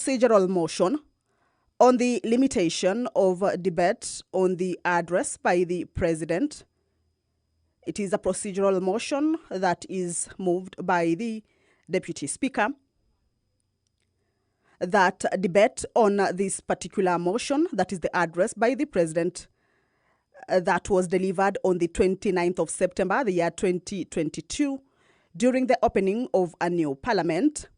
procedural motion on the limitation of debate on the address by the President. It is a procedural motion that is moved by the Deputy Speaker. That debate on this particular motion, that is the address by the President, that was delivered on the 29th of September, the year 2022, during the opening of a new parliament,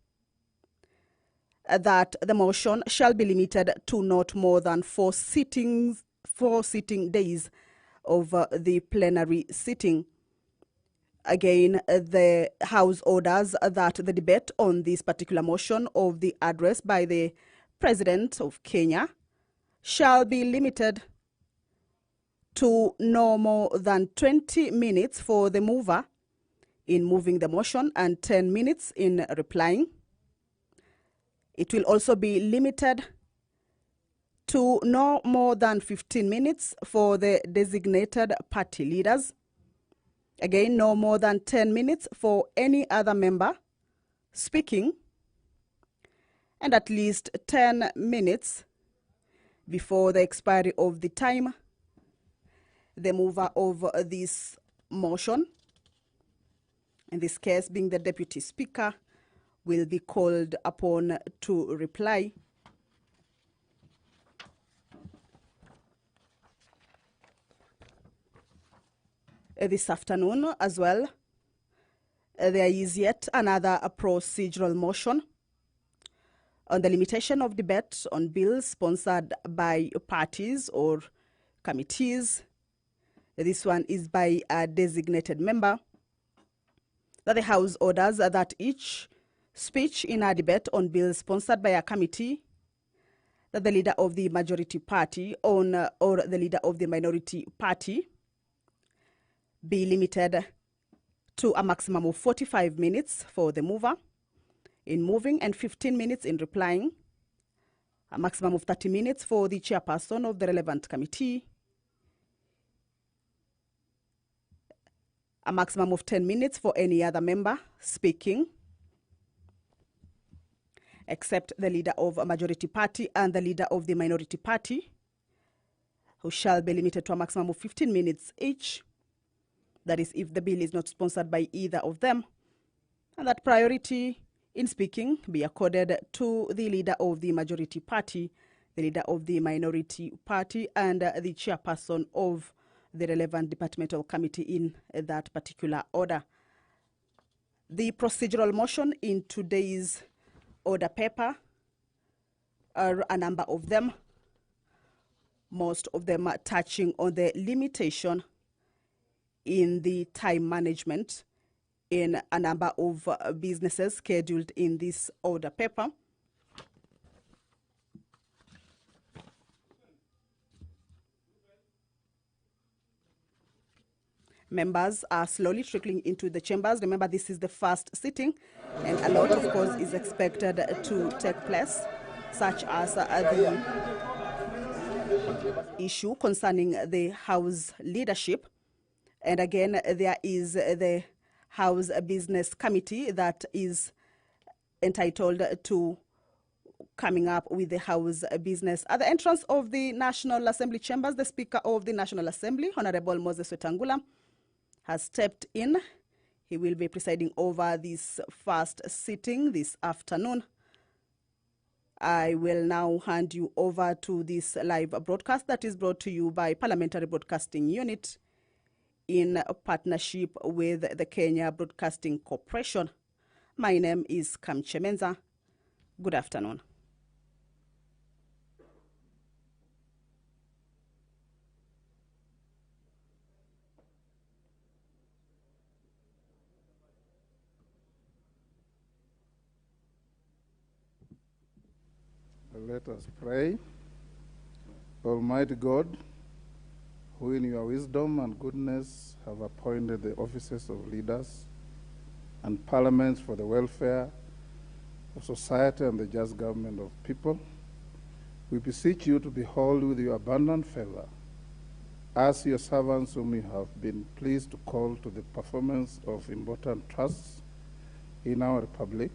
that the motion shall be limited to not more than four sitting days of the plenary sitting. Again, the House orders that the debate on this particular motion of the address by the President of Kenya shall be limited to no more than 20 minutes for the mover in moving the motion and 10 minutes in replying. It will also be limited to no more than 15 minutes for the designated party leaders. Again, no more than 10 minutes for any other member speaking, and at least 10 minutes before the expiry of the time, the mover of this motion, in this case being the Deputy Speaker, will be called upon to reply. This afternoon as well, there is yet another procedural motion on the limitation of debate on bills sponsored by parties or committees. This one is by a designated member. That the House orders that each speech in a debate on bills sponsored by a committee, that the leader of the majority party or the leader of the minority party be limited to a maximum of 45 minutes for the mover in moving and 15 minutes in replying, a maximum of 30 minutes for the chairperson of the relevant committee, a maximum of 10 minutes for any other member speaking, except the leader of a majority party and the leader of the minority party, who shall be limited to a maximum of 15 minutes each. That is, if the bill is not sponsored by either of them, and that priority in speaking be accorded to the leader of the majority party, the leader of the minority party, and the chairperson of the relevant departmental committee in that particular order. The procedural motion in today's order paper are a number of them, most of them are touching on the limitation in the time management in a number of businesses scheduled in this order paper. Members are slowly trickling into the chambers. Remember, this is the first sitting, and a lot, of course, is expected to take place, such as the issue concerning the House leadership. And again, there is the House Business Committee that is entitled to coming up with the House business. At the entrance of the National Assembly chambers, the Speaker of the National Assembly, Honorable Moses Wetangula, has stepped in. He will be presiding over this first sitting this afternoon. I will now hand you over to this live broadcast that is brought to you by Parliamentary Broadcasting Unit in partnership with the Kenya Broadcasting Corporation. My name is Kamchemenza. Good afternoon. Let us pray. Almighty God, who in your wisdom and goodness have appointed the offices of leaders and parliaments for the welfare of society and the just government of people, we beseech you to behold with your abundant favor us, your servants whom you have been pleased to call to the performance of important trusts in our republic,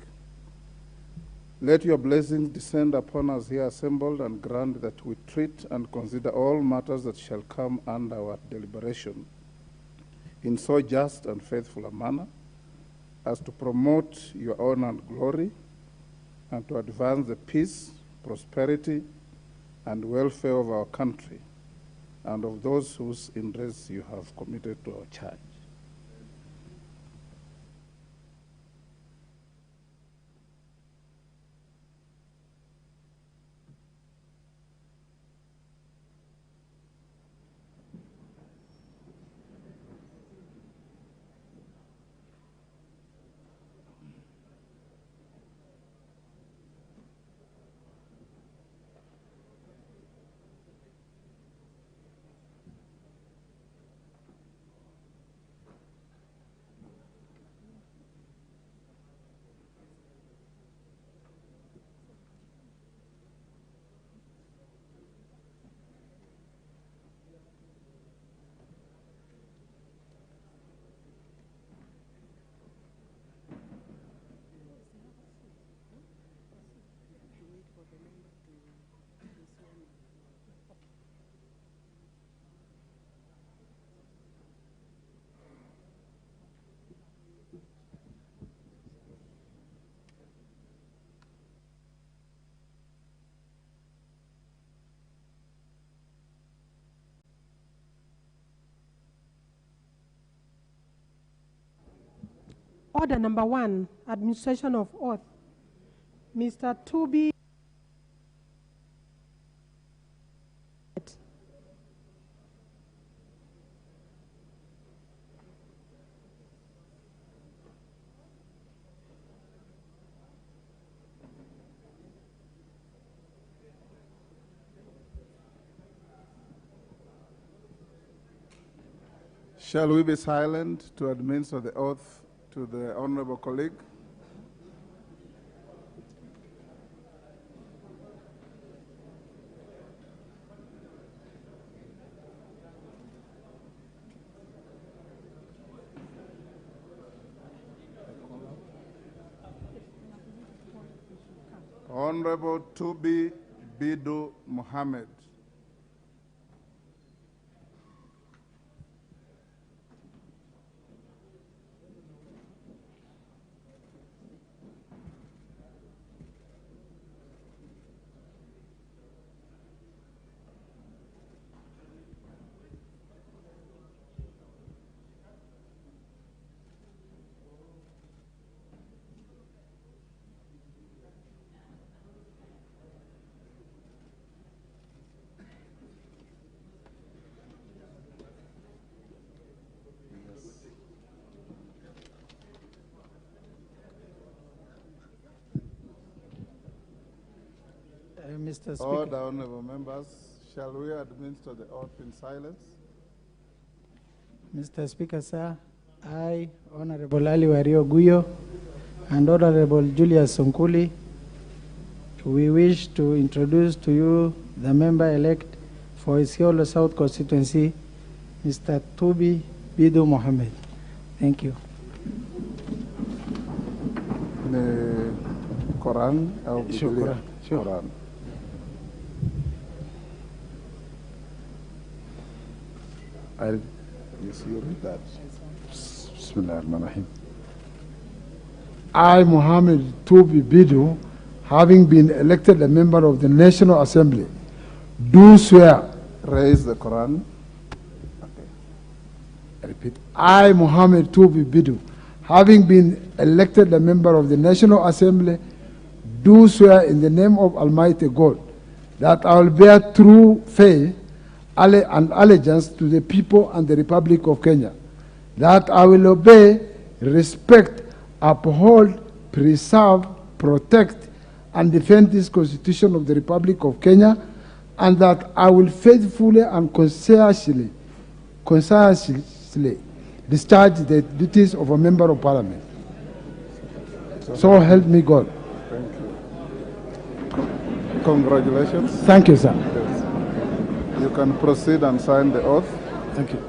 Let your blessings descend upon us here assembled, and grant that we treat and consider all matters that shall come under our deliberation in so just and faithful a manner as to promote your honor and glory, and to advance the peace, prosperity, and welfare of our country and of those whose interests you have committed to our charge. Order number 1, administration of oath. Mr. Tubi. Shall we be silent to administer the oath to the honorable colleague? Honorable Tubi Bidu Mohammed. Mr. Speaker. Order, honorable members. Shall we administer the oath in silence? Mr. Speaker, sir, I, Honorable Ali Wario Guyo, and Honorable Julius Sonkuli, we wish to introduce to you the member-elect for Isiolo South constituency, Mr. Tubi Bidu Mohammed. Thank you. The Quran au Biblia? Sure. Quran. Yes, you read that. Bismillah ar-Rahman ar-Rahim. I, Mohammed Tubi Bidu, having been elected a member of the National Assembly, do swear. Raise the Quran. Okay. I repeat. I, Mohammed Tubi Bidu, having been elected a member of the National Assembly, do swear in the name of Almighty God that I will bear true faith and allegiance to the people and the Republic of Kenya, that I will obey, respect, uphold, preserve, protect, and defend this Constitution of the Republic of Kenya, and that I will faithfully and conscientiously discharge the duties of a member of Parliament. So help me God. Thank you. Congratulations. Thank you, sir. Yes. You can proceed and sign the oath. Thank you.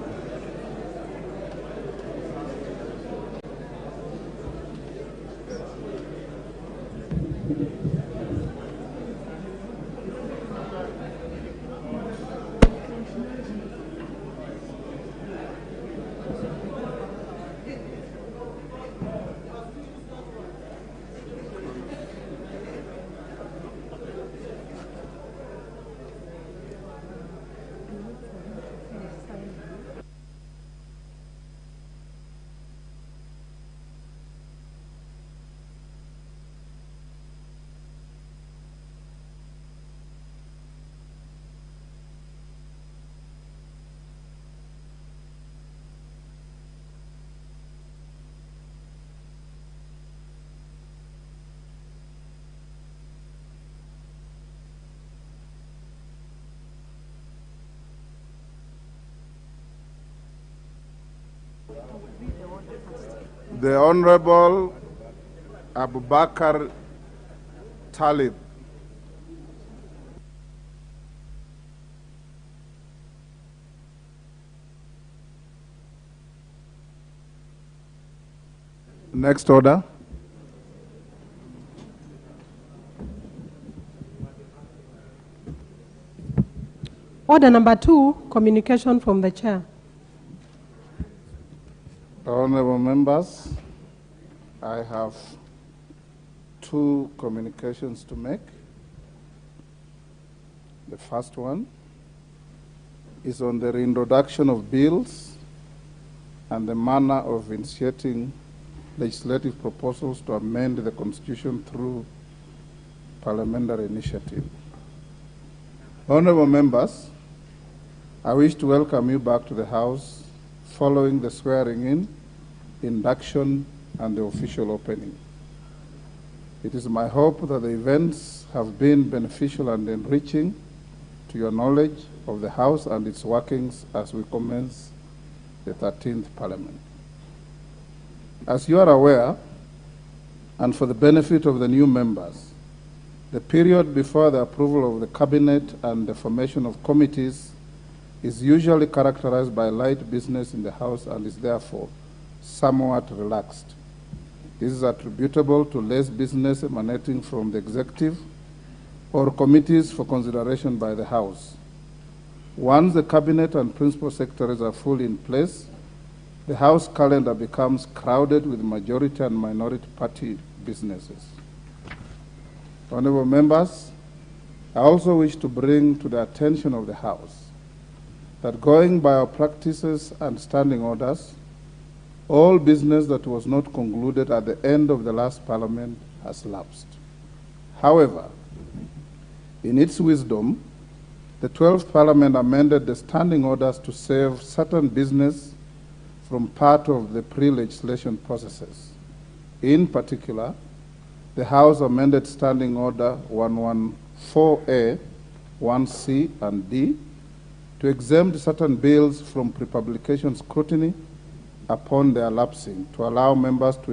The Honorable Abubakar Talib. Next order. Order number 2, communication from the chair. Honorable members, I have 2 communications to make. The first one is on the reintroduction of bills and the manner of initiating legislative proposals to amend the Constitution through parliamentary initiative. Honorable members, I wish to welcome you back to the House following the swearing-in, induction, and the official opening. It is my hope that the events have been beneficial and enriching to your knowledge of the House and its workings as we commence the 13th Parliament. As you are aware, and for the benefit of the new members, the period before the approval of the Cabinet and the formation of committees is usually characterized by light business in the House and is therefore somewhat relaxed. This is attributable to less business emanating from the executive or committees for consideration by the House. Once the Cabinet and principal secretaries are fully in place, the House calendar becomes crowded with majority and minority party businesses. Honorable members, I also wish to bring to the attention of the House that going by our practices and standing orders, all business that was not concluded at the end of the last Parliament has lapsed. However, in its wisdom, the 12th Parliament amended the standing orders to save certain business from part of the pre-legislation processes. In particular, the House amended Standing Order 114A, 1C, and D to exempt certain bills from pre-publication scrutiny upon their lapsing, to allow members to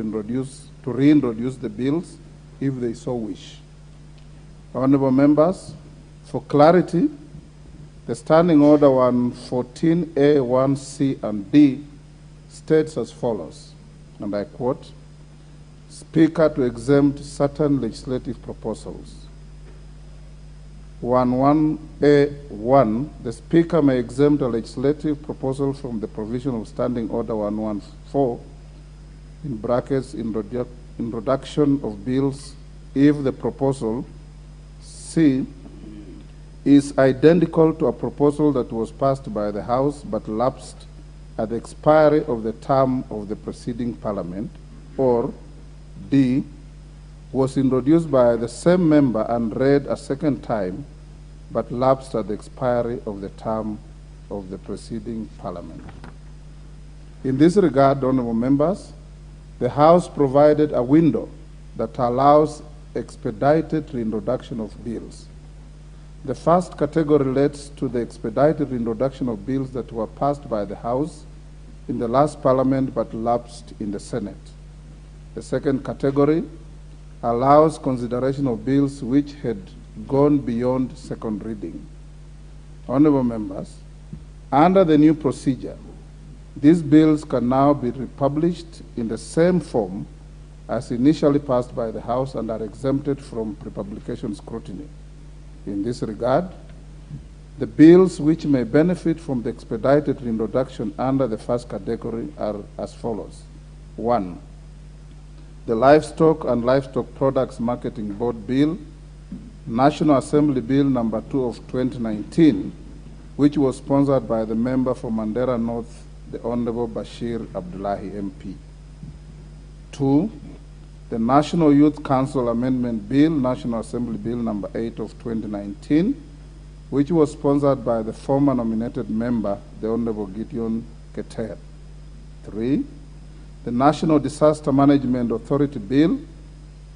reintroduce the bills if they so wish. Honorable members, for clarity, the Standing Order 114A, 1C, and D states as follows, and I quote, Speaker to exempt certain legislative proposals. 11A1, the Speaker may exempt a legislative proposal from the provision of Standing Order 114, in brackets, introduction of bills, if the proposal, C, is identical to a proposal that was passed by the House but lapsed at the expiry of the term of the preceding Parliament, or D, was introduced by the same member and read a second time, but lapsed at the expiry of the term of the preceding Parliament. In this regard, honorable members, the House provided a window that allows expedited reintroduction of bills. The first category relates to the expedited reintroduction of bills that were passed by the House in the last Parliament but lapsed in the Senate. The second category allows consideration of bills which had gone beyond second reading. Honorable members, under the new procedure, these bills can now be republished in the same form as initially passed by the House and are exempted from pre-publication scrutiny. In this regard, the bills which may benefit from the expedited reintroduction under the first category are as follows. 1. The Livestock and Livestock Products Marketing Board Bill, National Assembly Bill number 2 of 2019, which was sponsored by the member for Mandera North, the Honorable Bashir Abdullahi MP. 2. The National Youth Council Amendment Bill, National Assembly Bill number 8 of 2019, which was sponsored by the former nominated member, the Honorable Gideon Keter. 3. The National Disaster Management Authority Bill,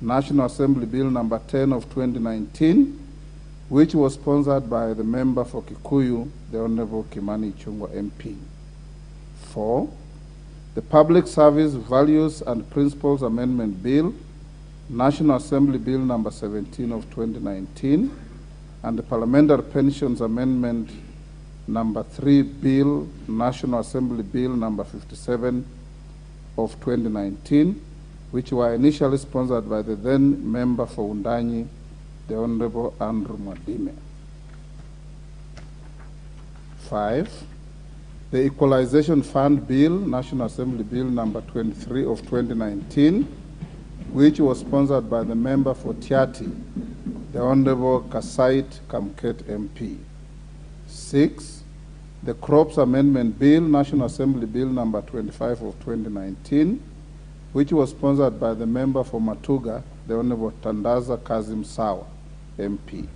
National Assembly Bill number 10 of 2019, which was sponsored by the member for Kikuyu, the Honorable Kimani Ichung'wah MP. 4. the Public Service Values and Principles Amendment Bill, National Assembly Bill number 17 of 2019, and the Parliamentary Pensions Amendment number 3 Bill, National Assembly Bill number 57 of 2019, which were initially sponsored by the then member for Undanyi, the Honorable Andrew Mwadime. 5. The Equalization Fund Bill, National Assembly Bill number 23 of 2019, which was sponsored by the member for Tiati, the Honorable Kasait Kamket MP. 6. The Crops Amendment Bill, National Assembly Bill number 25 of 2019, which was sponsored by the member for Matuga, the Honorable Tandaza Kazim Sawa, MP.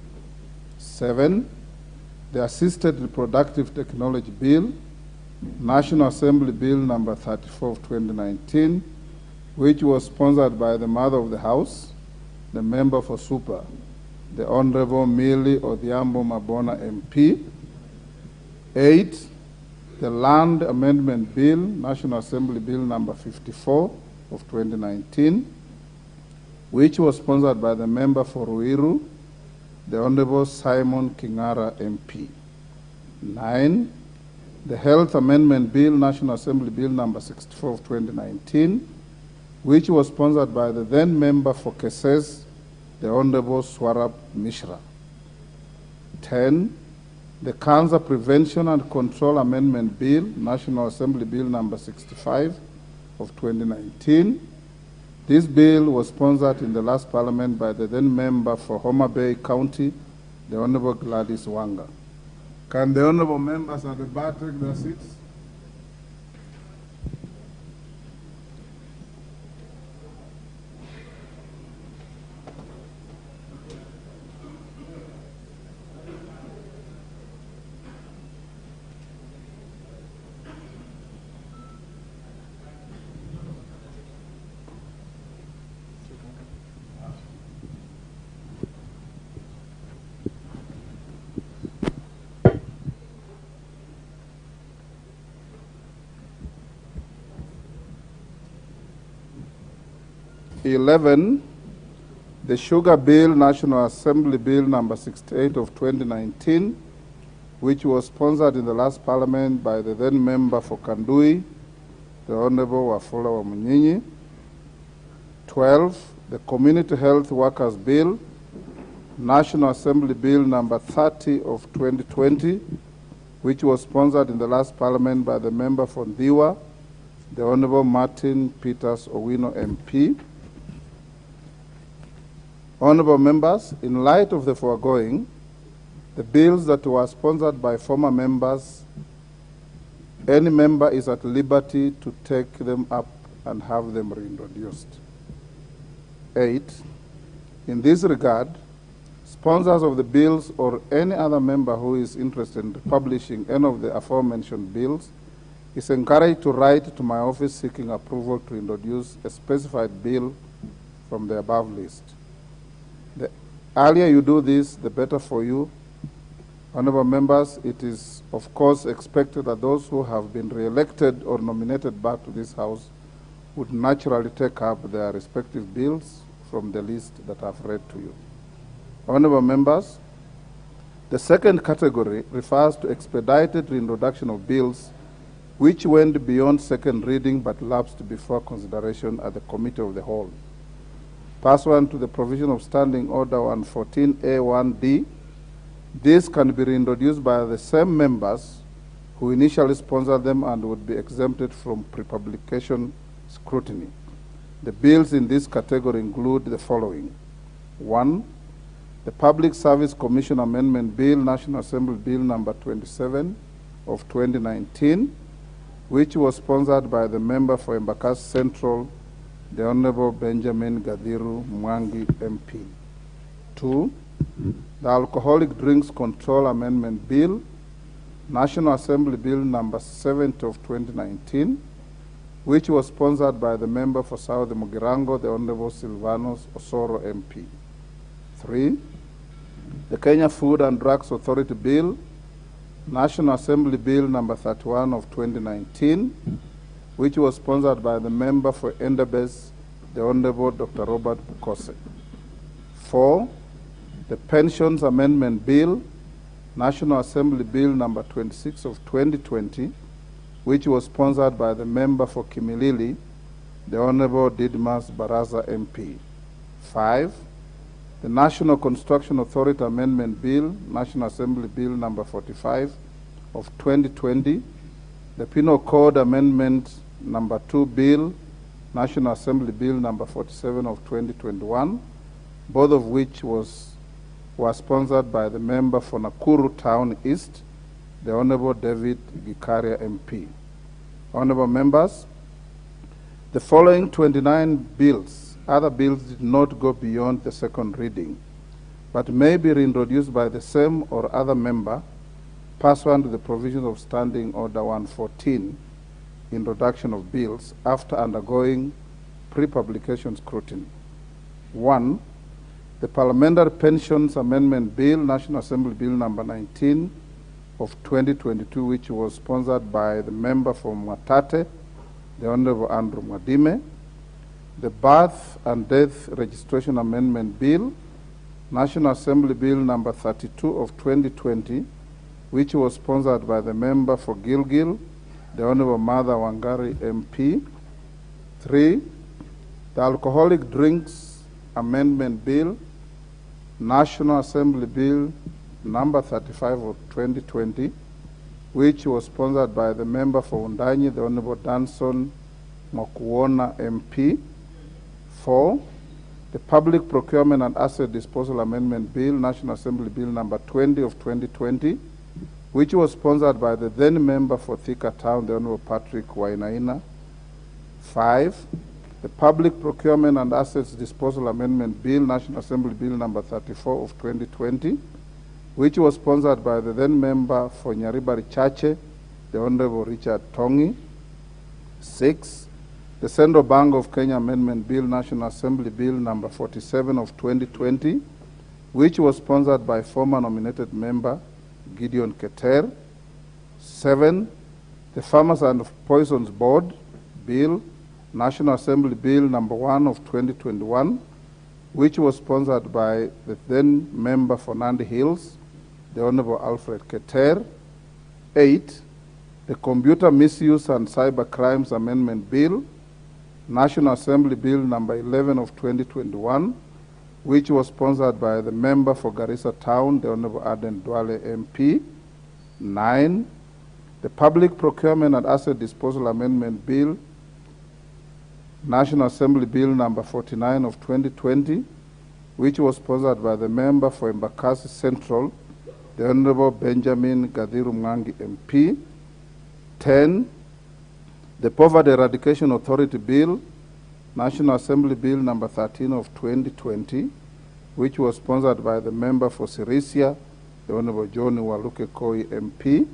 7. The Assisted Reproductive Technology Bill, National Assembly Bill number 34 of 2019, which was sponsored by the Mother of the House, the member for Super, the Honorable Mili Odhiambo Mabona MP. 8. The Land Amendment Bill, National Assembly Bill number 54 of 2019, which was sponsored by the member for Ruiru, the Honorable Simon Kingara MP. 9. The Health Amendment Bill, National Assembly Bill number 64 of 2019, which was sponsored by the then member for Keses, the Honorable Swarab Mishra. 10. The Cancer Prevention and Control Amendment Bill, National Assembly Bill number 65 of 2019. This bill was sponsored in the last parliament by the then member for Homa Bay County, the Honorable Gladys Wanga. Can the honorable members at the bar take their seats? (11) The Sugar Bill, National Assembly Bill number 68 of 2019, which was sponsored in the last parliament by the then member for Kandui, the Honorable Wafula Wamunyinyi. 12. The Community Health Workers Bill, National Assembly Bill number 30 of 2020, which was sponsored in the last parliament by the member for Ndiwa, the Honorable Martin Peters Owino MP. Honorable members, in light of the foregoing, the bills that were sponsored by former members, any member is at liberty to take them up and have them reintroduced. 8. In this regard, sponsors of the bills or any other member who is interested in publishing any of the aforementioned bills is encouraged to write to my office seeking approval to introduce a specified bill from the above list. The earlier you do this, the better for you. Honorable members, it is of course expected that those who have been re-elected or nominated back to this House would naturally take up their respective bills from the list that I've read to you. Honorable members, the second category refers to expedited reintroduction of bills which went beyond second reading but lapsed before consideration at the Committee of the Whole. Pursuant to the provision of Standing Order 114A1D, this can be reintroduced by the same members who initially sponsored them and would be exempted from pre-publication scrutiny. The bills in this category include the following. 1. The Public Service Commission Amendment Bill, National Assembly Bill number 27 of 2019, which was sponsored by the member for Embakasi Central, the Honorable Benjamin Gadhiru Mwangi MP. 2. The Alcoholic Drinks Control Amendment Bill, National Assembly Bill number 70 of 2019, which was sponsored by the member for South Mugirango, the Honorable Silvanos Osoro MP. 3. The Kenya Food and Drugs Authority Bill, National Assembly Bill number 31 of 2019, which was sponsored by the member for Endebess, the Honorable Dr. Robert Bukose. 4, the Pensions Amendment Bill, National Assembly Bill number 26 of 2020, which was sponsored by the member for Kimilili, the Honorable Didmas Baraza MP. 5, the National Construction Authority Amendment Bill, National Assembly Bill number 45 of 2020, the Penal Code Amendment number 2 Bill, National Assembly Bill number 47 of 2021, both of which were sponsored by the member for Nakuru Town East, the Honorable David Gikaria MP. Honorable members, the following 29 bills, other bills did not go beyond the second reading, but may be reintroduced by the same or other member pursuant to the provisions of Standing Order 114, introduction of bills, after undergoing pre-publication scrutiny. 1, the Parliamentary Pensions Amendment Bill, National Assembly Bill number 19 of 2022, which was sponsored by the member for Mwatate, the Honorable Andrew Mwadime. The Birth and Death Registration Amendment Bill, National Assembly Bill number 32 of 2020, which was sponsored by the member for Gilgil, the Honorable Martha Wangari MP. 3, the Alcoholic Drinks Amendment Bill, National Assembly Bill number 35 of 2020, which was sponsored by the member for Undanyi, the Honorable Danson Mokuona MP. 4, the Public Procurement and Asset Disposal Amendment Bill, National Assembly Bill number 20 of 2020, which was sponsored by the then member for Thika Town, the Honorable Patrick Wainaina. 5, the Public Procurement and Assets Disposal Amendment Bill, National Assembly Bill number 34 of 2020, which was sponsored by the then member for Nyaribari Chache, the Honorable Richard Tongi. 6, the Central Bank of Kenya Amendment Bill, National Assembly Bill number 47 of 2020, which was sponsored by former nominated member Gideon Keter. 7, the Farmers and Poisons Board Bill, National Assembly Bill number 1 of 2021, which was sponsored by the then member for Nandi Hills, the Honorable Alfred Keter. 8, the Computer Misuse and Cyber Crimes Amendment Bill, National Assembly Bill number 11 of 2021, which was sponsored by the member for Garissa Town, the Honorable Aden Dwale MP. 9, the Public Procurement and Asset Disposal Amendment Bill, National Assembly Bill number 49 of 2020, which was sponsored by the member for Embakasi Central, the Honorable Benjamin Gadhiru Mwangi MP. 10, the Poverty Eradication Authority Bill, National Assembly Bill number 13 of 2020, which was sponsored by the member for Sirisia, the Honorable John Waluke Koi MP.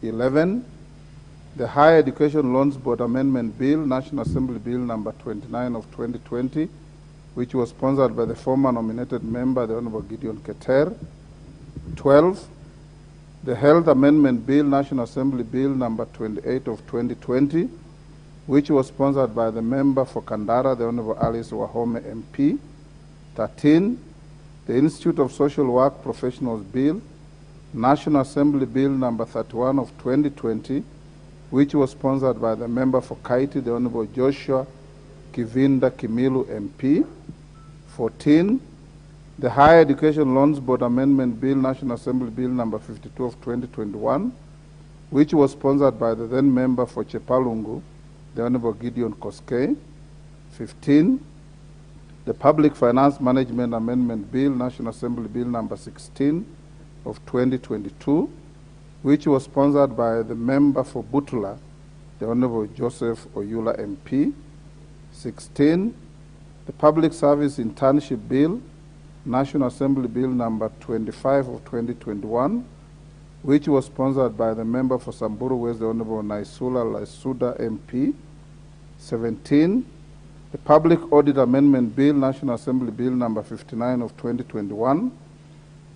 11, the Higher Education Loans Board Amendment Bill, National Assembly Bill number 29 of 2020, which was sponsored by the former nominated member, the Honorable Gideon Keter. 12, the Health Amendment Bill, National Assembly Bill number 28 of 2020, which was sponsored by the member for Kandara, the Honorable Alice Wahome MP. 13, the Institute of Social Work Professionals Bill, National Assembly Bill number 31 of 2020, which was sponsored by the member for Kaiti, the Honorable Joshua Kivinda Kimilu MP. 14, the Higher Education Loans Board Amendment Bill, National Assembly Bill number 52 of 2021, which was sponsored by the then member for Chepalungu, the Honorable Gideon Koskei. 15, the Public Finance Management Amendment Bill, National Assembly Bill number 16 of 2022, which was sponsored by the member for Butula, the Honorable Joseph Oyula MP. 16, the Public Service Internship Bill, National Assembly Bill number 25 of 2021, which was sponsored by the member for Samburu West, the Honorable Naisula Laisuda MP. 17, the Public Audit Amendment Bill, National Assembly Bill number 59 of 2021,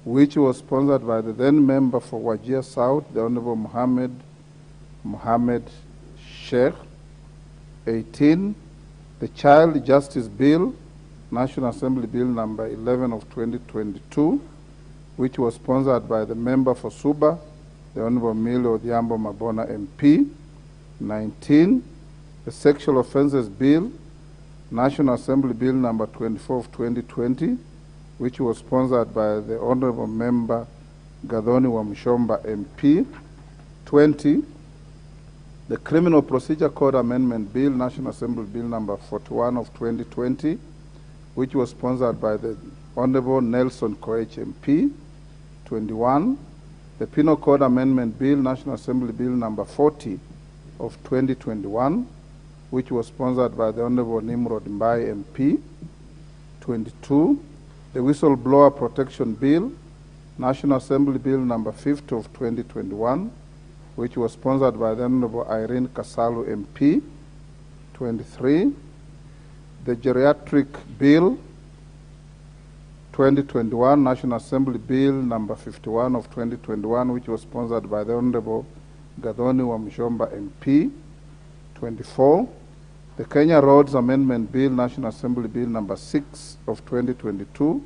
which was sponsored by the then member for Wajir South, the Honorable Mohammed Sheikh. 18, the Child Justice Bill, National Assembly Bill number 11 of 2022, which was sponsored by the member for Suba, the Honorable Milo Odhiambo Mabona MP. 19, the Sexual Offences Bill, National Assembly Bill number 24 of 2020, which was sponsored by the Honorable Member Gathoni Wamshomba MP. 20, the Criminal Procedure Code Amendment Bill, National Assembly Bill number 41 of 2020, which was sponsored by the Honorable Nelson Koech MP. 21, the Penal Code Amendment Bill, National Assembly Bill number 40 of 2021, which was sponsored by the Honorable Nimrod Mbai MP. 22, the Whistleblower Protection Bill, National Assembly Bill number 50 of 2021, which was sponsored by the Honorable Irene Kasalu MP. 23, the Geriatric Bill, 2021, National Assembly Bill number 51 of 2021, which was sponsored by the Honorable Gathoni Wamshomba MP. 24, the Kenya Roads Amendment Bill, National Assembly Bill number 6 of 2022,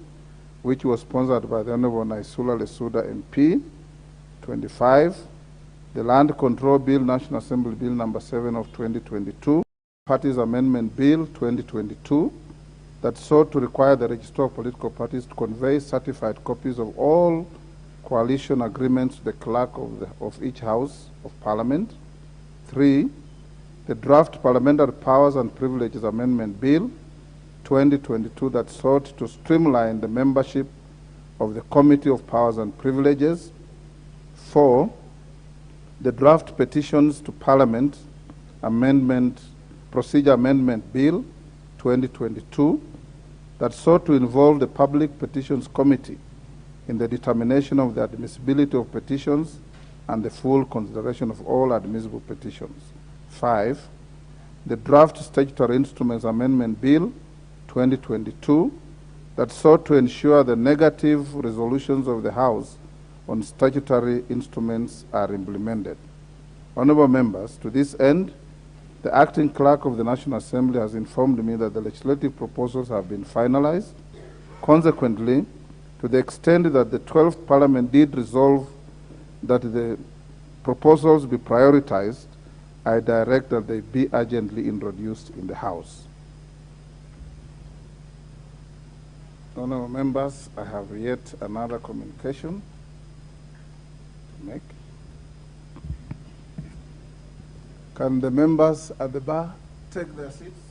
which was sponsored by the Honorable Naisula Lesuda MP. 25, the Land Control Bill, National Assembly Bill number 7 of 2022, Parties Amendment Bill 2022, that sought to require the Registrar of Political Parties to convey certified copies of all coalition agreements to the clerk of each House of Parliament. 3, the Draft Parliamentary Powers and Privileges Amendment Bill 2022, that sought to streamline the membership of the Committee of Powers and Privileges. 4, the Draft Petitions to Parliament Procedure Amendment Bill 2022, that sought to involve the Public Petitions Committee in the determination of the admissibility of petitions and the full consideration of all admissible petitions. 5, the Draft Statutory Instruments Amendment Bill 2022, that sought to ensure the negative resolutions of the House on statutory instruments are implemented. Honorable members, to this end, the acting clerk of the National Assembly has informed me that the legislative proposals have been finalized. Consequently, to the extent that the 12th Parliament did resolve that the proposals be prioritized, I direct that they be urgently introduced in the House. Honorable members, I have yet another communication to make. Can the members at the bar take their seats?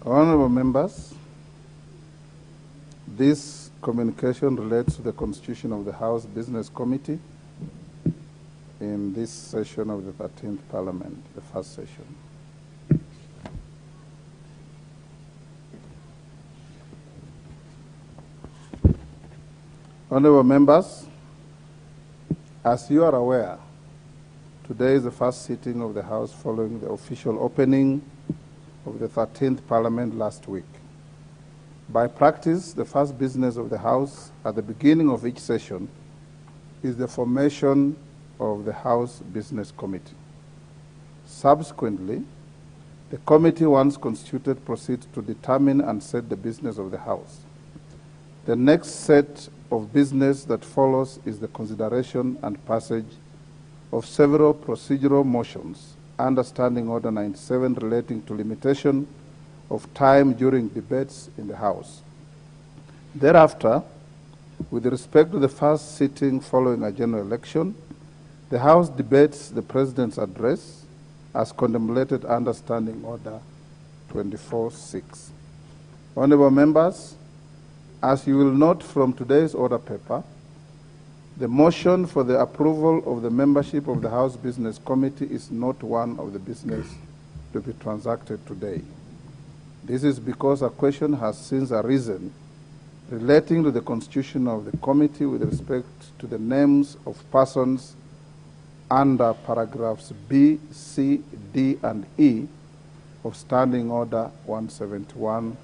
Honorable members, this communication relates to the constitution of the House Business Committee in this session of the 13th Parliament, the first session. Honorable members, as you are aware, today is the first sitting of the House following the official opening of the 13th Parliament last week. By practice, the first business of the House at the beginning of each session is the formation of the House Business Committee. Subsequently, the committee, once constituted, proceeds to determine and set the business of the House. The next set of business that follows is the consideration and passage of several procedural motions under Standing Order 97 relating to limitation of time during debates in the House. Thereafter, with respect to the first sitting following a general election, the House debates the President's address as contemplated under Standing Order 24(6). Honorable members, as you will note from today's order paper, the motion for the approval of the membership of the House Business Committee is not one of the business to be transacted today. This is because a question has since arisen relating to the constitution of the committee with respect to the names of persons under paragraphs B, C, D, and E of Standing Order 171-1.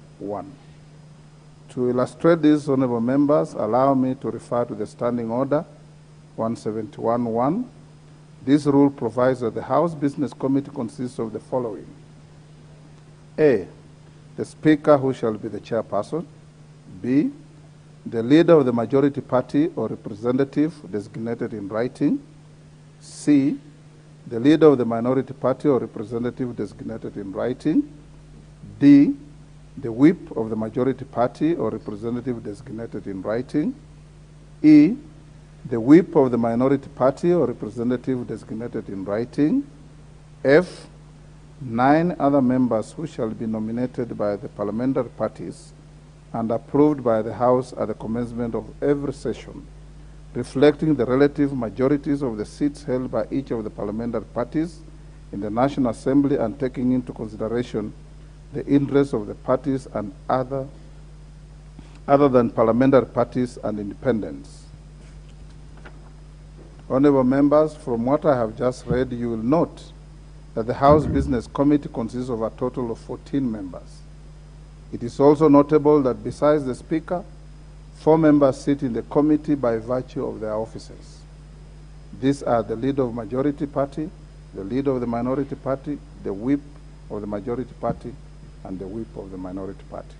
To illustrate this, honorable members, allow me to refer to the Standing Order 171-1. This rule provides that the House Business Committee consists of the following. A, the Speaker, who shall be the chairperson. B, the leader of the majority party or representative designated in writing. C, the leader of the minority party or representative designated in writing. D, the whip of the majority party or representative designated in writing. E, the whip of the minority party or representative designated in writing. F, 9 other members who shall be nominated by the parliamentary parties and approved by the House at the commencement of every session, reflecting the relative majorities of the seats held by each of the parliamentary parties in the National Assembly and taking into consideration the interests of the parties and other than parliamentary parties and independents. Honorable members, from what I have just read, you will note that the House Business Committee consists of a total of 14 members. It is also notable that besides the Speaker, 4 members sit in the committee by virtue of their offices. These are the leader of majority party, the leader of the minority party, the whip of the majority party, and the whip of the minority party.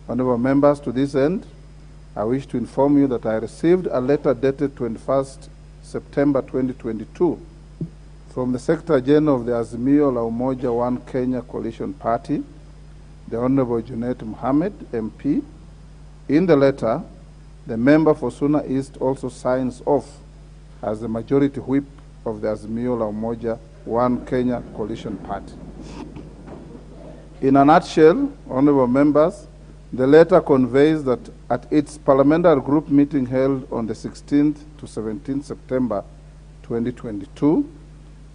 Honorable members, to this end, I wish to inform you that I received a letter dated 21st September 2022 from the Secretary General of the Azimio la Umoja One Kenya Coalition Party, the Honorable Junet Mohammed, MP. In the letter, the member for Suna East also signs off as the majority whip of the Azimio la Umoja One Kenya Coalition Party. In a nutshell, honorable members, the letter conveys that at its parliamentary group meeting held on the 16th to 17th September 2022,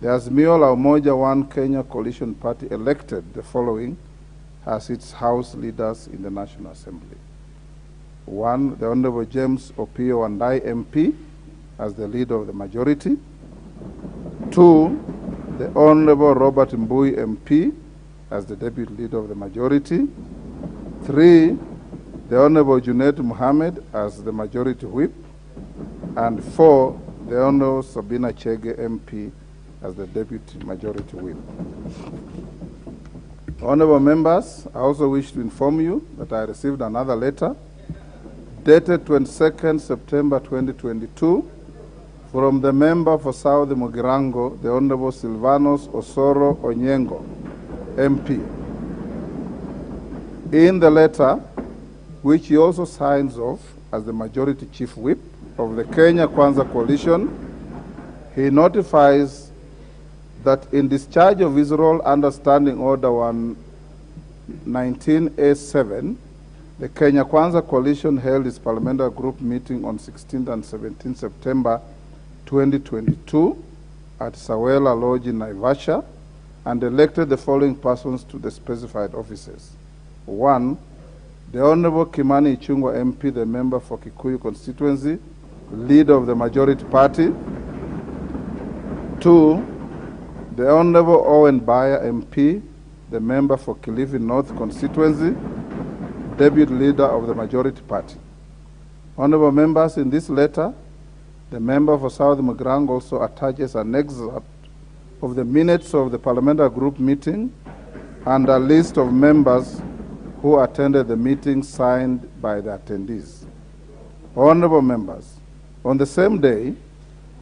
the Azimio la Umoja One Kenya Coalition Party elected the following as its House leaders in the National Assembly. 1, the Honorable James Opio Wandai MP as the leader of the majority. 2, the Honorable Robert Mbui MP as the deputy leader of the majority. 3, the Honorable Junet Mohammed as the majority whip. And 4, the Honorable Sabina Chege MP as the deputy majority whip. Honorable members, I also wish to inform you that I received another letter dated 22nd September 2022 from the member for South Mugirango, the Honorable Silvanos Osoro Onyengo, MP. In the letter, which he also signs off as the majority chief whip of the Kenya Kwanza Coalition, he notifies that in discharge of his role under Standing Order 119A7, the Kenya Kwanza Coalition held its parliamentary group meeting on 16th and 17th September 2022 at Sawela Lodge in Naivasha and elected the following persons to the specified offices. 1, the Honorable Kimani Ichung'wa MP, the member for Kikuyu constituency, leader of the majority party. 2, the Honorable Owen Baya MP, the member for Kilifi North constituency, deputy leader of the majority party. Honorable members, in this letter, the member for South Mugirango also attaches an excerpt of the minutes of the parliamentary group meeting and a list of members who attended the meeting signed by the attendees. Honorable members, on the same day,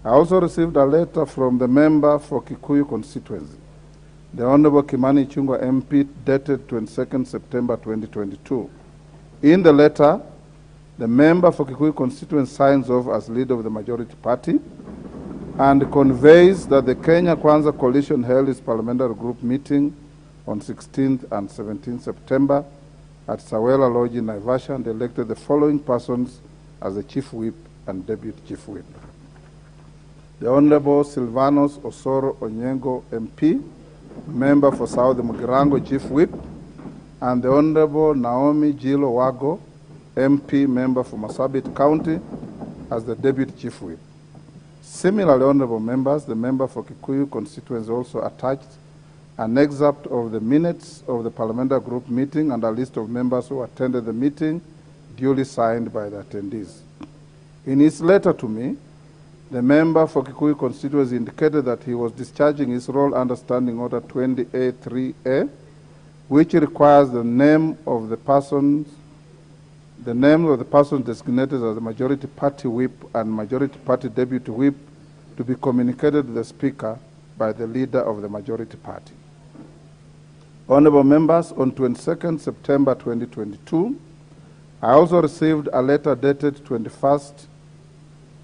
I also received a letter from the member for Kikuyu constituency, the Honorable Kimani Ichung'wa MP, dated 22nd September 2022. In the letter, the member for Kikuyu constituency signs off as leader of the majority party and conveys that the Kenya Kwanza Coalition held its parliamentary group meeting on 16th and 17th September at Sawela Lodge in Naivasha and elected the following persons as the chief whip and deputy chief whip. The Honorable Silvanos Osoro Onyengo MP, member for South Mugirango chief whip. and the Honorable Naomi Jill Owago, MP, member for Marsabit County, as the Deputy Chief Whip. Similarly, honorable members, the member for Kikuyu constituency also attached an excerpt of the minutes of the parliamentary group meeting and a list of members who attended the meeting, duly signed by the attendees. In his letter to me, the member for Kikuyu constituency indicated that he was discharging his role under Standing Order 20A3A, which requires the names of the persons designated as the majority party whip and majority party deputy whip to be communicated to the speaker by the leader of the majority party. Honorable members, on 22nd September 2022, I also received a letter dated 21st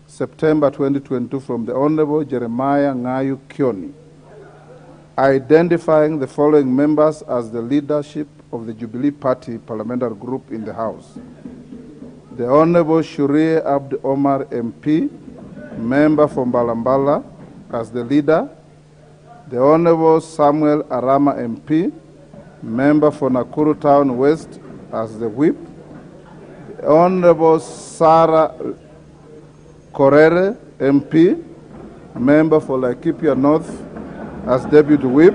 September 2022 from the Honorable Jeremiah Ngayu Kioni, identifying the following members as the leadership of the Jubilee Party parliamentary group in the House. The Honorable Shurie Abd Omar MP, member from Balambala, as the leader. The Honorable Samuel Arama MP, member for Nakuru Town West, as the whip. The Honorable Sarah Korere MP, member for Laikipia North, as deputy whip.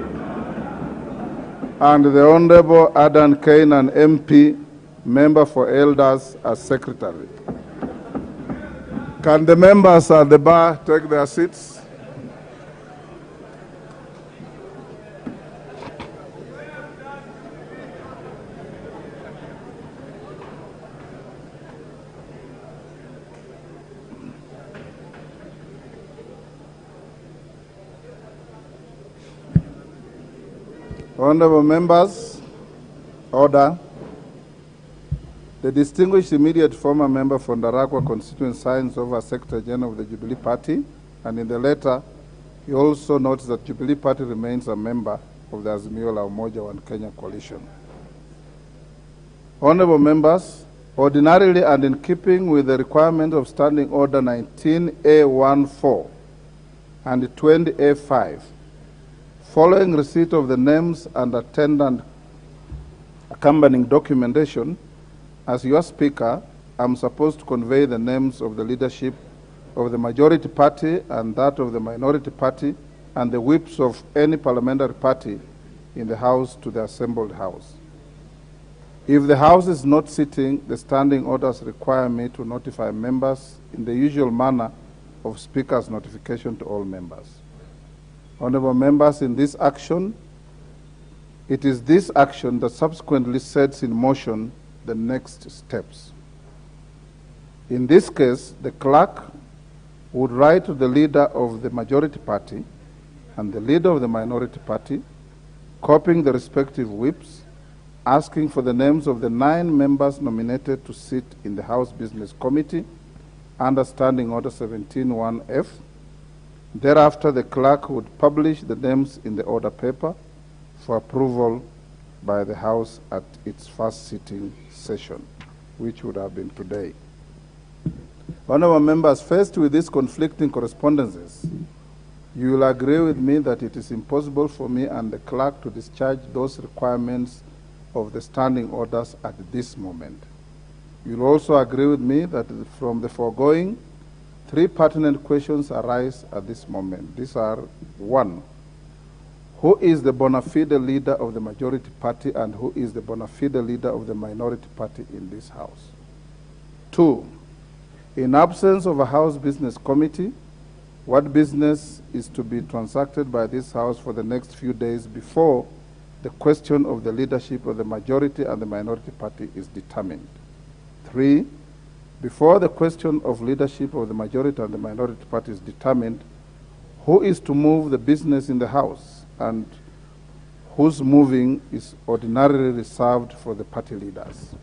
And the Honorable Adan Kainan MP, member for Elders, as secretary. Can the members at the bar take their seats? Honorable members, order. The distinguished immediate former member for Ndarakwa constituent signs over Secretary General of the Jubilee Party, and in the letter, he also notes that Jubilee Party remains a member of the Azimio la Umoja One Kenya coalition. Honorable members, ordinarily and in keeping with the requirement of Standing Order 19A14 and 20A5, following receipt of the names and attendant accompanying documentation, as your speaker, I'm supposed to convey the names of the leadership of the majority party and that of the minority party and the whips of any parliamentary party in the House to the assembled House. If the House is not sitting, the standing orders require me to notify members in the usual manner of Speaker's notification to all members. Honorable members, in this action, it is this action that subsequently sets in motion the next steps. In this case, the clerk would write to the leader of the majority party and the leader of the minority party, copying the respective whips, asking for the names of the 9 members nominated to sit in the House Business Committee under Standing Order 17(1)F. Thereafter, the clerk would publish the names in the order paper for approval by the House at its first sitting session, which would have been today. Honorable members, faced with these conflicting correspondences, you will agree with me that it is impossible for me and the clerk to discharge those requirements of the standing orders at this moment. You will also agree with me that from the foregoing, 3 pertinent questions arise at this moment. These are: 1, who is the bona fide leader of the majority party and who is the bona fide leader of the minority party in this House? 2, in absence of a House Business Committee, what business is to be transacted by this House for the next few days before the question of the leadership of the majority and the minority party is determined? 3, before the question of leadership of the majority and the minority party is determined, who is to move the business in the House and whose moving is ordinarily reserved for the party leaders?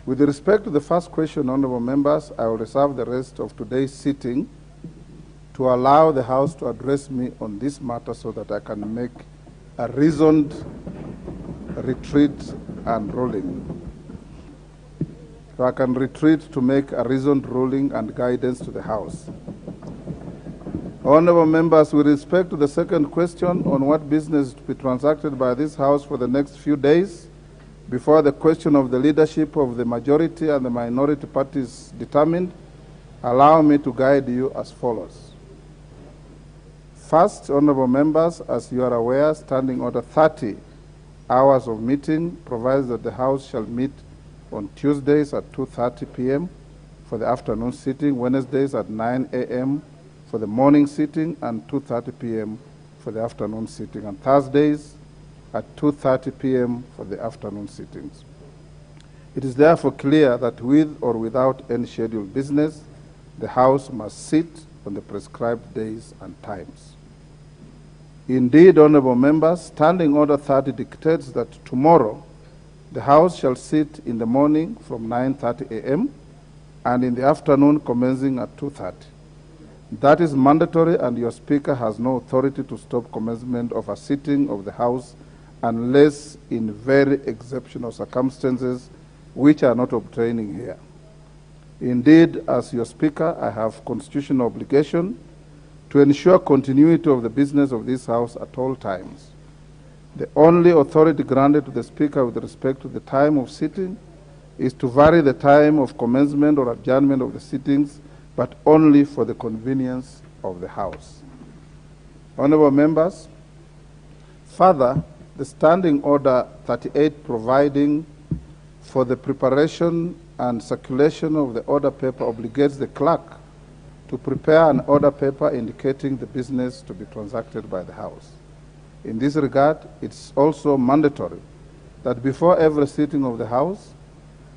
With respect to the first question, honorable members, I will reserve the rest of today's sitting to allow the House to address me on this matter so that I can make a reasoned retreat and ruling. So I can retreat to make a reasoned ruling and guidance to the House. Honorable members, with respect to the second question on what business is to be transacted by this House for the next few days, before the question of the leadership of the majority and the minority parties determined, allow me to guide you as follows. First, honorable members, as you are aware, Standing Order 30 hours of meeting provides that the House shall meet on Tuesdays at 2:30 p.m. for the afternoon sitting, Wednesdays at 9 a.m. for the morning sitting, and 2:30 p.m. for the afternoon sitting, and Thursdays at 2:30 p.m. for the afternoon sittings. It is therefore clear that with or without any scheduled business, the House must sit on the prescribed days and times. Indeed, honorable members, Standing Order 30 dictates that tomorrow the House shall sit in the morning from 9:30 a.m. and in the afternoon commencing at 2:30. That is mandatory, and your Speaker has no authority to stop commencement of a sitting of the House unless in very exceptional circumstances which are not obtaining here. Indeed, as your Speaker, I have constitutional obligation to ensure continuity of the business of this House at all times. The only authority granted to the Speaker with respect to the time of sitting is to vary the time of commencement or adjournment of the sittings, but only for the convenience of the House. Honorable members, further, the Standing Order 38 providing for the preparation and circulation of the order paper obligates the clerk to prepare an order paper indicating the business to be transacted by the House. In this regard, it's also mandatory that before every sitting of the House,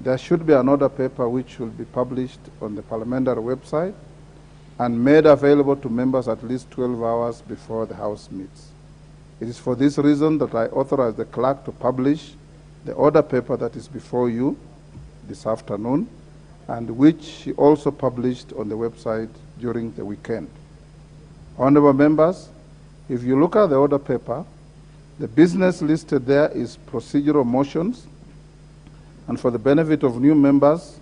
there should be an order paper which should be published on the parliamentary website and made available to members at least 12 hours before the House meets. It is for this reason that I authorize the clerk to publish the order paper that is before you this afternoon, and which she also published on the website during the weekend. Honorable members, if you look at the order paper, the business listed there is procedural motions, and for the benefit of new members,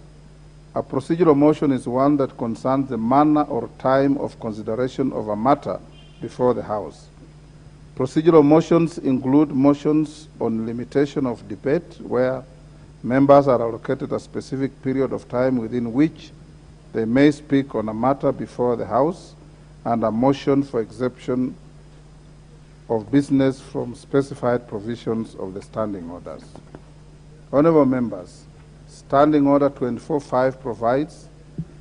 a procedural motion is one that concerns the manner or time of consideration of a matter before the House. Procedural motions include motions on limitation of debate, where members are allocated a specific period of time within which they may speak on a matter before the House, and a motion for exemption of business from specified provisions of the standing orders. Honorable members, Standing Order 24.5 provides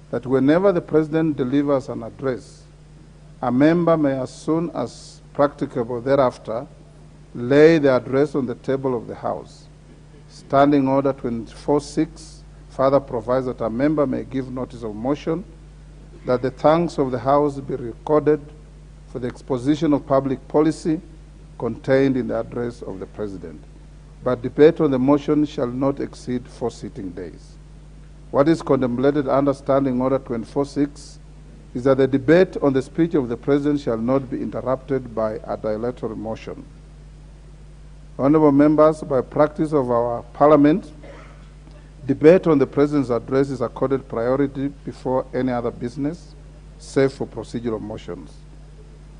that whenever the President delivers an address, a member may, as soon as practicable thereafter, lay the address on the table of the House. Standing Order 24.6 further provides that a member may give notice of motion that the thanks of the House be recorded for the exposition of public policy contained in the address of the President. But debate on the motion shall not exceed 4 sitting days. What is contemplated under Standing Order 24.6 is that the debate on the speech of the President shall not be interrupted by a dilatory motion. Honorable members, by practice of our Parliament, debate on the President's address is accorded priority before any other business, save for procedural motions.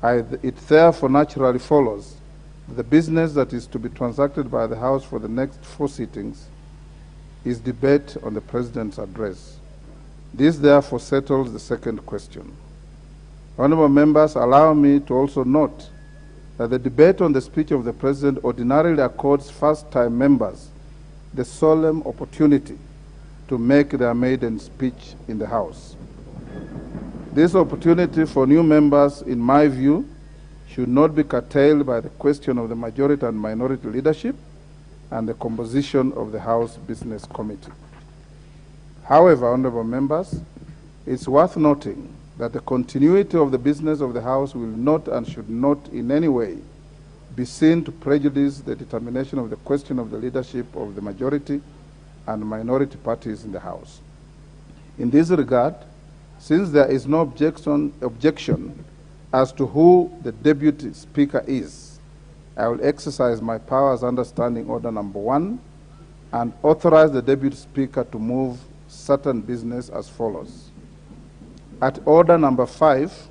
It therefore naturally follows the business that is to be transacted by the House for the next 4 sittings is debate on the President's address. This therefore settles the second question. Honorable members, allow me to also note that the debate on the speech of the President ordinarily accords first-time members the solemn opportunity to make their maiden speech in the House. This opportunity for new members, in my view, should not be curtailed by the question of the majority and minority leadership and the composition of the House Business Committee. However, honorable members, it's worth noting that the continuity of the business of the House will not and should not in any way be seen to prejudice the determination of the question of the leadership of the majority and minority parties in the House. In this regard, since there is no objection as to who the Deputy Speaker is, I will exercise my powers under Standing Order number 1 and authorize the Deputy Speaker to move certain business as follows. At Order number 5,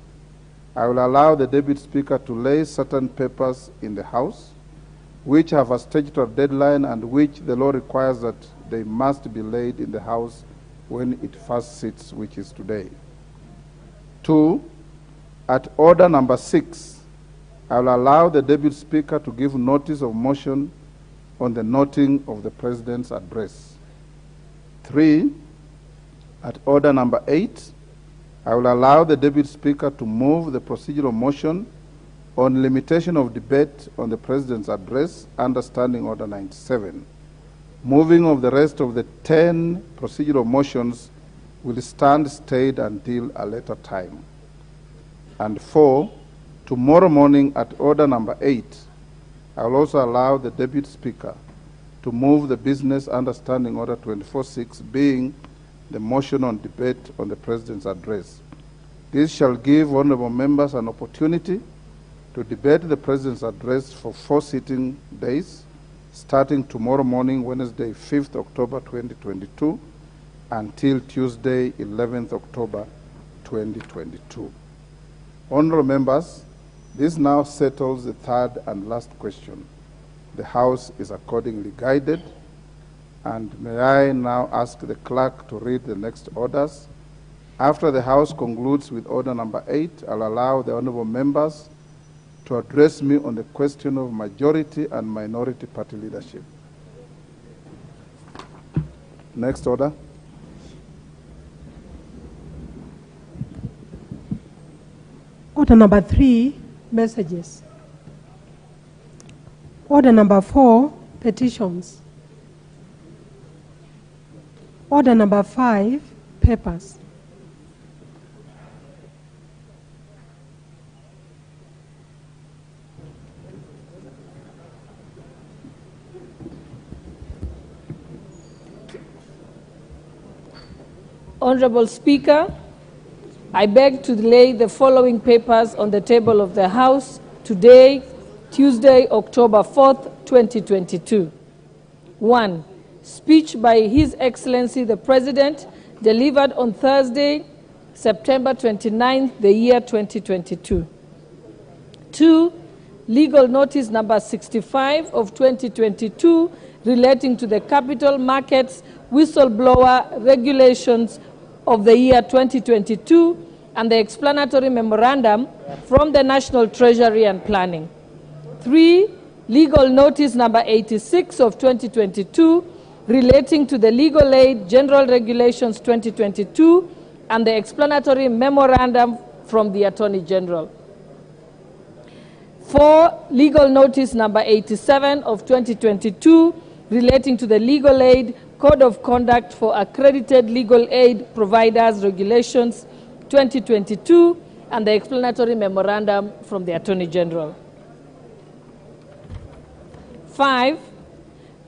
I will allow the Deputy Speaker to lay certain papers in the House which have a statutory deadline and which the law requires that they must be laid in the House when it first sits, which is today. 2, at order number 6, I will allow the Deputy Speaker to give notice of motion on the noting of the President's address. 3, at order number 8, I will allow the Deputy Speaker to move the procedural motion on limitation of debate on the President's address under Standing Order 97. Moving of the rest of the 10 procedural motions will stand stayed until a later time. And 4, tomorrow morning at order number 8, I will also allow the Deputy Speaker to move the business under Standing Order 24-6, being the motion on debate on the President's address. This shall give honorable members an opportunity to debate the President's address for 4 sitting days, starting tomorrow morning, Wednesday, 5th October 2022, until Tuesday, 11th October 2022. Honorable members, this now settles the third and last question. The House is accordingly guided, and may I now ask the clerk to read the next orders. After the House concludes with order number 8, I'll allow the honorable members to address me on the question of majority and minority party leadership. Next order. Order number 3, messages. Order number 4, petitions. Order number 5, papers. Honorable Speaker, I beg to lay the following papers on the table of the House today, Tuesday, October 4th, 2022. 1. Speech by His Excellency the President, delivered on Thursday, September 29th, the year 2022. 2. Legal notice number 65 of 2022 relating to the capital markets whistleblower regulations of the year 2022 and the explanatory memorandum from the National Treasury and Planning. 3. Legal notice number 86 of 2022 relating to the Legal Aid General Regulations 2022 and the explanatory memorandum from the Attorney General. 4. Legal notice number 87 of 2022 relating to the Legal Aid Code of Conduct for Accredited Legal Aid Providers Regulations 2022 and the explanatory memorandum from the Attorney General. 5.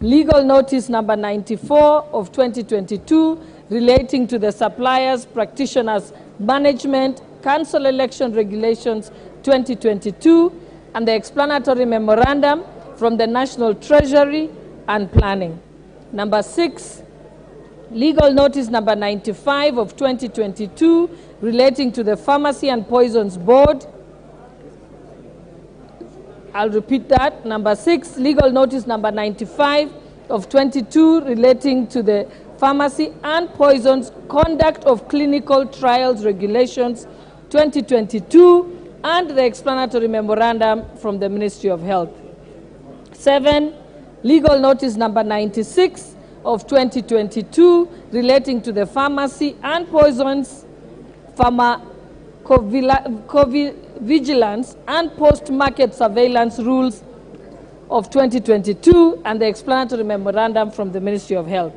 Legal notice number 94 of 2022 relating to the Suppliers Practitioners Management Council Election Regulations 2022 and the explanatory memorandum from the National Treasury and Planning. Number 6, legal notice number 95 of 2022 relating to the Pharmacy and Poisons Board. I'll repeat that. Number 6, legal notice number 95 of 22 relating to the Pharmacy and Poisons Conduct of Clinical Trials Regulations 2022 and the explanatory memorandum from the Ministry of Health. 7, legal notice number 96 of 2022 relating to the Pharmacy and Poisons Pharmacovigilance and Post-Market Surveillance Rules of 2022 and the explanatory memorandum from the Ministry of Health.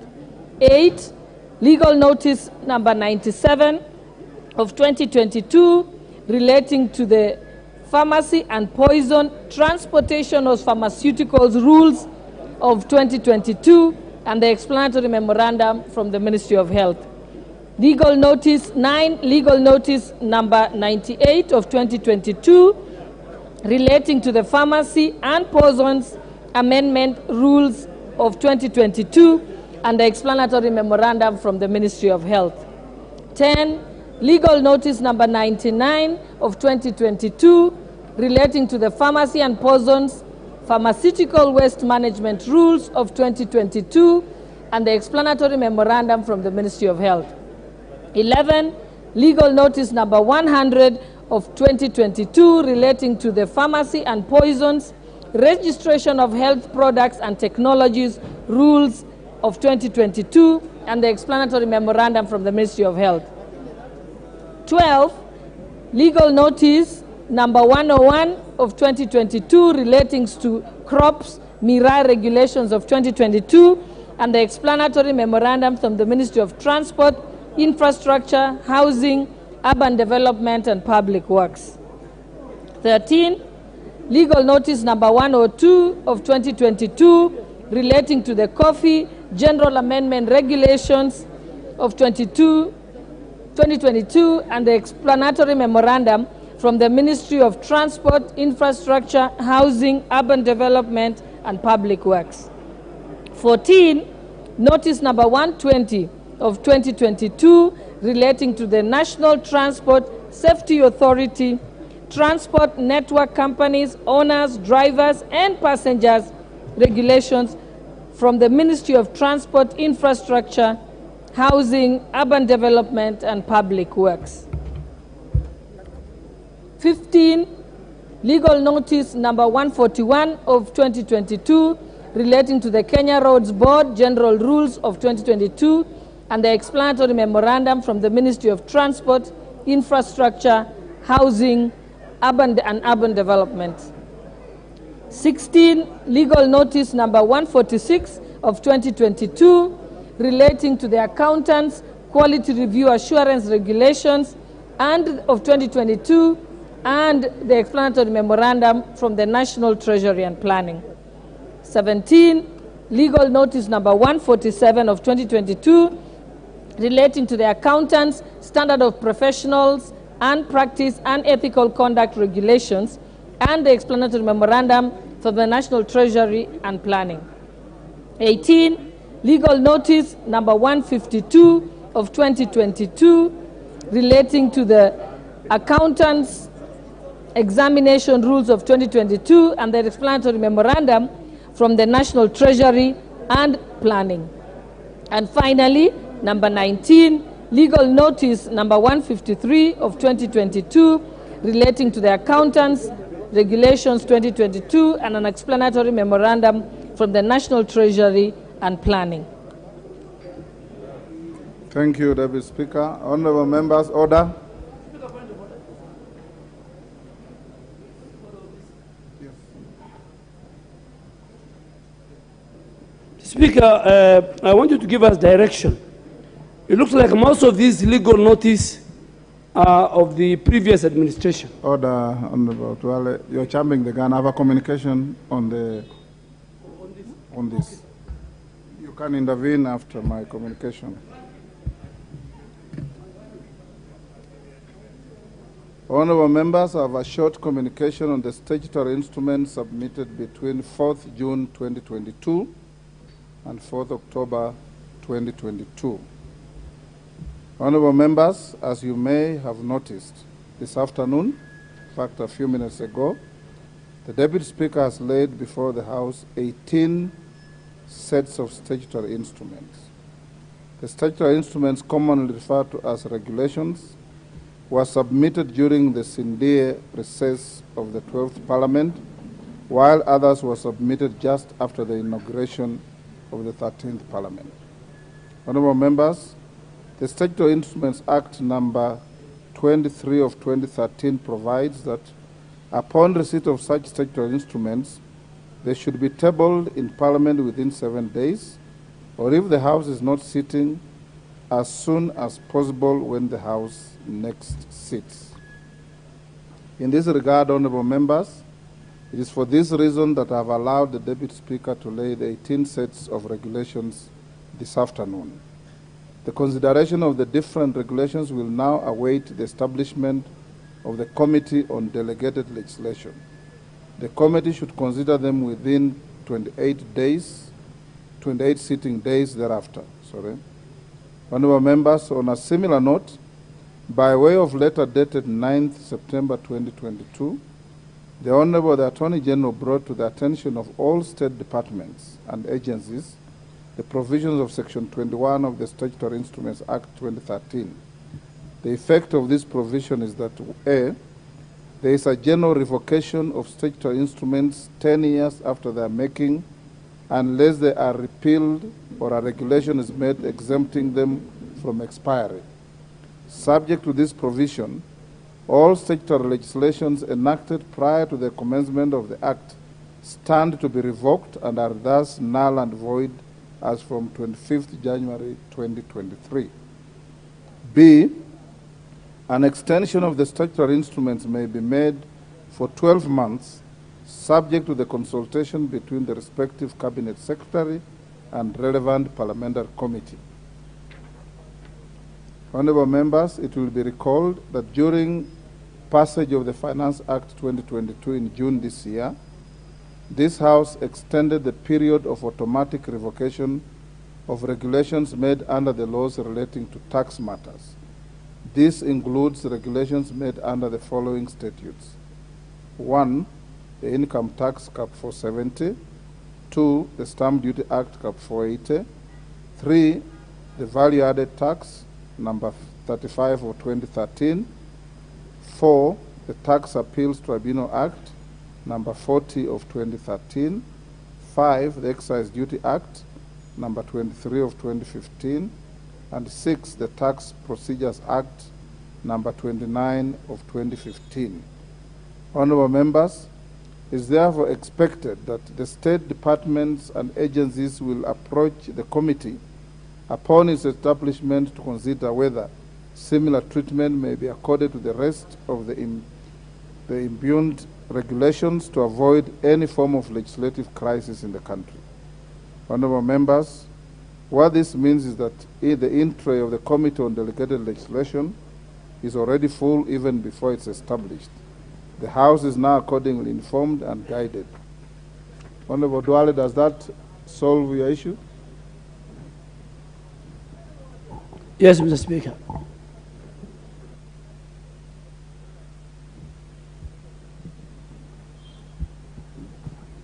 8, legal notice number 97 of 2022 relating to the Pharmacy and Poison Transportation of Pharmaceuticals Rules of 2022 and the explanatory memorandum from the Ministry of Health. Legal notice 9, legal notice number 98 of 2022 relating to the Pharmacy and Poisons Amendment Rules of 2022 and the explanatory memorandum from the Ministry of Health. 10, Legal notice number 99 of 2022 relating to the pharmacy and poisons pharmaceutical waste management rules of 2022 and the explanatory memorandum from the Ministry of Health. 11, legal notice number 100 of 2022 relating to the pharmacy and poisons registration of health products and technologies rules of 2022 and the explanatory memorandum from the Ministry of Health. 12, legal notice number 101 of 2022 relating to crops MIRA regulations of 2022 and the explanatory memorandum from the Ministry of Transport, Infrastructure, Housing, Urban Development and Public Works. 13, legal notice number 102 of 2022 relating to the coffee general amendment regulations of 2022 and the explanatory memorandum from the Ministry of Transport, Infrastructure, Housing, Urban Development and Public Works. 14, notice number 120 of 2022 relating to the National Transport Safety Authority, transport network companies, owners, drivers and passengers regulations from the Ministry of Transport, Infrastructure, Housing, Urban Development and Public Works. 15, legal notice number 141 of 2022 relating to the Kenya Roads Board General Rules of 2022 and the explanatory memorandum from the Ministry of Transport, Infrastructure, Housing, Urban Development. 16, legal notice number 146 of 2022 relating to the Accountants Quality Review Assurance Regulations and of 2022 and the explanatory memorandum from the National Treasury and Planning. 17, legal notice number 147 of 2022 relating to the Accountants Standard of Professionals and Practice and Ethical Conduct Regulations and the explanatory memorandum for the National Treasury and Planning. 18, legal notice number 152 of 2022 relating to the Accountants Examination Rules of 2022 and the explanatory memorandum from the National Treasury and Planning. And finally, number 19, legal notice number 153 of 2022 relating to the Accountants Regulations 2022 and an explanatory memorandum from the National Treasury and Planning. Thank you, Deputy Speaker. Honorable members, order. Speaker, I want you to give us direction. It looks like most of these legal notice are of the previous administration. Order, Honorable Tuale. You're jumping the gun. I have a communication on this. You can intervene after my communication. Honorable members, I have a short communication on the statutory instruments submitted between 4th June 2022 and 4th October 2022. Honorable members, as you may have noticed, this afternoon, in fact a few minutes ago, the Deputy Speaker has laid before the House 18 sets of statutory instruments. The statutory instruments, commonly referred to as regulations, were submitted during the Sindie recess of the 12th Parliament, while others were submitted just after the inauguration of the 13th Parliament. Honorable members, the Statutory Instruments Act number 23 of 2013 provides that upon receipt of such statutory instruments, they should be tabled in Parliament within 7 days, or if the House is not sitting, as soon as possible when the House next sits. In this regard, honorable members, it is for this reason that I have allowed the Deputy Speaker to lay the 18 sets of regulations this afternoon. The consideration of the different regulations will now await the establishment of the Committee on Delegated Legislation. The committee should consider them within 28 sitting days thereafter. Honorable members, on a similar note, By way of letter dated 9th September 2022, the Honorable the Attorney General brought to the attention of all state departments and agencies the provisions of Section 21 of the Statutory Instruments Act 2013. The effect of this provision is that A, there is a general revocation of statutory instruments 10 years after their making, unless they are repealed or a regulation is made exempting them from expiry. Subject to this provision, all statutory legislations enacted prior to the commencement of the Act stand to be revoked and are thus null and void as from 25th January 2023. B, an extension of the statutory instruments may be made for 12 months, subject to the consultation between the respective Cabinet Secretary and relevant parliamentary committee. Honorable members, it will be recalled that during passage of the Finance Act 2022 in June this year, this House extended the period of automatic revocation of regulations made under the laws relating to tax matters. This includes regulations made under the following statutes. 1, the Income Tax Cap 470. 2, the Stamp Duty Act Cap 480. 3, the Value Added Tax number 35 of 2013. 4, the Tax Appeals Tribunal Act number 40 of 2013. 5, the Excise Duty Act number 23 of 2015. And 6, the Tax Procedures Act number 29 of 2015. Honorable members, it is therefore expected that the state departments and agencies will approach the committee upon its establishment to consider whether similar treatment may be accorded to the rest of the impugned regulations to avoid any form of legislative crisis in the country. Honorable members, what this means is that the entry of the Committee on Delegated Legislation is already full even before it's established. The House is now accordingly informed and guided. Honorable Duale, does that solve your issue? Yes, Mr. Speaker.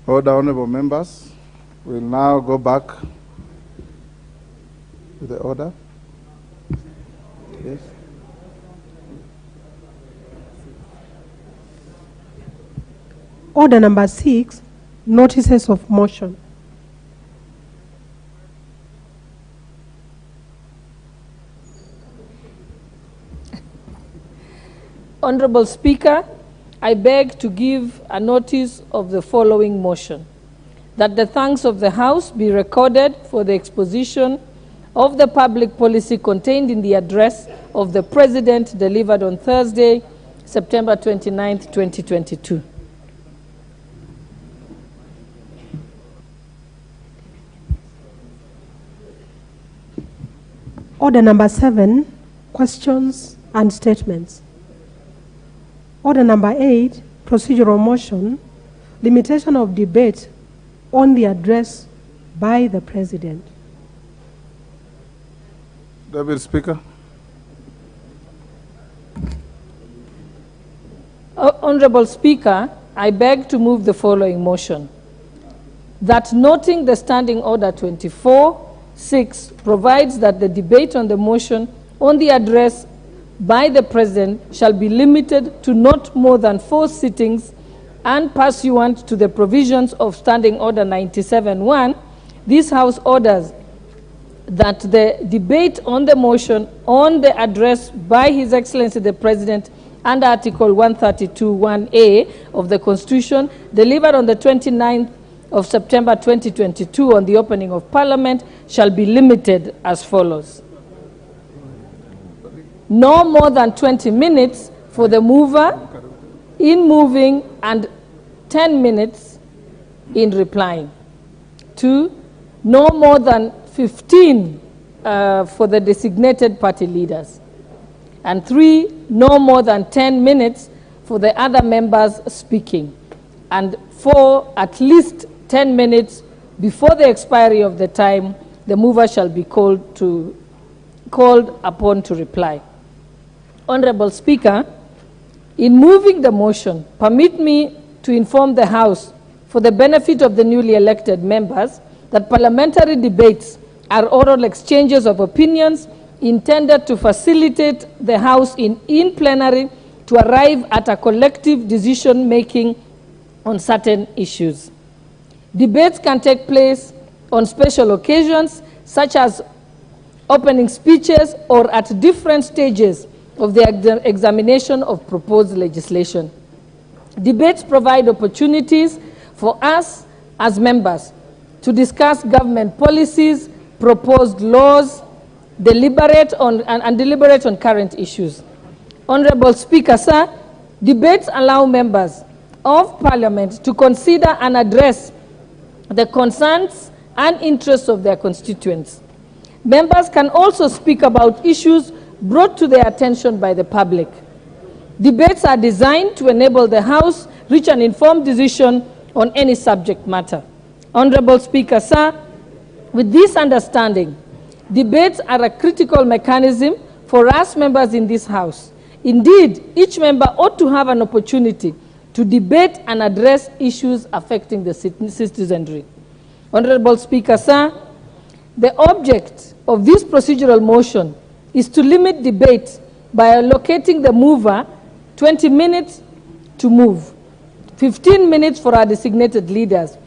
Order, honorable members. We'll now go back to the order. Yes. Order number 6, notices of motion. Honorable Speaker, I beg to give a notice of the following motion: that the thanks of the House be recorded for the exposition of the public policy contained in the address of the President delivered on Thursday, September 29th, 2022. Order number 7, questions and statements. Order number 8, procedural motion, limitation of debate on the address by the President. Deputy Speaker. Honorable Speaker, I beg to move the following motion: that noting the Standing Order 24(6) provides that the debate on the motion on the address by the President shall be limited to not more than 4 sittings, and pursuant to the provisions of Standing Order 97(1), this House orders that the debate on the motion on the address by His Excellency the President under Article 132(1)(a) of the Constitution, delivered on the 29th of September 2022 on the opening of Parliament, shall be limited as follows: no more than 20 minutes for the mover in moving and 10 minutes in replying. 2, no more than 15 for the designated party leaders. And 3, no more than 10 minutes for the other members speaking. And 4, at least 10 minutes before the expiry of the time, the mover shall be called upon to reply. Honorable Speaker, in moving the motion, permit me to inform the House, for the benefit of the newly elected members, that parliamentary debates are oral exchanges of opinions intended to facilitate the House in plenary to arrive at a collective decision-making on certain issues. Debates can take place on special occasions, such as opening speeches, or at different stages of the examination of proposed legislation. Debates provide opportunities for us as members to discuss government policies, proposed laws, deliberate on current issues. Honorable Speaker, sir, debates allow members of Parliament to consider and address the concerns and interests of their constituents. Members can also speak about issues brought to their attention by the public. Debates are designed to enable the House reach an informed decision on any subject matter. Honorable Speaker, sir, with this understanding, debates are a critical mechanism for us members in this House. Indeed, each member ought to have an opportunity to debate and address issues affecting the citizenry. Honorable Speaker, sir, the object of this procedural motion is to limit debate by allocating the mover 20 minutes to move, 15 minutes for our designated leaders,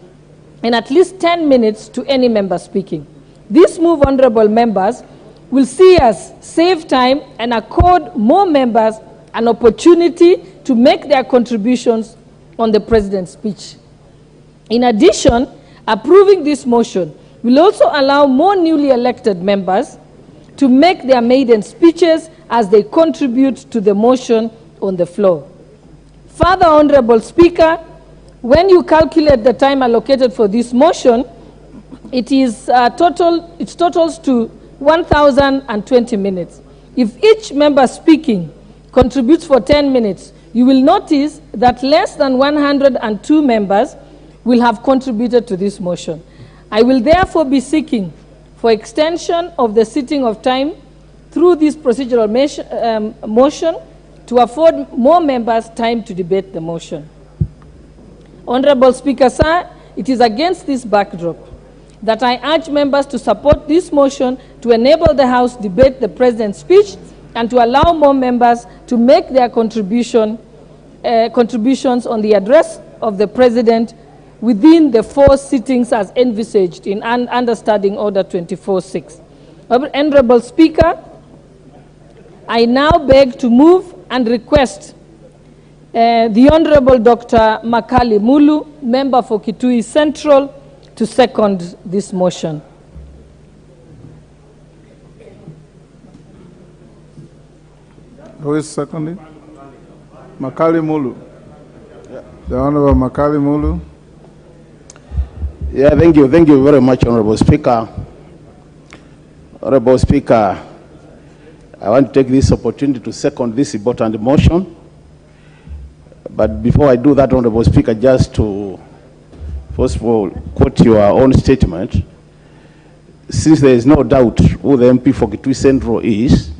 and at least 10 minutes to any member speaking. This move, honorable members, will see us save time and accord more members an opportunity to make their contributions on the President's speech. In addition, approving this motion will also allow more newly elected members to make their maiden speeches as they contribute to the motion on the floor. Further, Honorable Speaker, when you calculate the time allocated for this motion, it totals to 1,020 minutes. If each member speaking contributes for 10 minutes, you will notice that less than 102 members will have contributed to this motion. I will therefore be seeking for extension of the sitting of time through this procedural motion to afford more members time to debate the motion. Honorable Speaker, sir, it is against this backdrop that I urge members to support this motion to enable the House debate the President's speech and to allow more members to make their contributions on the address of the President within the 4 sittings as envisaged in Understanding Order 24-6. Honorable Speaker, I now beg to move and request the Honorable Dr. Makali Mulu, member for Kitui Central, to second this motion. Who is seconding? Makali Mulu. Yeah. The Honorable Makali Mulu. Yeah, thank you very much, Honorable Speaker. Honorable Speaker, I want to take this opportunity to second this important motion. But before I do that, Honorable Speaker, just to, first of all, quote your own statement. Since there is no doubt who the MP for Kitui Central is,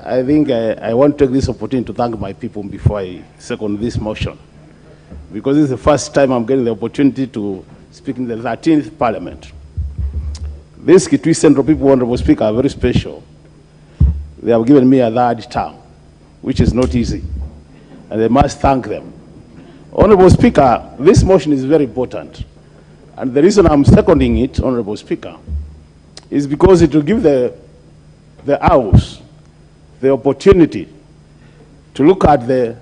I think I want to take this opportunity to thank my people before I second this motion. Because this is the first time I'm getting the opportunity to speak in the 13th Parliament. These Kitui Central people, Honorable Speaker, are very special. They have given me a 3rd term, which is not easy. And I must thank them. Honorable Speaker, this motion is very important. And the reason I'm seconding it, Honorable Speaker, is because it will give the House the opportunity to look at the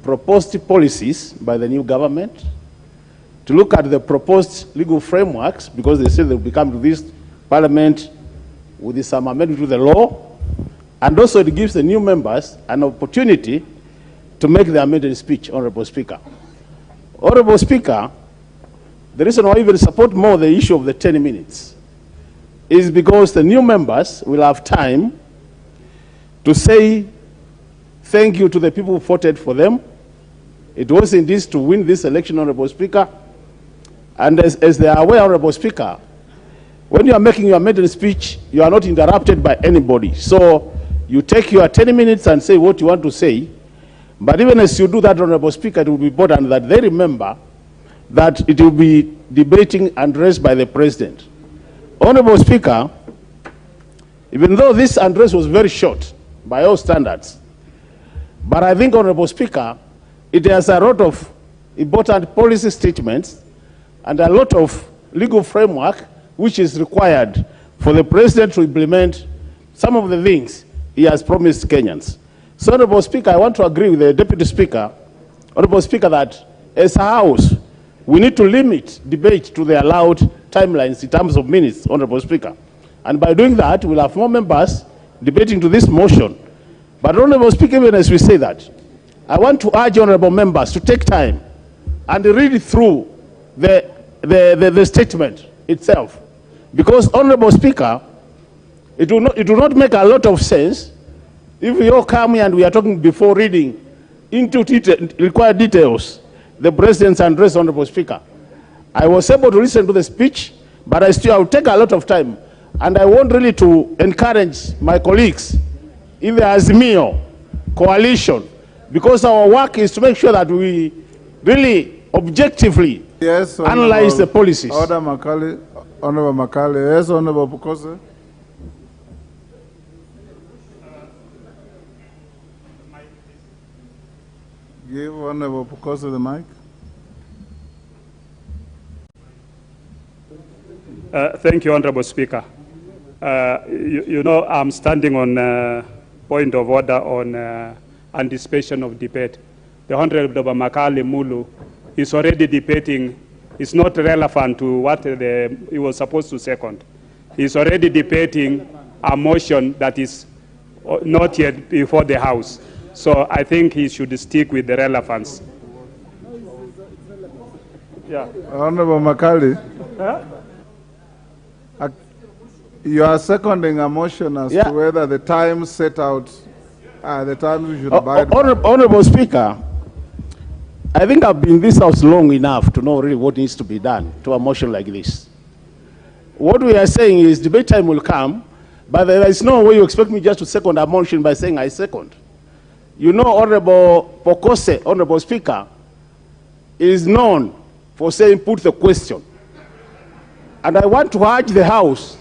proposed policies by the new government, to look at the proposed legal frameworks, because they say they'll be coming to this Parliament with some amendment to the law, and also it gives the new members an opportunity to make the amended speech, Honorable Speaker. Honorable Speaker, the reason why I even support more the issue of the 10 minutes is because the new members will have time to say thank you to the people who voted for them. It was indeed to win this election, Honorable Speaker. And as they are aware, Honorable Speaker, when you are making your maiden speech, you are not interrupted by anybody. So You take your 10 minutes and say what you want to say. But even as you do that, Honorable Speaker, it will be important that they remember that it will be debating address by the President. Honorable Speaker, even though this address was very short by all standards, but I think, Honorable Speaker, it has a lot of important policy statements and a lot of legal framework which is required for the President to implement some of the things he has promised Kenyans. So, Honorable Speaker, I want to agree with the Deputy Speaker, Honorable Speaker, that as a House, we need to limit debate to the allowed timelines in terms of minutes, Honorable Speaker. And by doing that, we'll have more members debating to this motion. But, Honorable Speaker, even as we say that, I want to urge honorable members to take time and read through the statement itself. Because, Honorable Speaker, it will not make a lot of sense if we all come here and we are talking before reading into required details the President's address, Honorable Speaker. I was able to listen to the speech, but I will take a lot of time. And I want really to encourage my colleagues in the Azimio coalition, because our work is to make sure that we really objectively analyze the policies. Honorable Makali. Yes, Honorable Pukose. Give Honorable Pukose the mic. Thank you, Honorable Speaker. You know, I'm standing on point of order on anticipation of debate. The Honorable Makali Mulu is already debating. It's not relevant to what he was supposed to second. He's already debating a motion that is not yet before the House. So I think he should stick with the relevance. Yeah. Honorable Makali. Huh? You are seconding a motion as to whether the time set out, the times we should abide by. Honorable Speaker, I think I've been in this House long enough to know really what needs to be done to a motion like this. What we are saying is debate time will come, but there is no way you expect me just to second a motion by saying I second. You know, Honorable Pokose, Honorable Speaker, is known for saying put the question. And I want to urge the House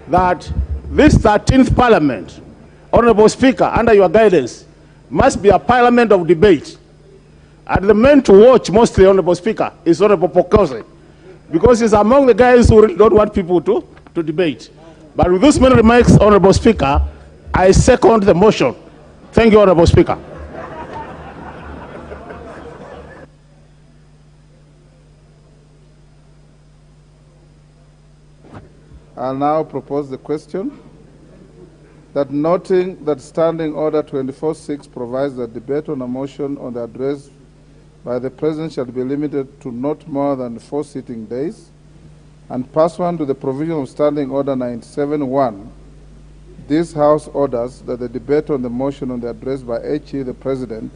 that this 13th Parliament, Honorable Speaker, under your guidance, must be a parliament of debate. And the man to watch mostly, Honorable Speaker, is Honorable Pokose, because he's among the guys who really don't want people to debate. But with those many remarks, Honorable Speaker, I second the motion. Thank you, Honorable Speaker. I'll now propose the question that noting that Standing Order 24-6 provides that debate on a motion on the address by the President shall be limited to not more than 4 sitting days, and pursuant to the provision of Standing Order 97-1, this House orders that the debate on the motion on the address by HE the President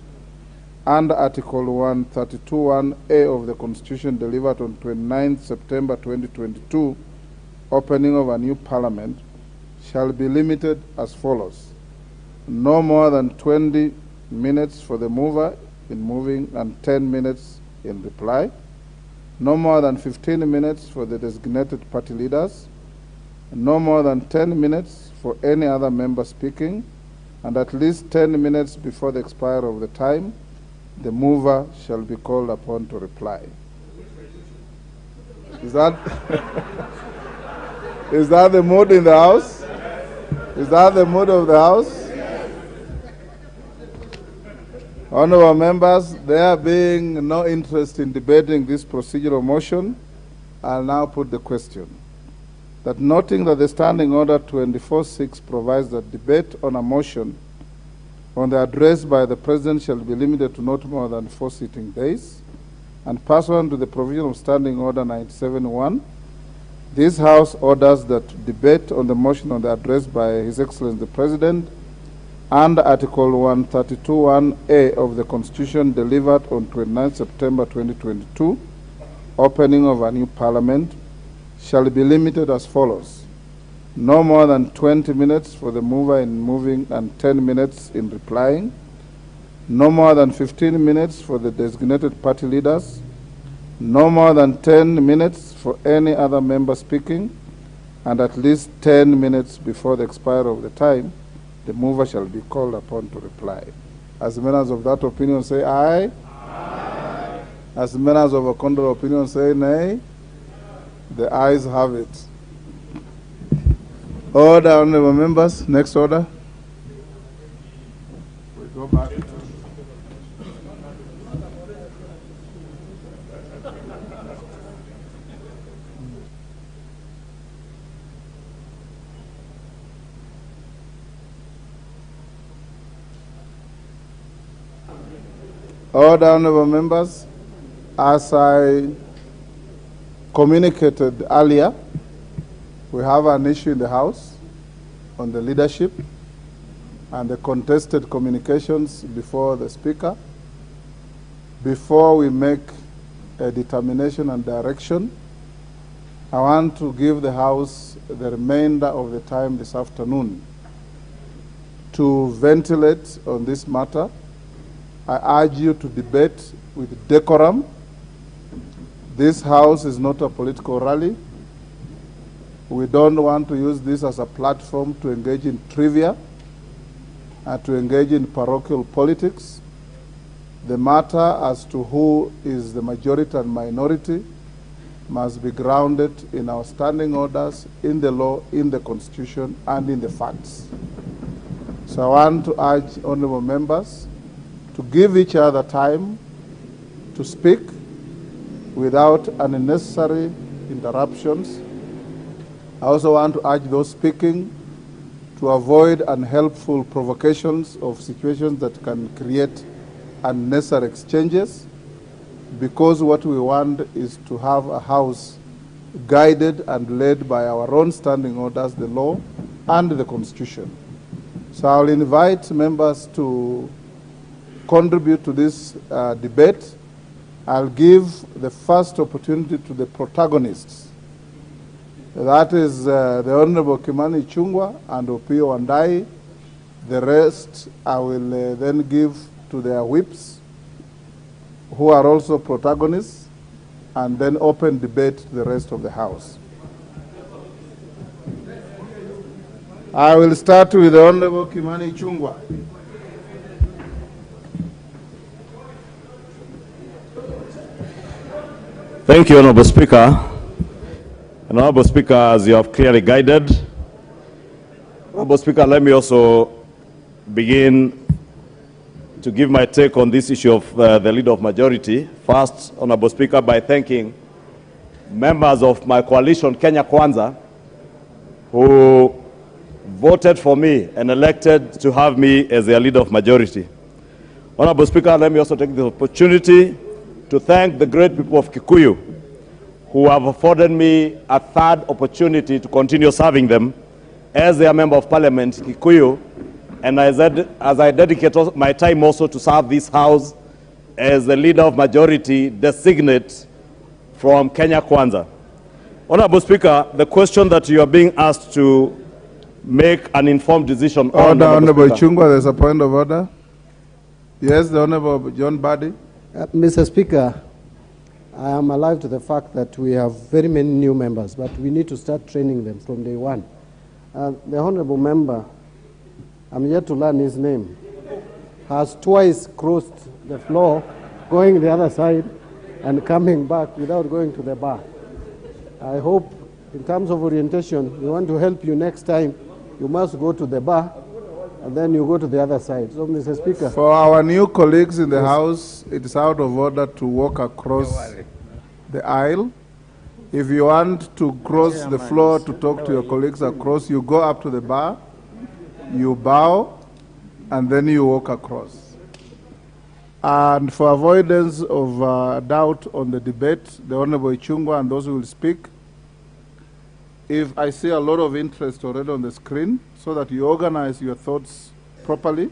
and Article 132(1)A of the Constitution delivered on 29 September 2022, opening of a new Parliament, shall be limited as follows: no more than 20 minutes for the mover in moving and 10 minutes in reply, no more than 15 minutes for the designated party leaders, no more than 10 minutes for any other member speaking, and at least 10 minutes before the expiry of the time, the mover shall be called upon to reply. Is that is that the mood in the House? Is that the mood of the House? Honorable members, there being no interest in debating this procedural motion, I'll now put the question. That noting that the Standing Order 24-6 provides that debate on a motion on the address by the President shall be limited to not more than 4 sitting days, and pursuant to the provision of Standing Order 97-1, this House orders that debate on the motion on the address by His Excellency the President and Article 132(1)A of the Constitution delivered on 29 September 2022, opening of a new Parliament, shall be limited as follows: No more than 20 minutes for the mover in moving and 10 minutes in replying. No more than 15 minutes for the designated party leaders. No more than 10 minutes for any other member speaking, and at least 10 minutes before the expiry of the time, the mover shall be called upon to reply. As members of that opinion say aye. Aye. As members of a contrary opinion say nay. The ayes have it. Order, honorable members. Next order. We go back. Order, honorable members. As I communicated earlier, we have an issue in the House on the leadership and the contested communications before the Speaker. Before we make a determination and direction, I want to give the House the remainder of the time this afternoon to ventilate on this matter. I urge you to debate with decorum. This House is not a political rally. We don't want to use this as a platform to engage in trivia and to engage in parochial politics. The matter as to who is the majority and minority must be grounded in our standing orders, in the law, in the Constitution, and in the facts. So I want to urge honorable members to give each other time to speak without unnecessary interruptions. I also want to urge those speaking to avoid unhelpful provocations of situations that can create unnecessary exchanges, because what we want is to have a House guided and led by our own standing orders, the law, and the Constitution. So I'll invite members to contribute to this debate. I'll give the first opportunity to the protagonists. That is the Honorable Kimani Ichung'wah and Opiyo Wandayi. The rest I will then give to their whips, who are also protagonists, and then open debate to the rest of the House. I will start with the Honorable Kimani Ichung'wah. Thank you, Honorable Speaker. And Honorable Speaker, as you have clearly guided, Honorable Speaker, let me also begin to give my take on this issue of the leader of majority. First, Honorable Speaker, by thanking members of my coalition, Kenya Kwanza, who voted for me and elected to have me as their leader of majority. Honorable Speaker, let me also take the opportunity to thank the great people of Kikuyu who have afforded me a third opportunity to continue serving them as their member of parliament, Kikuyu, and as I dedicate my time also to serve this House as the leader of majority designate from Kenya Kwanza. Honorable Speaker, the question that you are being asked to make an informed decision on... Honorable Ichung'wah, there's a point of order. Yes, the Honorable John Badi. Mr. Speaker, I am alive to the fact that we have very many new members, but we need to start training them from day one. The honorable member, I'm yet to learn his name, has twice crossed the floor, going the other side and coming back without going to the bar. I hope, in terms of orientation, we want to help you next time. You must go to the bar, and then you go to the other side. So, Mr. Speaker. For our new colleagues in the House, it is out of order to walk across the aisle. If you want to cross the floor to talk to your colleagues across, you go up to the bar, you bow, and then you walk across. And for avoidance of doubt on the debate, the Honorable Ichung'wah and those who will speak, if I see a lot of interest already on the screen, so that you organize your thoughts properly,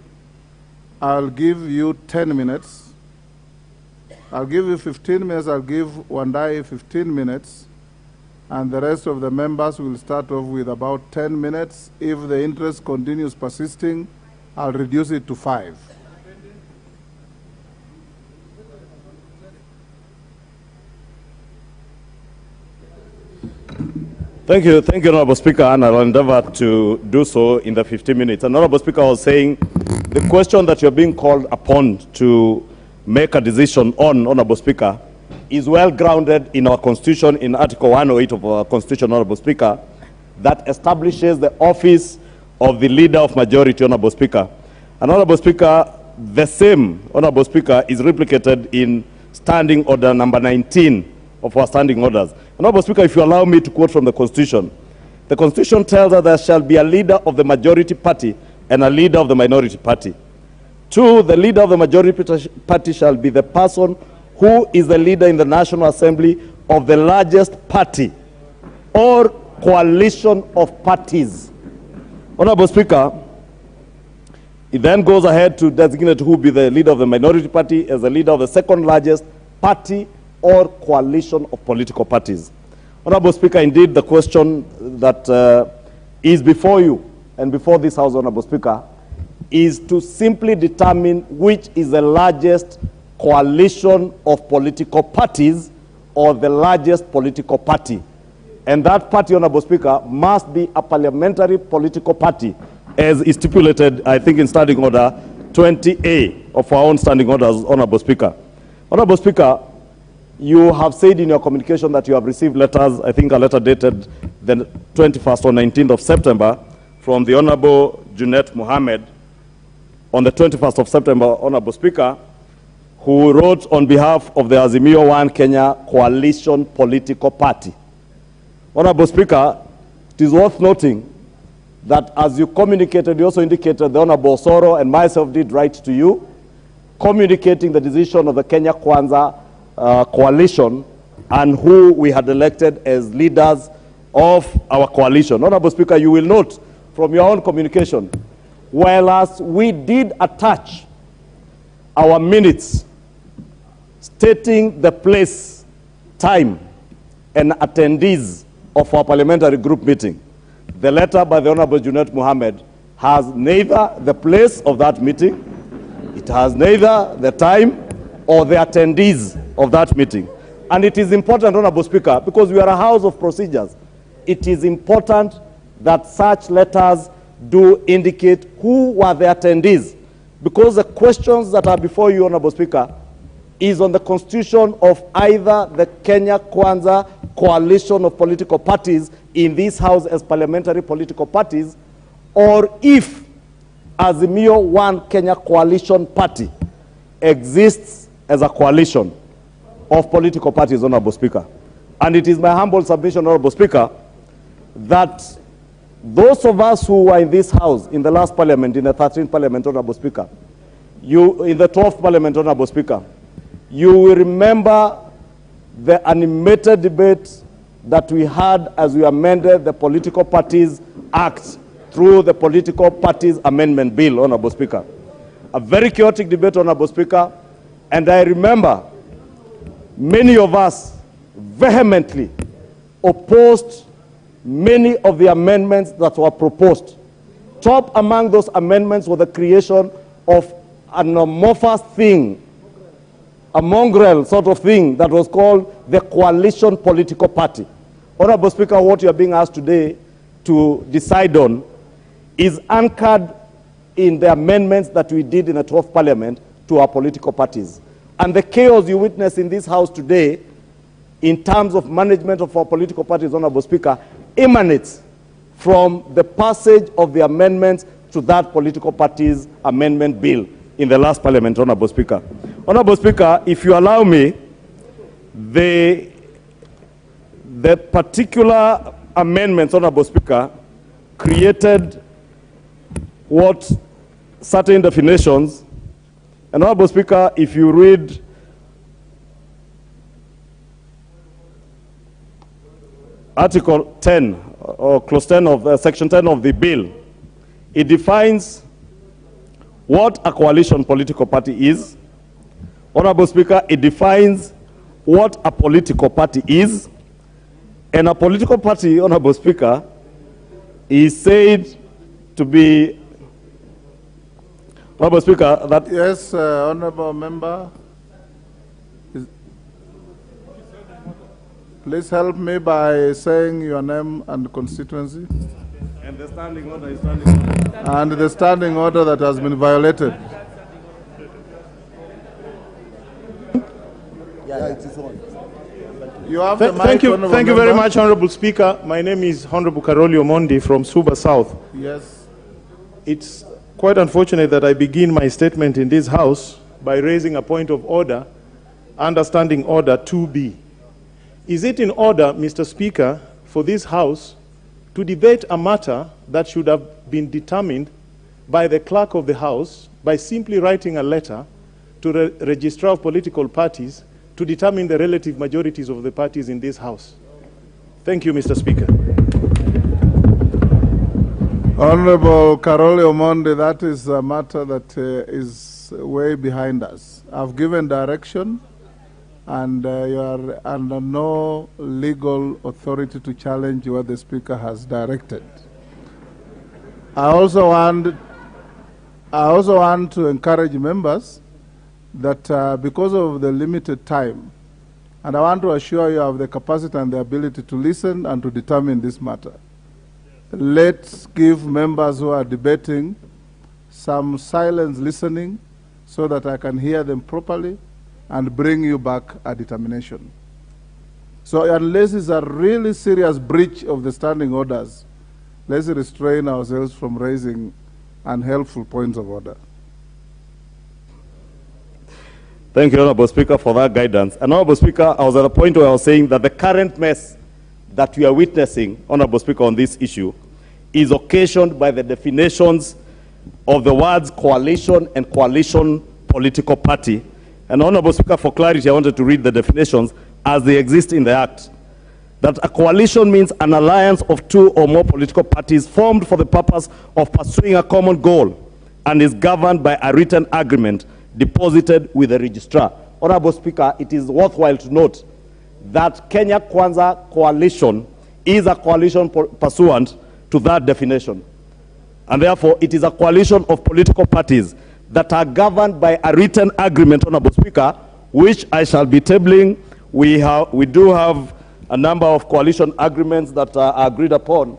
I'll give you 10 minutes. I'll give you 15 minutes. I'll give Wandayi 15 minutes. and the rest of the members will start off with about 10 minutes. If the interest continues persisting, I'll reduce it to 5. Thank you, Honorable Speaker, and I'll endeavor to do so in the 15 minutes. And Honorable Speaker was saying the question that you're being called upon to make a decision on, Honorable Speaker, is well grounded in our Constitution, in Article 108 of our Constitution, Honorable Speaker, that establishes the office of the Leader of Majority, Honorable Speaker. And Honorable Speaker, the same, Honorable Speaker, is replicated in Standing Order number 19 of our standing orders. Honorable Speaker, if you allow me to quote from the Constitution tells us there shall be a leader of the majority party and a leader of the minority party. 2, the leader of the majority party shall be the person who is the leader in the National Assembly of the largest party or coalition of parties. Honorable Speaker, it then goes ahead to designate who will be the leader of the minority party as the leader of the second largest party or coalition of political parties. Honorable Speaker, indeed the question that is before you and before this House, Honorable Speaker, is to simply determine which is the largest coalition of political parties or the largest political party. And that party, Honorable Speaker, must be a parliamentary political party, as is stipulated, I think, in Standing Order 20A of our own Standing Orders, Honorable Speaker. Honorable Speaker, you have said in your communication that you have received letters, I think a letter dated the 21st or 19th of September from the Honorable Junet Mohammed on the 21st of September, Honorable Speaker, who wrote on behalf of the Azimio One Kenya Coalition Political Party. Honorable Speaker, it is worth noting that as you communicated, you also indicated the Honorable Soro and myself did write to you, communicating the decision of the Kenya Kwanza coalition and who we had elected as leaders of our coalition. Honorable Speaker, you will note from your own communication, whereas we did attach our minutes stating the place, time, and attendees of our parliamentary group meeting, the letter by the Honorable Junet Mohammed has neither the place of that meeting, it has neither the time or the attendees of that meeting. And it is important, Honorable Speaker, because we are a house of procedures, it is important that such letters do indicate who were the attendees, because the questions that are before you, Honorable Speaker, is on the constitution of either the Kenya Kwanza coalition of political parties in this house as parliamentary political parties, or if Azimio One Kenya Coalition Party exists as a coalition of political parties, Honorable Speaker. And it is my humble submission, Honorable Speaker, that those of us who were in this house in the last parliament, in the 13th parliament, Honorable Speaker, you in the 12th parliament, Honorable Speaker, you will remember the animated debate that we had as we amended the Political Parties Act through the Political Parties Amendment Bill, Honorable Speaker. A very chaotic debate, Honorable Speaker, and I remember many of us vehemently opposed many of the amendments that were proposed. Top among those amendments was the creation of an amorphous thing, a mongrel sort of thing that was called the Coalition Political Party. Honorable Speaker, what you are being asked today to decide on is anchored in the amendments that we did in the 12th Parliament to our political parties. And the chaos you witness in this House today, in terms of management of our political parties, Honorable Speaker, emanates from the passage of the amendments to that political parties amendment bill in the last Parliament, Honorable Speaker. Honorable Speaker, if you allow me, the particular amendments, Honorable Speaker, created what certain definitions. And Honorable Speaker, if you read Article 10 or Clause 10 of Section 10 of the bill, it defines what a coalition political party is. Honorable Speaker, it defines what a political party is, And a political party, Honorable Speaker, is said to be, Honorable Speaker, that... Yes, Honorable Member. Please help me by saying your name and constituency. And the standing order is standing order. And the standing order that has been violated. Yeah, it is on. You have the mic, thank you member. very much, Honorable Speaker. My name is Honorable Karoli Omondi from Suba South. Yes. It's quite unfortunate that I begin my statement in this House by raising a point of order, understanding order 2B. Is it in order, Mr. Speaker, for this House to debate a matter that should have been determined by the clerk of the House by simply writing a letter to the registrar of political parties to determine the relative majorities of the parties in this House? Thank you, Mr. Speaker. Honorable Karoli Omondi, that is a matter that is way behind us. I've given direction, and you are under no legal authority to challenge what the Speaker has directed. I also want to encourage members that because of the limited time, and I want to assure you of the capacity and the ability to listen and to determine this matter, let's give members who are debating some silence listening so that I can hear them properly and bring you back a determination. So unless it's a really serious breach of the standing orders, let's restrain ourselves from raising unhelpful points of order. Thank you, Honorable Speaker, for that guidance. And Honorable Speaker, I was at a point where I was saying that the current mess that we are witnessing, Honorable Speaker, on this issue is occasioned by the definitions of the words coalition and coalition political party. And Honorable Speaker, for clarity, I wanted to read the definitions as they exist in the Act. That a coalition means an alliance of two or more political parties formed for the purpose of pursuing a common goal and is governed by a written agreement deposited with the registrar. Honorable Speaker, it is worthwhile to note that Kenya Kwanza coalition is a coalition pursuant to that definition. And therefore, it is a coalition of political parties that are governed by a written agreement, Honorable Speaker, which I shall be tabling. We do have a number of coalition agreements that are agreed upon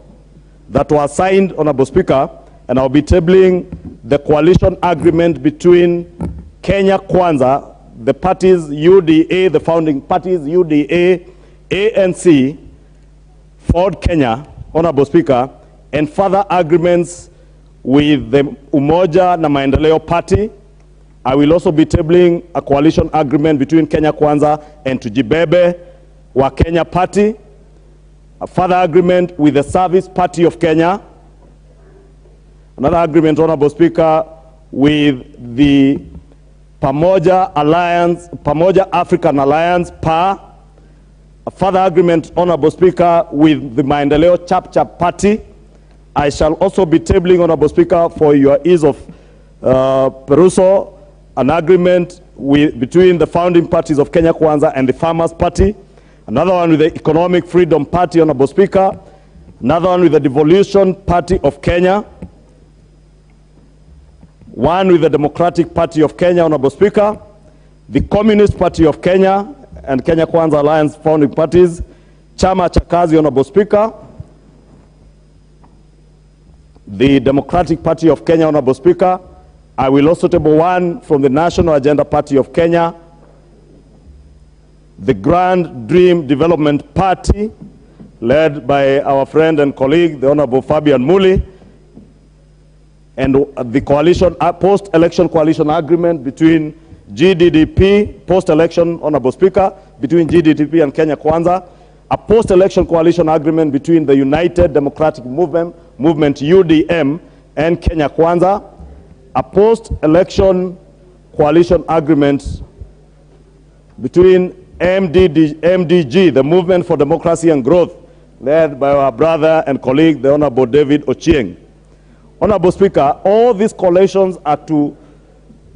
that were signed, Honorable Speaker, and I'll be tabling the coalition agreement between Kenya Kwanza, the parties UDA, the founding parties UDA, ANC, Ford Kenya, Honorable Speaker, and further agreements with the Umoja na Maendeleo Party. I will also be tabling a coalition agreement between Kenya Kwanza and Tujibebe wa Kenya Party, a further agreement with the Service Party of Kenya, another agreement, Honorable Speaker, with the Pamoja Alliance, Pamoja African Alliance, PA, a further agreement, Honorable Speaker, with the Maendeleo Chap Party. I shall also be tabling, Honorable Speaker, for your ease of perusal, an agreement between the founding parties of Kenya Kwanza and the Farmers Party, another one with the Economic Freedom Party, Honorable Speaker, another one with the Devolution Party of Kenya, one with the Democratic Party of Kenya, Honorable Speaker, the Communist Party of Kenya and Kenya Kwanza Alliance founding parties, Chama cha Kazi, Honorable Speaker, the Democratic Party of Kenya, Honorable Speaker. I will also table one from the National Agenda Party of Kenya, the Grand Dream Development Party, led by our friend and colleague, the Honorable Fabian Muli, and the coalition, post-election coalition agreement between GDDP, post-election, Honorable Speaker, between GDDP and Kenya Kwanza, a post-election coalition agreement between the United Democratic Movement UDM and Kenya Kwanza, a post-election coalition agreement between MDG, the Movement for Democracy and Growth, led by our brother and colleague, the Honorable David Ochieng. Honorable Speaker, all these coalitions are to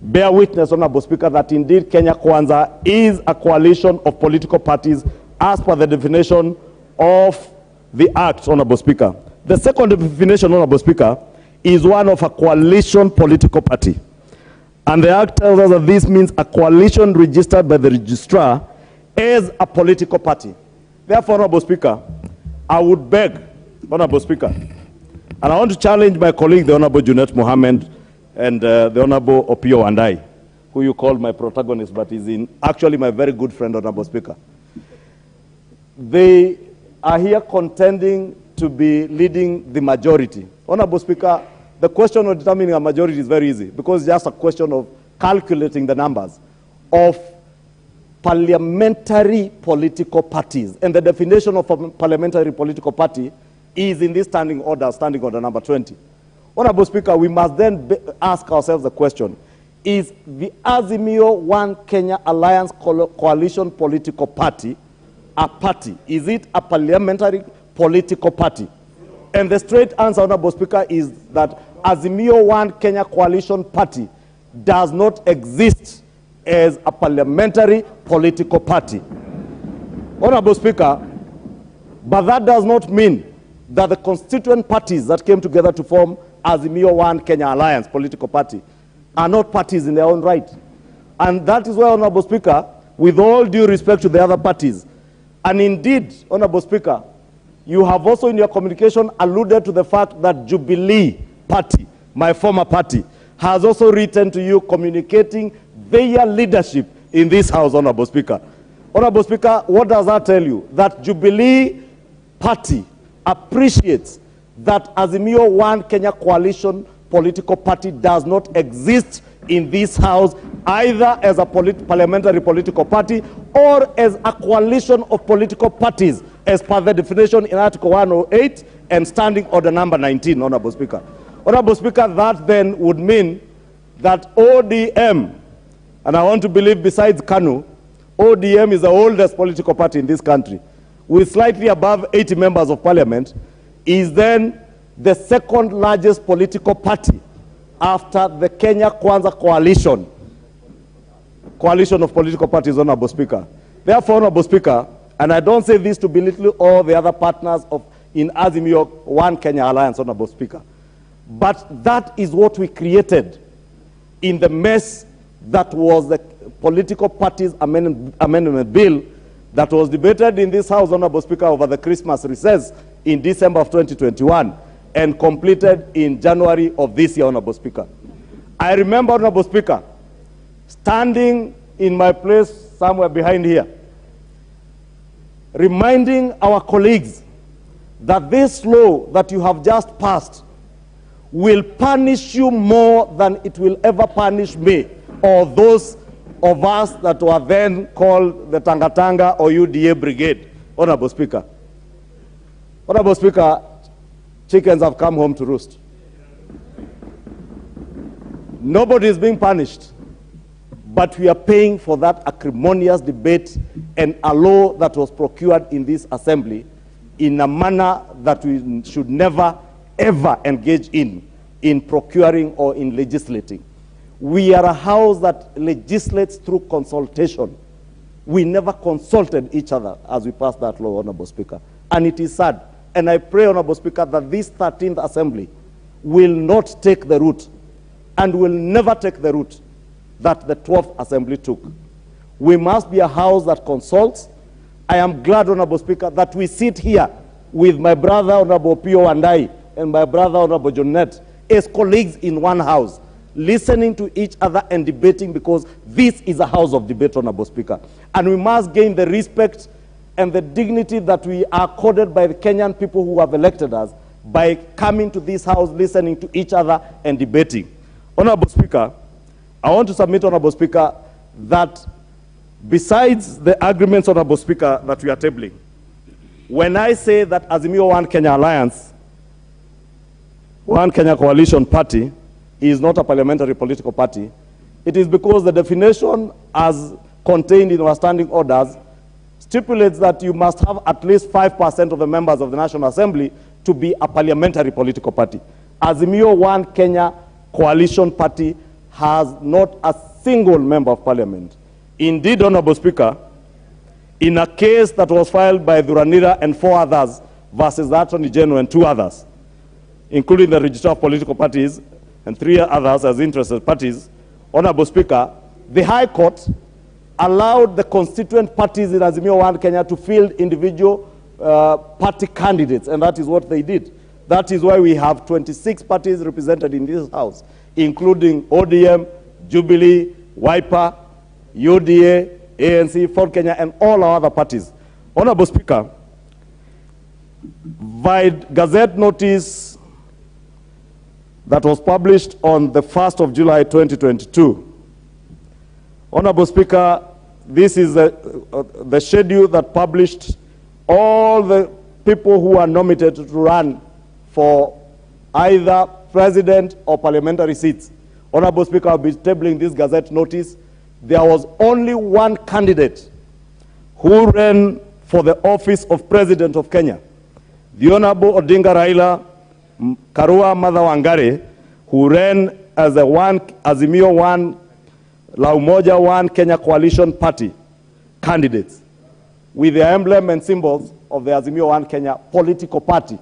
bear witness, Honorable Speaker, that indeed Kenya Kwanza is a coalition of political parties as per the definition of the Act, Honorable Speaker. The second definition, Honorable Speaker, is one of a coalition political party. And the Act tells us that this means a coalition registered by the registrar as a political party. Therefore, Honorable Speaker, I would beg, Honorable Speaker, and I want to challenge my colleague, the Honorable Junet Mohammed, and the Honorable Opio Wandai, who you call my protagonist, but is actually my very good friend, Honorable Speaker. They are here contending to be leading the majority. Honorable Speaker, the question of determining a majority is very easy because it's just a question of calculating the numbers of parliamentary political parties. And the definition of a parliamentary political party is in this standing order number 20. Honorable Speaker, we must then ask ourselves the question, is the Azimio One Kenya Alliance Coalition political party a party? Is it a parliamentary political party? And the straight answer, Honorable Speaker, is that Azimio One Kenya Coalition Party does not exist as a parliamentary political party. Honorable Speaker, but that does not mean that the constituent parties that came together to form Azimio One Kenya Alliance political party are not parties in their own right. And that is why, Honorable Speaker, with all due respect to the other parties, and indeed, Honorable Speaker, you have also in your communication alluded to the fact that Jubilee Party, my former party, has also written to you communicating their leadership in this House, Honorable Speaker. Honorable Speaker, what does that tell you? That Jubilee Party appreciates that Azimio One Kenya Coalition political party does not exist in this House either as a parliamentary political party or as a coalition of political parties as per the definition in Article 108 and Standing Order number 19, Honorable Speaker. Honorable Speaker, that then would mean that ODM, and I want to believe besides KANU, ODM is the oldest political party in this country, with slightly above 80 members of parliament, is then the second largest political party after the Kenya Kwanza coalition of political parties, Honorable Speaker. Therefore, Honorable Speaker, and I don't say this to belittle all the other partners in Azimio One Kenya Alliance, Honorable Speaker, but that is what we created in the mess that was the political parties amendment bill that was debated in this House, Honorable Speaker, over the Christmas recess in December of 2021 and completed in January of this year, Honorable Speaker. I remember, Honorable Speaker, standing in my place somewhere behind here, reminding our colleagues that this law that you have just passed will punish you more than it will ever punish me or those of us that were then called the Tangatanga or UDA Brigade, Honorable Speaker. Honorable Speaker, chickens have come home to roost. Nobody is being punished, but we are paying for that acrimonious debate and a law that was procured in this assembly in a manner that we should never, ever engage in procuring or in legislating. We are a house that legislates through consultation. We never consulted each other as we passed that law, Honorable Speaker. And it is sad. And I pray, Honorable Speaker, that this 13th Assembly will not take the route and will never take the route that the 12th Assembly took. We must be a house that consults. I am glad, Honorable Speaker, that we sit here with my brother, Honorable Pio Wandai, and my brother, Honorable Jonet, as colleagues in one house, listening to each other and debating, because this is a house of debate, Honorable Speaker. And we must gain the respect and the dignity that we are accorded by the Kenyan people who have elected us by coming to this house, listening to each other and debating. Honorable Speaker, I want to submit, Honorable Speaker, that besides the agreements, Honorable Speaker, that we are tabling, when I say that Azimio One Kenya Alliance, One Kenya Coalition Party, is not a parliamentary political party, it is because the definition as contained in our standing orders stipulates that you must have at least 5% of the members of the National Assembly to be a parliamentary political party. Azimio One Kenya Coalition Party has not a single member of parliament. Indeed, Honorable Speaker, in a case that was filed by Dhuranira and 4 others versus the Attorney General and 2 others, including the Registrar of Political Parties and 3 others as interested parties, Honorable Speaker, the High Court allowed the constituent parties in Azimio One Kenya to field individual party candidates, and that is what they did. That is why we have 26 parties represented in this House, including ODM, Jubilee, Wiper, UDA, ANC, Ford Kenya, and all our other parties. Honorable Speaker, by Gazette notice that was published on the 1st of July 2022, Honorable Speaker, this is the schedule that published all the people who are nominated to run for either president or parliamentary seats. Honorable Speaker, I'll be tabling this Gazette notice. There was only one candidate who ran for the office of President of Kenya, the Honorable Odinga Raila Karua Martha Wangari, who ran as a Azimio One, La Umoja One Kenya Coalition Party candidates with the emblem and symbols of the Azimio One Kenya political party.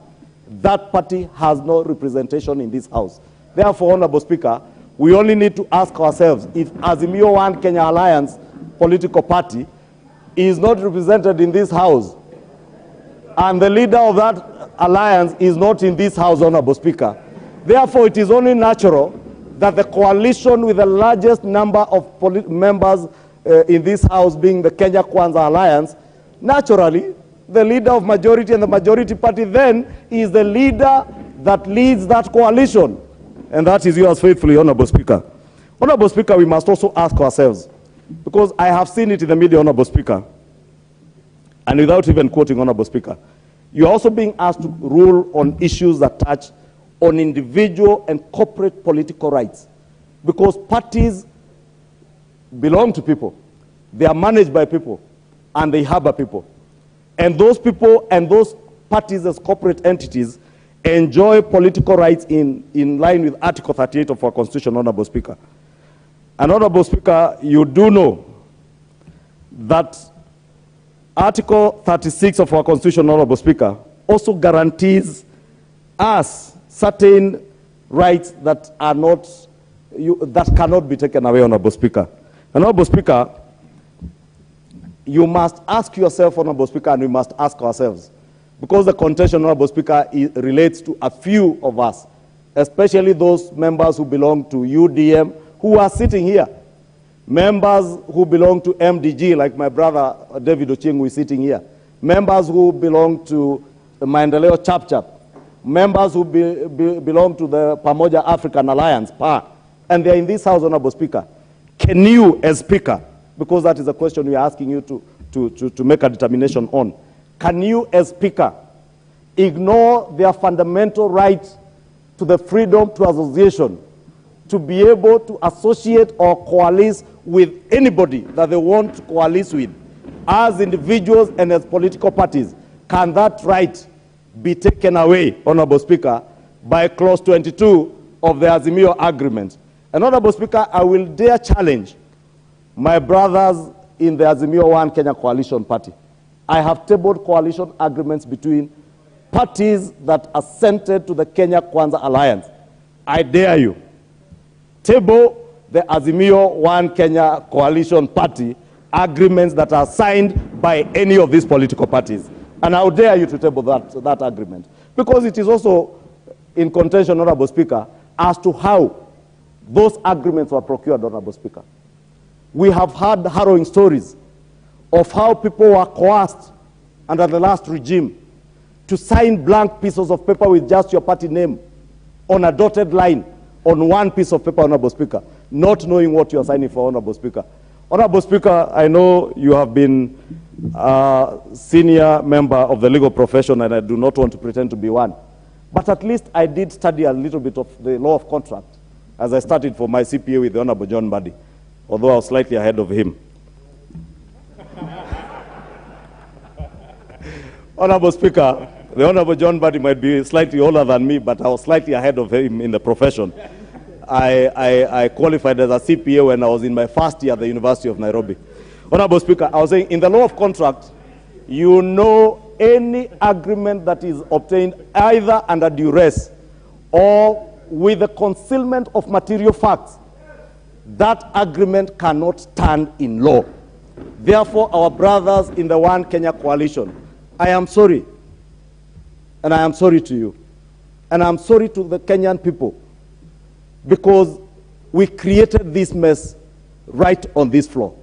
That party has no representation in this House. Therefore, Honorable Speaker, we only need to ask ourselves if Azimio One Kenya Alliance political party is not represented in this House, and the leader of that alliance is not in this House, Honorable Speaker. Therefore, it is only natural that the coalition with the largest number of members in this House, being the Kenya Kwanza Alliance, naturally, the leader of majority and the majority party then is the leader that leads that coalition. And that is yours faithfully, Honorable Speaker. Honorable Speaker, we must also ask ourselves, because I have seen it in the media, Honorable Speaker, and without even quoting, Honorable Speaker, you are also being asked to rule on issues that touch on individual and corporate political rights, because parties belong to people, they are managed by people, and they harbor people. And those people and those parties as corporate entities enjoy political rights in line with Article 38 of our Constitution, Honorable Speaker. And Honorable Speaker, you do know that Article 36 of our Constitution, Honorable Speaker, also guarantees us certain rights that are not, that cannot be taken away, Honorable Speaker. And Honorable Speaker, you must ask yourself, Honorable Speaker, and we must ask ourselves, because the contention, Honorable Speaker, relates to a few of us, especially those members who belong to UDM, who are sitting here, members who belong to MDG, like my brother David Ochengu is sitting here, members who belong to the Maendeleo Chap, members who belong to the Pamoja African Alliance, PA, and they are in this House, Honorable Speaker. Can you, as Speaker, because that is a question we are asking you to make a determination on, can you, as Speaker, ignore their fundamental right to the freedom to association, to be able to associate or coalesce with anybody that they want to coalesce with, as individuals and as political parties? Can that right be taken away, Honorable Speaker, by Clause 22 of the Azimio Agreement? And Honorable Speaker, I will dare challenge my brothers in the Azimio One Kenya Coalition Party. I have tabled coalition agreements between parties that assented to the Kenya Kwanza Alliance. I dare you, table the Azimio One Kenya Coalition Party agreements that are signed by any of these political parties. And I would dare you to table that agreement, because it is also in contention, Honorable Speaker, as to how those agreements were procured, Honorable Speaker. We have heard harrowing stories of how people were coerced under the last regime to sign blank pieces of paper with just your party name on a dotted line on one piece of paper, Honorable Speaker, not knowing what you are signing for, Honorable Speaker. Honorable Speaker, I know you have been a senior member of the legal profession, and I do not want to pretend to be one. But at least I did study a little bit of the law of contract as I started for my CPA with the Honorable John Buddy, although I was slightly ahead of him. Honorable Speaker, the Honorable John Buddy might be slightly older than me, but I was slightly ahead of him in the profession. I qualified as a CPA when I was in my first year at the University of Nairobi. Honorable Speaker, I was saying in the law of contract, you know any agreement that is obtained either under duress or with the concealment of material facts, that agreement cannot stand in law. Therefore, our brothers in the One Kenya coalition, I am sorry, and I am sorry to you, and I'm sorry to the Kenyan people, because we created this mess right on this floor.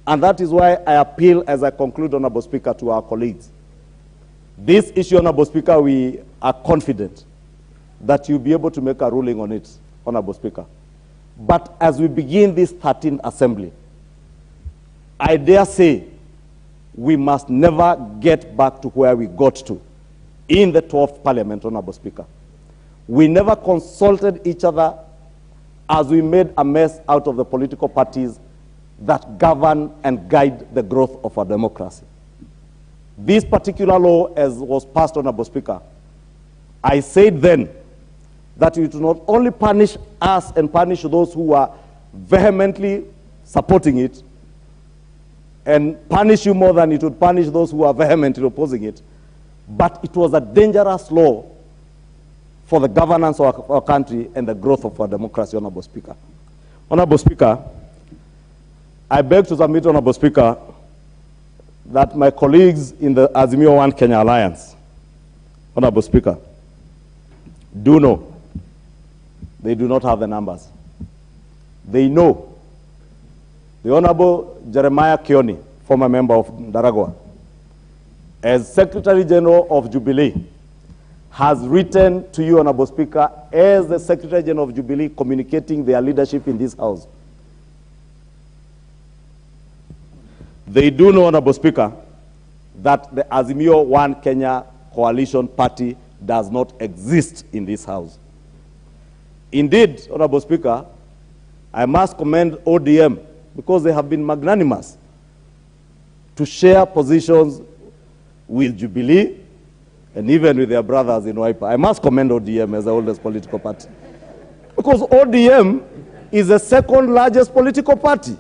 And that is why I appeal, as I conclude, Honorable Speaker, to our colleagues. This issue, Honorable Speaker, we are confident that you'll be able to make a ruling on it, Honorable Speaker. But as we begin this 13th assembly, I dare say we must never get back to where we got to in the 12th Parliament, Honorable Speaker. We never consulted each other as we made a mess out of the political parties that govern and guide the growth of our democracy. This particular law, as was passed, Honorable Speaker, I said then that it will not only punish us and punish those who are vehemently supporting it, and punish you more than it would punish those who are vehemently opposing it, but it was a dangerous law for the governance of our country and the growth of our democracy, Honorable Speaker. Honorable Speaker, I beg to submit, Honorable Speaker, that my colleagues in the Azimio One Kenya Alliance, Honorable Speaker, do know they do not have the numbers. They know the Honorable Jeremiah Kioni, former member of Daragwa, as Secretary General of Jubilee, has written to you, Honorable Speaker, as the Secretary General of Jubilee, communicating their leadership in this House. They do know, Honorable Speaker, that the Azimio One Kenya coalition party does not exist in this House. Indeed, Honorable Speaker, I must commend ODM because they have been magnanimous to share positions with Jubilee and even with their brothers in Wiper. I must commend ODM as the oldest political party, because ODM is the second largest political party,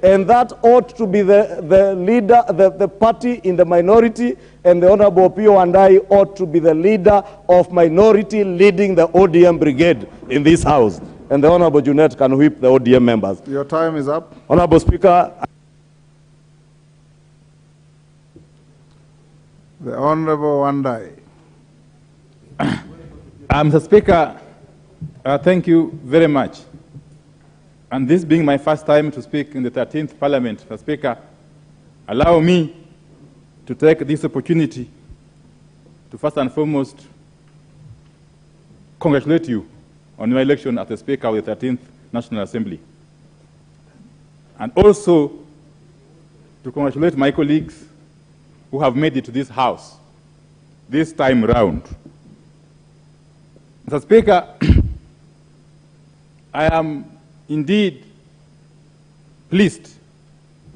and that ought to be the leader, the party in the minority, and the Honorable Pio Wandai ought to be the leader of minority leading the ODM brigade in this House. And the Honorable Junet can whip the ODM members. Your time is up. Honorable Speaker. The Honorable Wandai. Mr. Speaker, thank you very much. And this being my first time to speak in the 13th Parliament, Mr. Speaker, allow me to take this opportunity to first and foremost congratulate you on your election as the Speaker of the 13th National Assembly. And also to congratulate my colleagues who have made it to this House this time round. Mr. Speaker, I am indeed pleased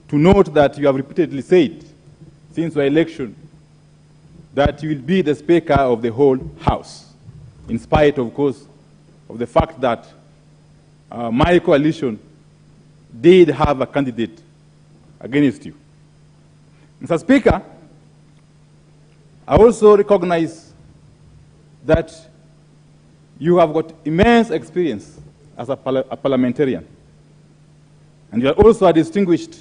to note that you have repeatedly said since your election that you will be the Speaker of the whole House, in spite, of course, of the fact that my coalition did have a candidate against you. Mr. Speaker, I also recognize that you have got immense experience as a parliamentarian, and you are also a distinguished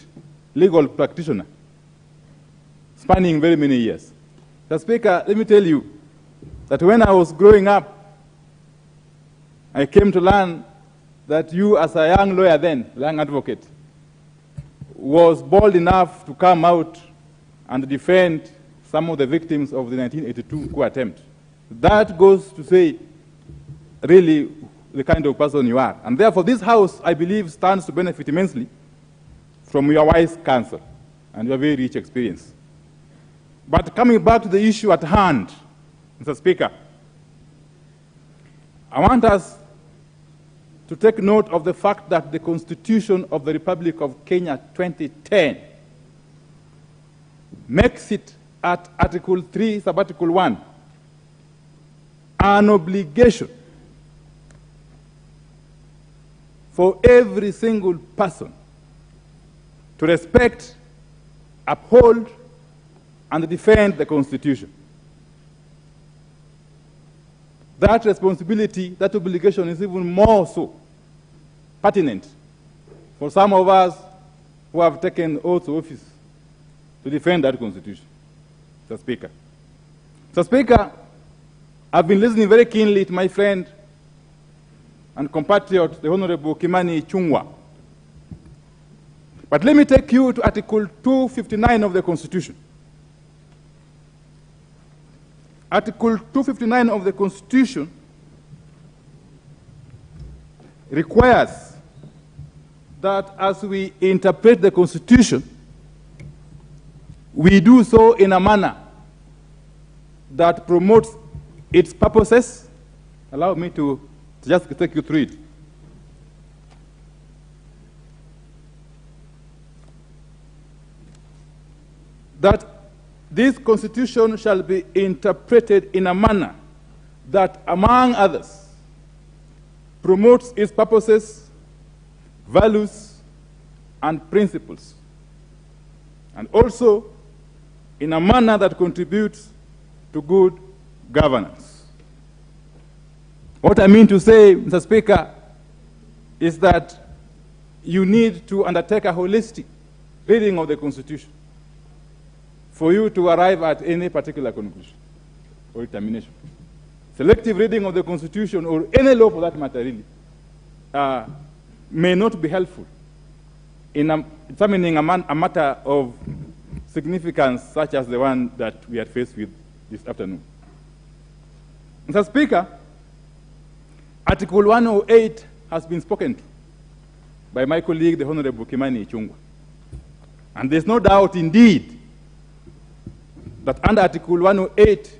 legal practitioner, spanning very many years. Mr. Speaker, let me tell you that when I was growing up, I came to learn that you, as a young lawyer then, young advocate, was bold enough to come out and defend some of the victims of the 1982 coup attempt. That goes to say, really, the kind of person you are. And therefore, this House, I believe, stands to benefit immensely from your wise counsel and your very rich experience. But coming back to the issue at hand, Mr. Speaker, I want us to take note of the fact that the Constitution of the Republic of Kenya 2010 makes it at Article 3, Subarticle 1, an obligation for every single person to respect, uphold, and defend the Constitution. That responsibility, that obligation is even more so pertinent for some of us who have taken oaths of office to defend that Constitution. Mr. Speaker. Mr. Speaker, I've been listening very keenly to my friend and compatriot, the Honorable Kimani Ichung'wah. But let me take you to Article 259 of the Constitution. Article 259 of the Constitution requires that as we interpret the Constitution, we do so in a manner that promotes its purposes. Allow me to just take you through it. That this Constitution shall be interpreted in a manner that, among others, promotes its purposes, values, and principles, and also in a manner that contributes to good governance. What I mean to say, Mr. Speaker, is that you need to undertake a holistic reading of the Constitution for you to arrive at any particular conclusion or determination. Selective reading of the Constitution, or any law for that matter, really, may not be helpful in examining a matter of significance such as the one that we are faced with this afternoon. Mr. Speaker, Article 108 has been spoken to by my colleague, the Honorable Kimani Ichung'wah. And there's no doubt, indeed, that under Article 108,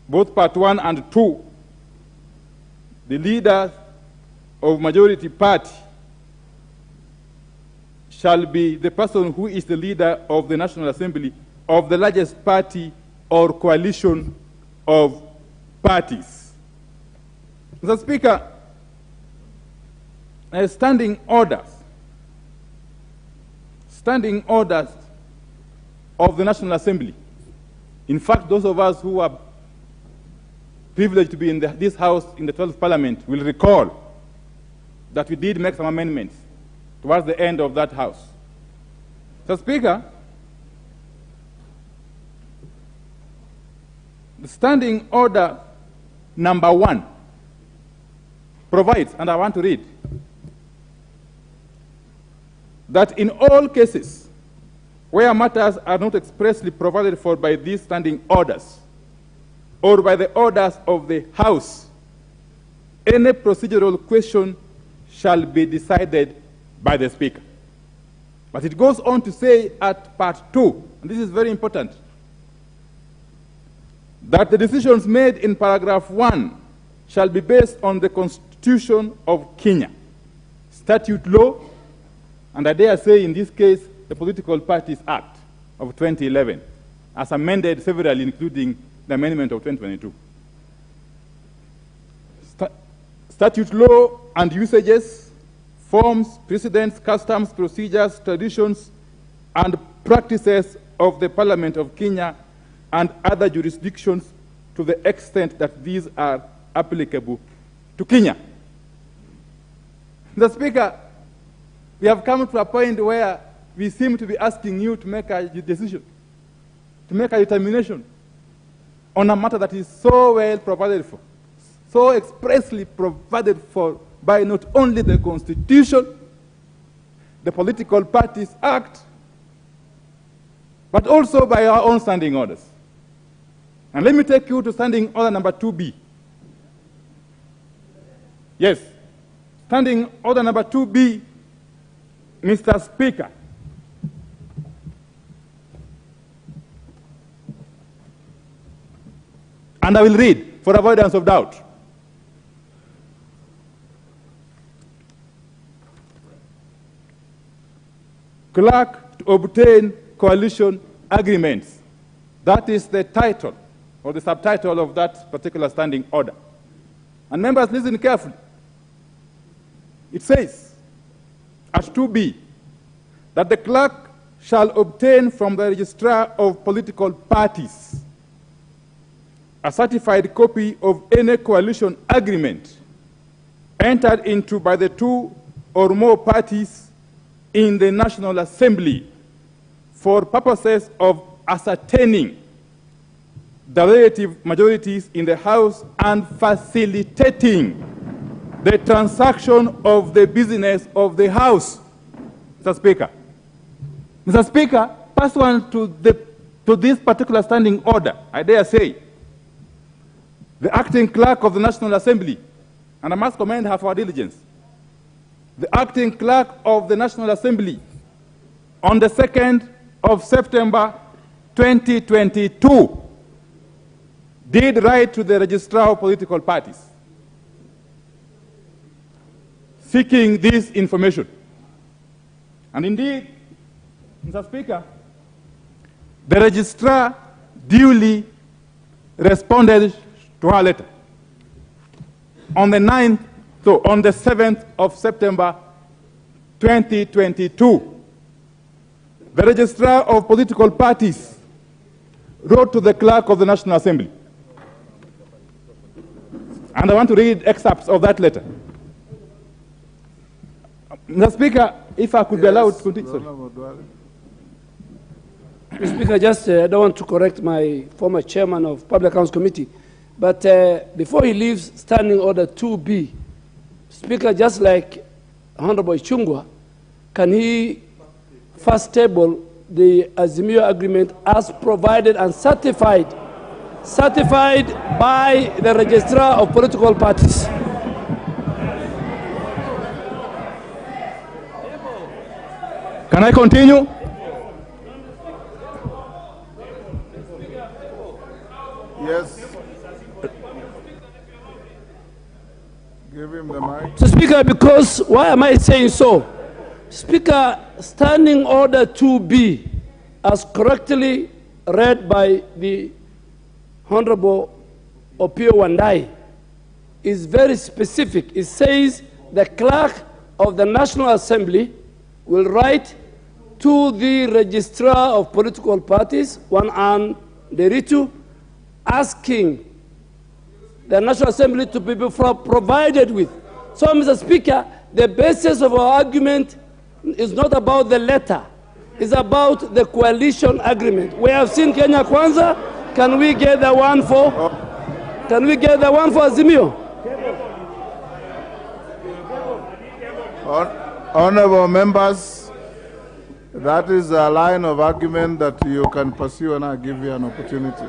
both Part 1 and 2, the leader of majority party shall be the person who is the leader of the National Assembly of the largest party or coalition of parties. Mr. Speaker, standing orders of the National Assembly. In fact, those of us who are privileged to be in this House in the 12th Parliament will recall that we did make some amendments towards the end of that House. So, Speaker, the Standing Order number 1 provides, and I want to read, that in all cases where matters are not expressly provided for by these standing orders or by the orders of the House, any procedural question shall be decided by the Speaker. But it goes on to say at Part 2, and this is very important, that the decisions made in Paragraph 1 shall be based on the Constitution of Kenya, statute law, and I dare say in this case, the Political Parties Act of 2011, as amended severally, including the amendment of 2022. Statute law and usages, forms, precedents, customs, procedures, traditions, and practices of the Parliament of Kenya and other jurisdictions to the extent that these are applicable to Kenya. Mr. Speaker, we have come to a point where we seem to be asking you to make a decision, to make a determination on a matter that is so well provided for, so expressly provided for by not only the Constitution, the Political Parties Act, but also by our own standing orders. And let me take you to Standing Order number 2B. Yes, Standing Order number 2B, Mr. Speaker. And I will read for avoidance of doubt. Clerk to obtain coalition agreements. That is the title or the subtitle of that particular standing order. And members, listen carefully. It says at 2B that the clerk shall obtain from the registrar of political parties a certified copy of any coalition agreement entered into by the two or more parties in the National Assembly for purposes of ascertaining the relative majorities in the House and facilitating the transaction of the business of the House. Mr. Speaker. Mr. Speaker, pursuant to this particular standing order, I dare say, the acting clerk of the National Assembly, and I must commend her for her diligence, the acting clerk of the National Assembly on the 2nd of September 2022 did write to the registrar of political parties seeking this information. And indeed, Mr. Speaker, the registrar duly responded to her letter on the 7th of September 2022. The registrar of political parties wrote to the clerk of the National Assembly. And I want to read excerpts of that letter. Mr. Speaker, if I could be allowed to continue. Mr. Speaker, just I don't want to correct my former chairman of Public Accounts Committee, but before he leaves Standing Order 2B, Speaker, just like Honorable Chungwa, can he first table the Azimio agreement as provided and certified by the registrar of political parties? Can I continue? Yes. Give him the mic. So, Speaker, because, why am I saying so? Speaker, Standing Order 2B, as correctly read by the Honorable Opio Wandai, is very specific. It says the clerk of the National Assembly will write to the registrar of political parties, one and Deritu, asking the National Assembly to be provided with. So, Mr. Speaker, the basis of our argument is not about the letter. It's about the coalition agreement. We have seen Kenya Kwanza. Can we get the one for? Can we get the one for Azimio? Honorable members, that is a line of argument that you can pursue, and I'll give you an opportunity.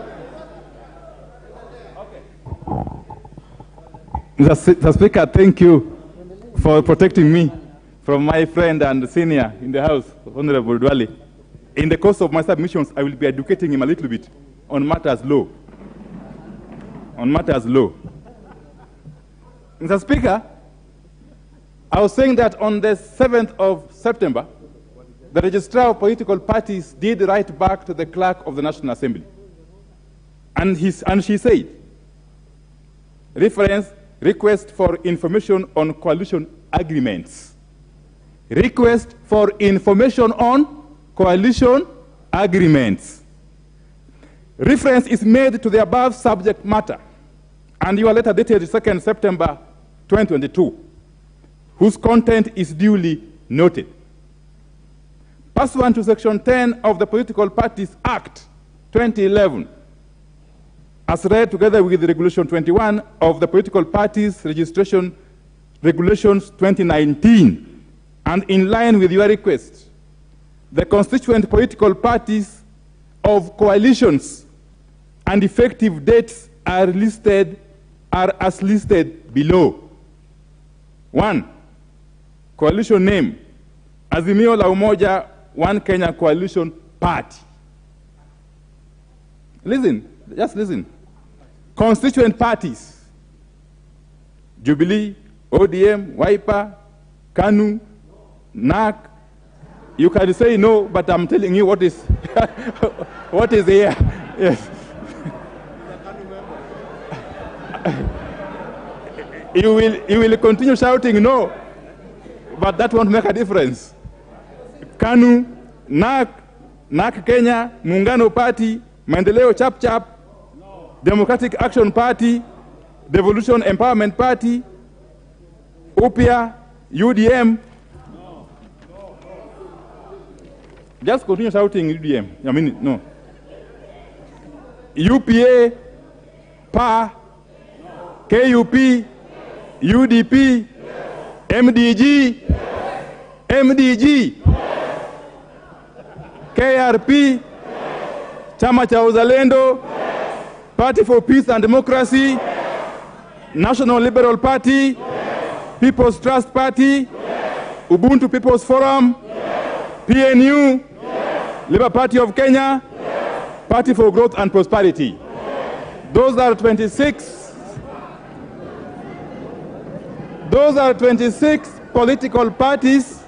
Mr. Speaker, thank you for protecting me from my friend and senior in the House, Honorable Dwale. In the course of my submissions, I will be educating him a little bit on matters law. On matters law. Mr. Speaker, I was saying that on the 7th of September, the registrar of political parties did write back to the clerk of the National Assembly. And she said, request for information on coalition agreements. Request for information on coalition agreements. Reference is made to the above subject matter, and your letter dated 2nd September 2022, whose content is duly noted. Pursuant to Section 10 of the Political Parties Act 2011, as read together with Regulation 21 of the Political Parties Registration Regulations 2019, and in line with your request, the constituent political parties of coalitions and effective dates are as listed below. 1. Coalition name, Azimio la Umoja One Kenya Coalition Party. Listen, just listen. Constituent parties, Jubilee, ODM, Wiper, KANU, NAC. You can say no, but I'm telling you what is what is here. Yes. You will continue shouting no. but that won't make a difference. KANU, NAK Kenya, Muungano Party, Maendeleo Chap Chap, Democratic Action Party, Devolution Empowerment Party, UPIA, UDM. Just continue shouting UDM. I mean, no. UPA, PA, KUP, UDP, MDG, MDG, KRP, Chama cha Uzalendo, Party for Peace and Democracy, National Liberal Party, People's Trust Party, Ubuntu People's Forum, PNU, Labour Party of Kenya, Party for Growth and Prosperity. Those are 26. Those are 26 political parties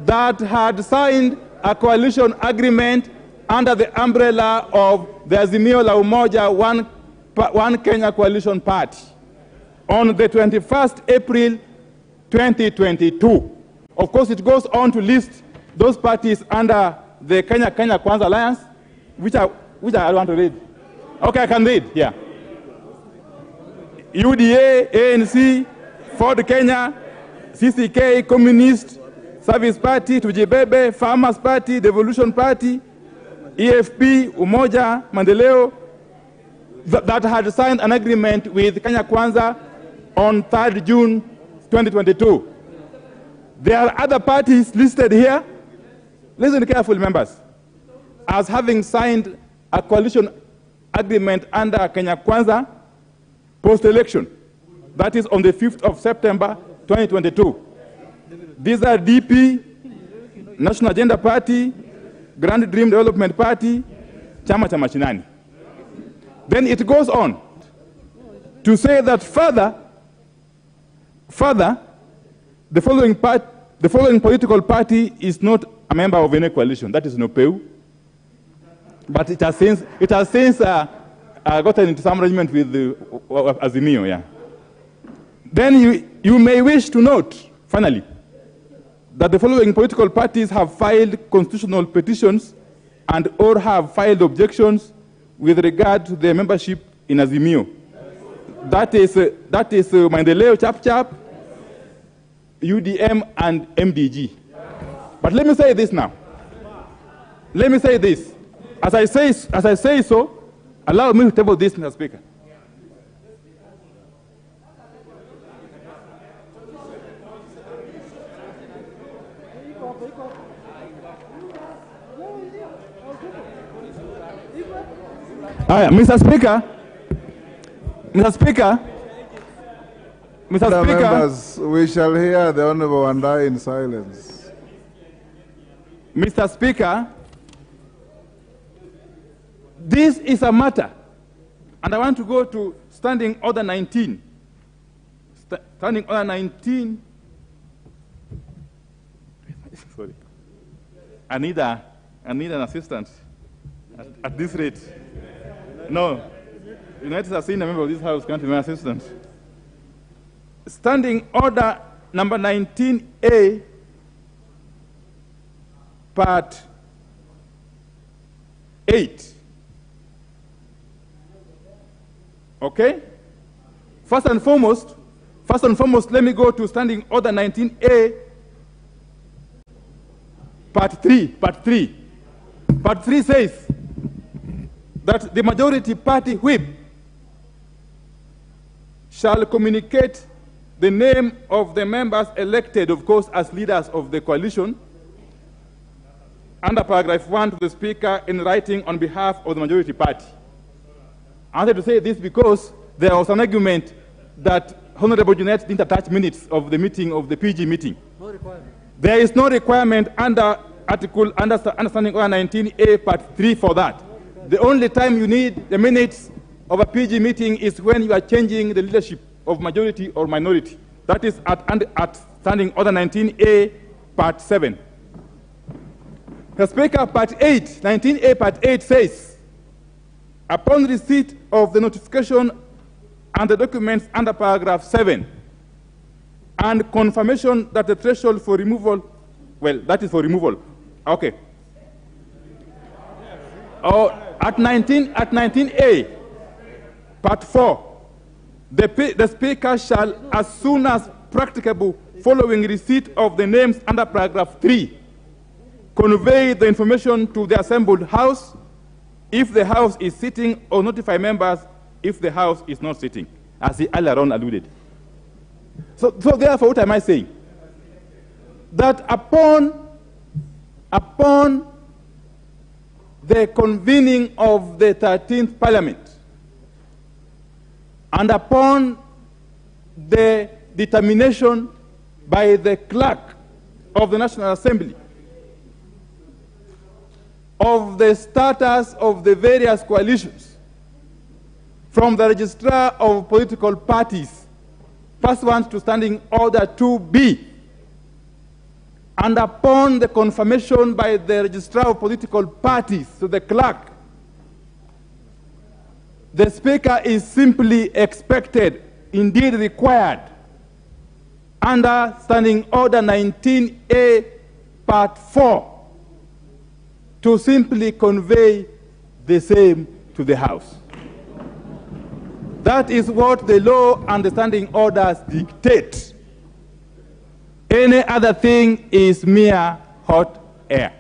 that had signed a coalition agreement under the umbrella of the Azimio la Umoja One Kenya Coalition Party on the 21st April 2022. Of course, it goes on to list those parties under the Kenya Kwanza Alliance, which I want to read. Okay, I can read, yeah. UDA, ANC, Ford Kenya, CCK, Communist, Service Party, Tujibebe, Farmers Party, Devolution Party, EFP, Umoja, Maendeleo, that had signed an agreement with Kenya Kwanza on 3rd June 2022. There are other parties listed here. Listen carefully, members. As having signed a coalition agreement under Kenya Kwanza post-election. That is on the 5th of September 2022. These are DP, National Agenda Party, Grand Dream Development Party, Chama cha Mashinani. Then it goes on to say that further, the following political party is not a member of any coalition. That is NOPEU. But it has since gotten into some arrangement with the Azimio, yeah. Then you may wish to note, finally, that the following political parties have filed constitutional petitions and or have filed objections with regard to their membership in Azimio. That is Maendeleo Chap Chap, UDM, and MDG. But let me say this now. Let me say this. As I say so, allow me to table this, Mr. Speaker. Mr. Speaker, members, we shall hear the Honorable Wandai in silence. Mr. Speaker, this is a matter, and I want to go to Standing Order 19. Standing Order 19. Sorry. I need an assistant at this rate. No. United States, a member of this House, can't be my assistant. Standing Order number 19A, Part 8. Okay? First and foremost, let me go to Standing Order 19A, Part 3. Part 3 says that the majority party whip shall communicate the name of the members elected, of course, as leaders of the coalition, under paragraph 1 to the Speaker in writing on behalf of the majority party. I wanted to say this because there was an argument that Honorable Jeanette didn't attach minutes of the meeting, of the PG meeting. No requirement. There is no requirement under Understanding Order 19A, Part 3 for that. The only time you need the minutes of a PG meeting is when you are changing the leadership of majority or minority. That is at Standing Order 19A, Part 7. The Speaker, Part 8, 19A, Part 8 says, upon receipt of the notification and the documents under paragraph 7, and confirmation that the threshold for removal, well, that is for removal. Okay. At 19A, Part 4, the Speaker shall, as soon as practicable, following receipt of the names under paragraph 3, convey the information to the assembled House if the House is sitting, or notify members if the House is not sitting, as he earlier on alluded. So therefore, what am I saying? That upon the convening of the 13th Parliament, and upon the determination by the clerk of the National Assembly of the status of the various coalitions from the registrar of political parties pursuant to Standing Order 2B, and upon the confirmation by the registrar of political parties to the clerk, the Speaker is simply expected, indeed required, under Standing Order 19A, Part 4, to simply convey the same to the House. That is what the law and the standing orders dictate. Any other thing is mere hot air.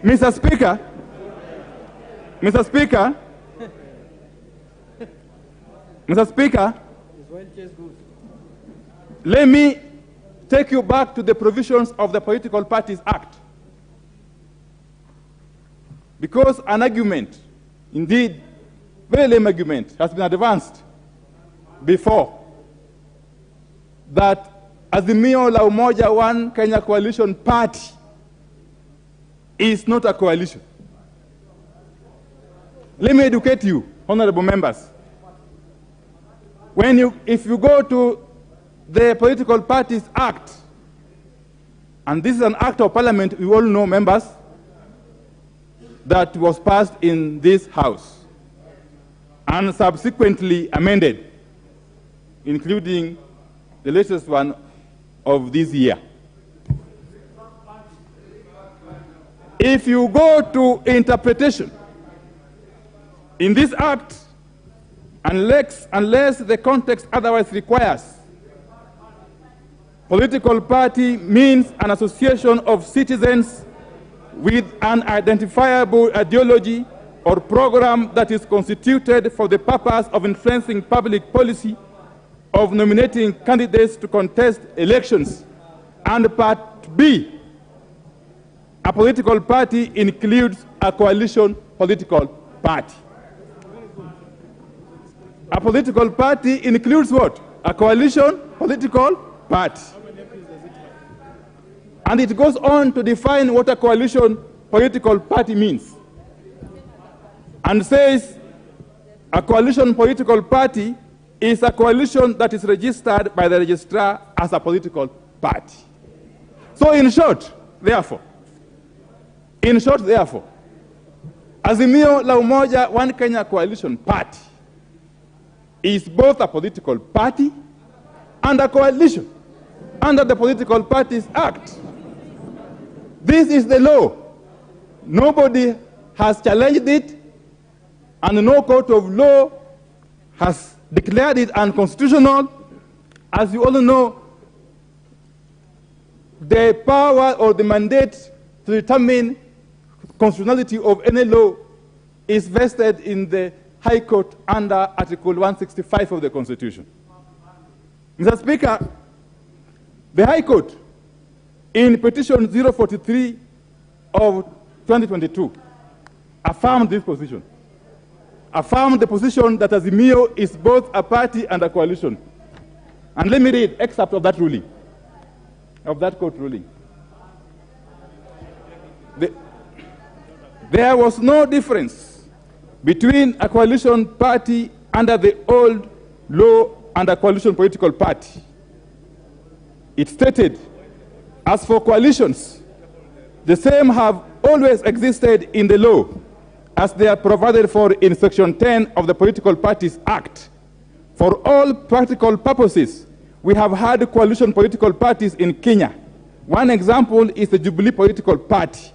Mr. Speaker, let me take you back to the provisions of the Political Parties Act. Because an argument, indeed, very lame argument, has been advanced before that Azimio la Umoja One Kenya Coalition Party is not a coalition. Let me educate you, honorable members. If you go to the Political Parties Act, and this is an act of parliament, we all know, members, that was passed in this House and subsequently amended, including the latest one of this year. If you go to interpretation in this act, unless the context otherwise requires, political party means an association of citizens with an identifiable ideology or program that is constituted for the purpose of influencing public policy, of nominating candidates to contest elections. And Part B, a political party includes a coalition political party. A political party includes what? A coalition political party. And it goes on to define what a coalition political party means. And says a coalition political party is a coalition that is registered by the registrar as a political party. So in short, therefore, Azimio la Umoja One Kenya Coalition Party is both a political party and a coalition under the Political Parties Act. This is the law. Nobody has challenged it, and no court of law has declared it unconstitutional. As you all know, the power or the mandate to determine constitutionality of any law is vested in the High Court under Article 165 of the Constitution. Mr. Speaker, the High Court, in Petition 043 of 2022, affirmed this position. Affirmed the position that Azimio is both a party and a coalition. And let me read excerpt of that ruling, of that court ruling. There was no difference between a coalition party under the old law and a coalition political party. It stated, as for coalitions, the same have always existed in the law as they are provided for in Section 10 of the Political Parties Act, For all practical purposes, we have had coalition political parties in Kenya. One example is the Jubilee Political Party,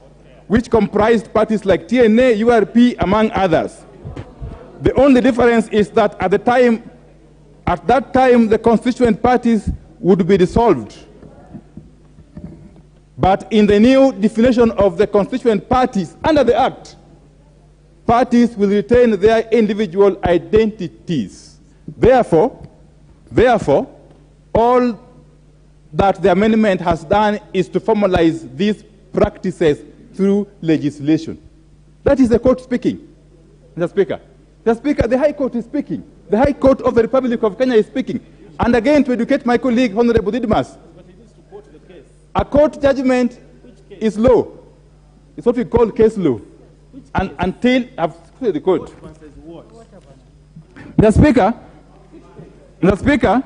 which comprised parties like TNA, URP, among others. The only difference is that at that time, the constituent parties would be dissolved. But in the new definition of the constituent parties under the Act, parties will retain their individual identities. Therefore, all that the amendment has done is to formalize these practices through legislation. That is the court speaking, Mr. Speaker. Mr. Speaker, the High Court is speaking. The High Court of the Republic of Kenya is speaking. And again, to educate my colleague, Honorable Didmas, a court judgment is law. It's what we call case law. And until I've the court. Mr. Speaker, Mr. Speaker,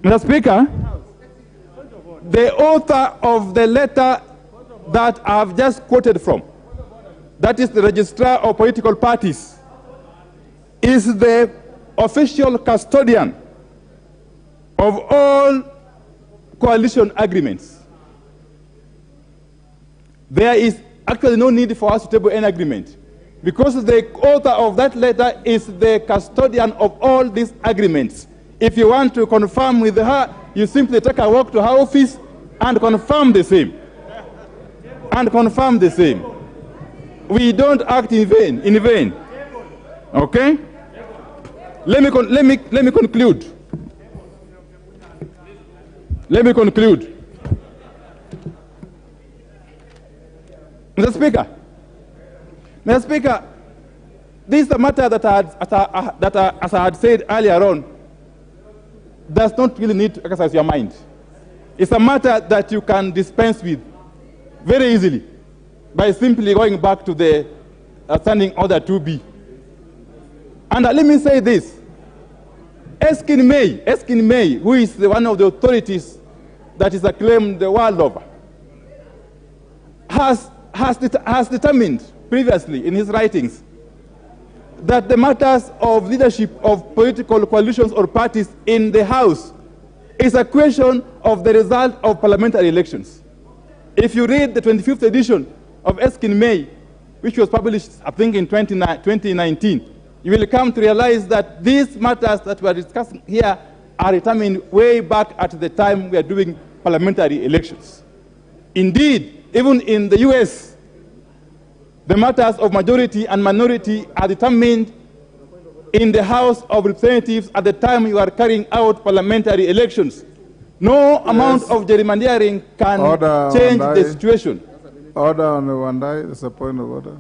Mr. Speaker, the author of the letter that I've just quoted from, that is the registrar of political parties, is the official custodian of all coalition agreements. There is actually no need for us to table any agreement, because the author of that letter is the custodian of all these agreements. If you want to confirm with her, you simply take a walk to her office and confirm the same. And confirm the same. We don't act in vain. Okay? Let me conclude. Let me conclude. Mr. Speaker, this is a matter that, as I had said earlier on, does not really need to exercise your mind. It's a matter that you can dispense with very easily by simply going back to the standing order 2B. And let me say this. Eskin May, who is one of the authorities that is acclaimed the world over, has determined previously in his writings that the matters of leadership of political coalitions or parties in the House is a question of the result of parliamentary elections. If you read the 25th edition of Eskin May, which was published, I think, in 2019, you will come to realize that these matters that we are discussing here are determined way back at the time we are doing parliamentary elections. Indeed, even in the US, the matters of majority and minority are determined in the House of Representatives at the time you are carrying out parliamentary elections. No amount of gerrymandering can change the situation. Order on the Wandai, it's a point of order.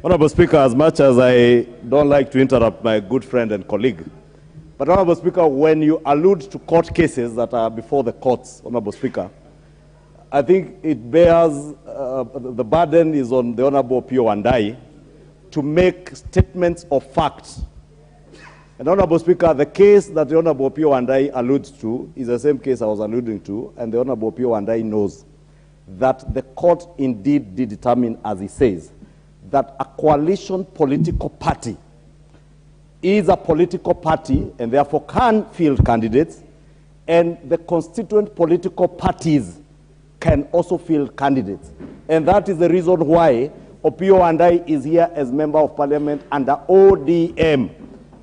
Honorable Speaker, as much as I don't like to interrupt my good friend and colleague, but Honorable Speaker, when you allude to court cases that are before the courts, Honorable Speaker, I think it bears, the burden is on the Honorable Pio Wandai to make statements of facts. And Honorable Speaker, the case that the Honorable Pio Wandai alludes to is the same case I was alluding to, and the Honorable Pio Wandai knows that the court indeed did determine, as he says, that a coalition political party is a political party and therefore can field candidates, and the constituent political parties can also field candidates. And that is the reason why Opio Wandai is here as Member of Parliament under ODM.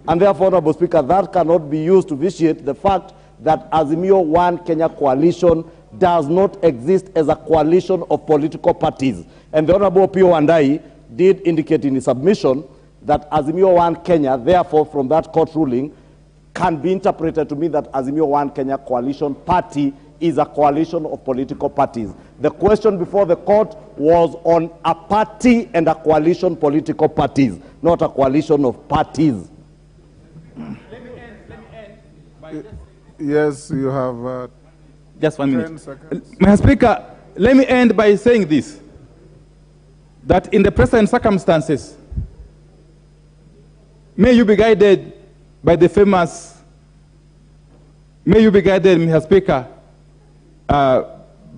And therefore, Honorable Speaker, that cannot be used to vitiate the fact that Azimio One Kenya coalition does not exist as a coalition of political parties. And the Honorable Opio Wandai did indicate in his submission that Azimio One Kenya, therefore, from that court ruling, can be interpreted to mean that Azimio One Kenya coalition party is a coalition of political parties. The question before the court was on a party and a coalition political parties, not a coalition of parties. Yes, you have just 1 minute. 10 seconds. Mr. Speaker, let me end by saying this, that in the present circumstances, may you be guided by the famous, may you be guided, Mr. Speaker,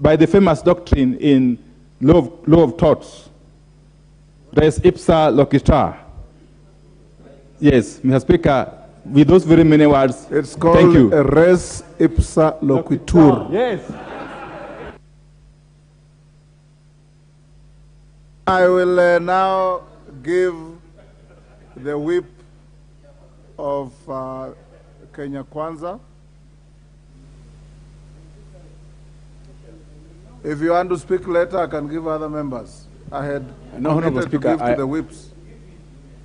by the famous doctrine in law of torts, res ipsa loquitur. Yes, Mr. Speaker, with those very many words, it's called thank you. Res ipsa loquitur. Yes. I will now give the whip of Kenya Kwanza. If you want to speak later, I can give other members. I had committed to give to the whips.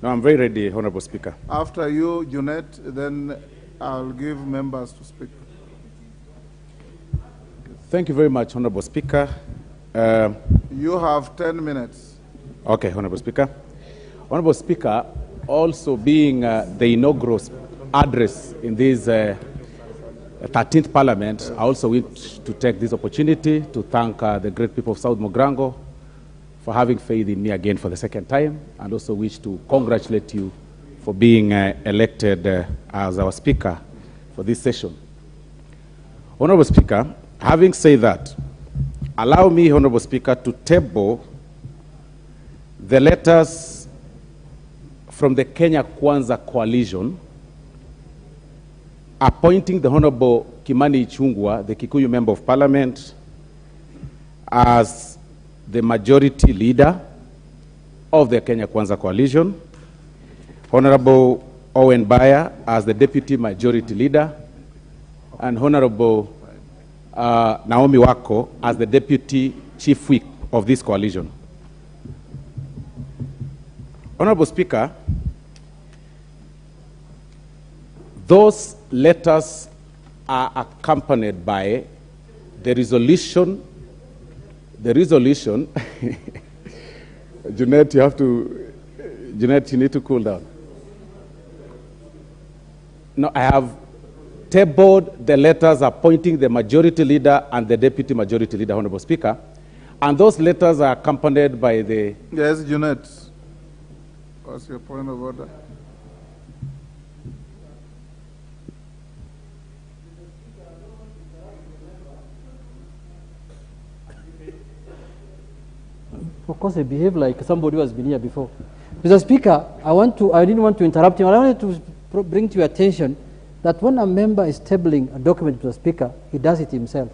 No, I'm very ready, Honorable Speaker. After you, Junet, then I'll give members to speak. Thank you very much, Honorable Speaker. You have 10 minutes. Okay, Honorable Speaker. Honorable Speaker, also being the inaugural address in this 13th Parliament, I also wish to take this opportunity to thank the great people of South Mogrango for having faith in me again for the second time, and also wish to congratulate you for being elected as our Speaker for this session. Honorable Speaker, having said that, allow me, Honorable Speaker, to table the letters from the Kenya Kwanza Coalition appointing the Honorable Kimani Ichung'wah, the Kikuyu Member of Parliament, as the majority leader of the Kenya Kwanza Coalition, Honorable Owen Baya as the deputy majority leader, and Honorable Naomi Wako as the deputy chief whip of this coalition. Honorable Speaker, those letters are accompanied by the resolution. Junet, you need to cool down. No, I have tabled the letters appointing the majority leader and the deputy majority leader, Honorable Speaker, and those letters are accompanied by the... Yes, Junet. What's your point of order? Of course, I behave like somebody who has been here before. Mr. Speaker, I didn't want to interrupt you. I wanted to bring to your attention that when a member is tabling a document, Mr. Speaker, he does it himself.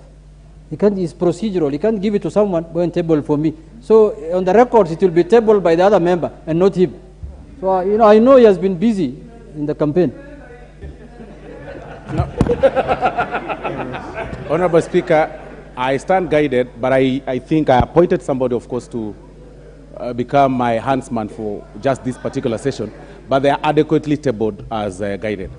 It's procedural. He can't give it to someone, go and table for me. So on the records, it will be tabled by the other member and not him. So, I know he has been busy in the campaign. No. Honorable Speaker, I stand guided, but I think I appointed somebody, of course, to become my handsman for just this particular session, but they are adequately tabled as guided.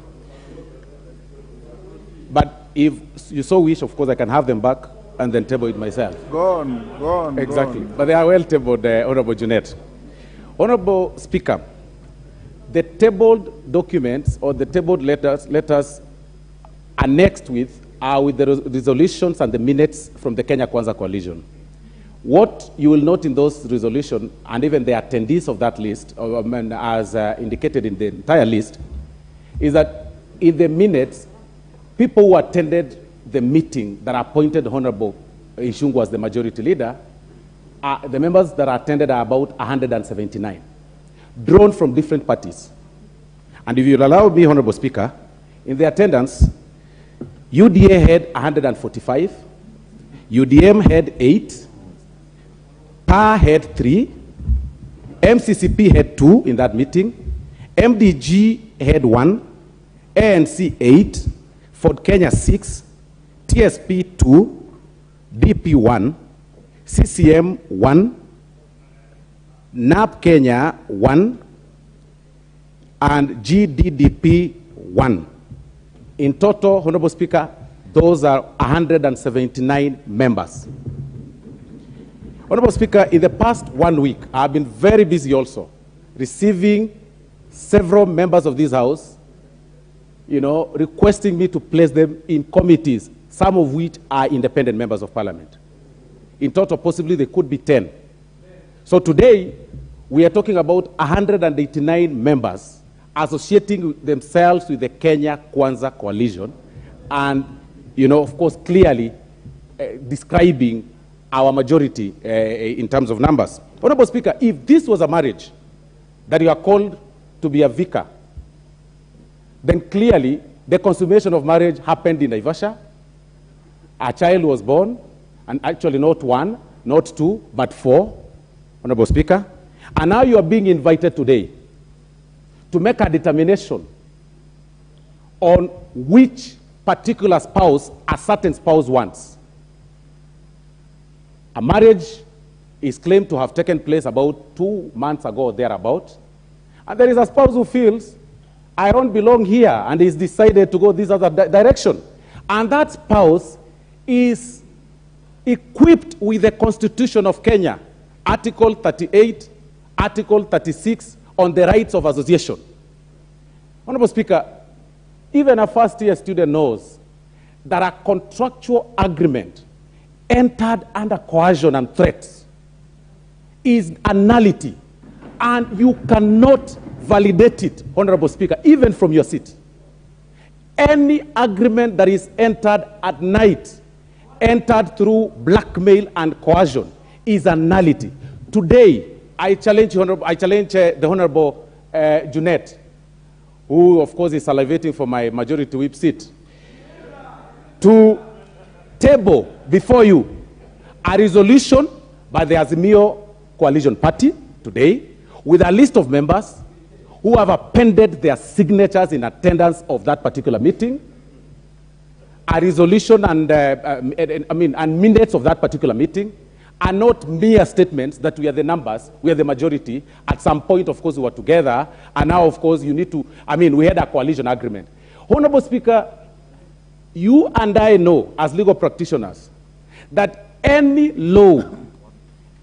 But if you so wish, of course, I can have them back and then table it myself. Go on. Exactly. But they are well tabled, Honorable Junet. Honorable Speaker, the tabled documents or the tabled letters annexed with are with the resolutions and the minutes from the Kenya Kwanza Coalition. What you will note in those resolutions, and even the attendees of that list, as indicated in the entire list, is that in the minutes, people who attended the meeting that appointed Honorable Ichung'wah as the majority leader, the members that attended are about 179, drawn from different parties. And if you'll allow me, Honorable Speaker, in the attendance, UDA had 145, UDM had 8, PAR had 3, MCCP had 2 in that meeting, MDG had 1, ANC 8, Ford Kenya 6, TSP 2, DP 1, CCM 1, NAP Kenya 1, and GDDP 1. In total, Honorable Speaker, those are 179 members. Honorable Speaker, in the past 1 week, I've been very busy also, receiving several members of this House, requesting me to place them in committees, some of which are independent members of Parliament. In total, possibly there could be 10. So today, we are talking about 189 members associating themselves with the Kenya Kwanza Coalition, and, of course, clearly describing our majority in terms of numbers. Honorable Speaker, if this was a marriage that you are called to be a vicar, then clearly the consummation of marriage happened in Naivasha. A child was born, and actually not one, not two, but four, Honorable Speaker. And now you are being invited today to make a determination on which particular spouse a certain spouse wants. A marriage is claimed to have taken place about 2 months ago or thereabout, and there is a spouse who feels, I don't belong here, and is decided to go this other direction. And that spouse is equipped with the Constitution of Kenya, Article 38, Article 36, on the rights of association. Honorable Speaker, even a first-year student knows that a contractual agreement entered under coercion and threats is a nullity, and you cannot validate it, Honorable Speaker, even from your seat. Any agreement that is entered at night, entered through blackmail and coercion, is a nullity. Today, I challenge the Honorable Junet, who of course is salivating for my majority whip seat, to table before you a resolution by the Azimio Coalition Party today with a list of members who have appended their signatures in attendance of that particular meeting, a resolution and minutes of that particular meeting, are not mere statements that we are the numbers, we are the majority. At some point, of course, we were together, and now, of course, you need to, we had a coalition agreement. Honorable Speaker, you and I know, as legal practitioners, that any law,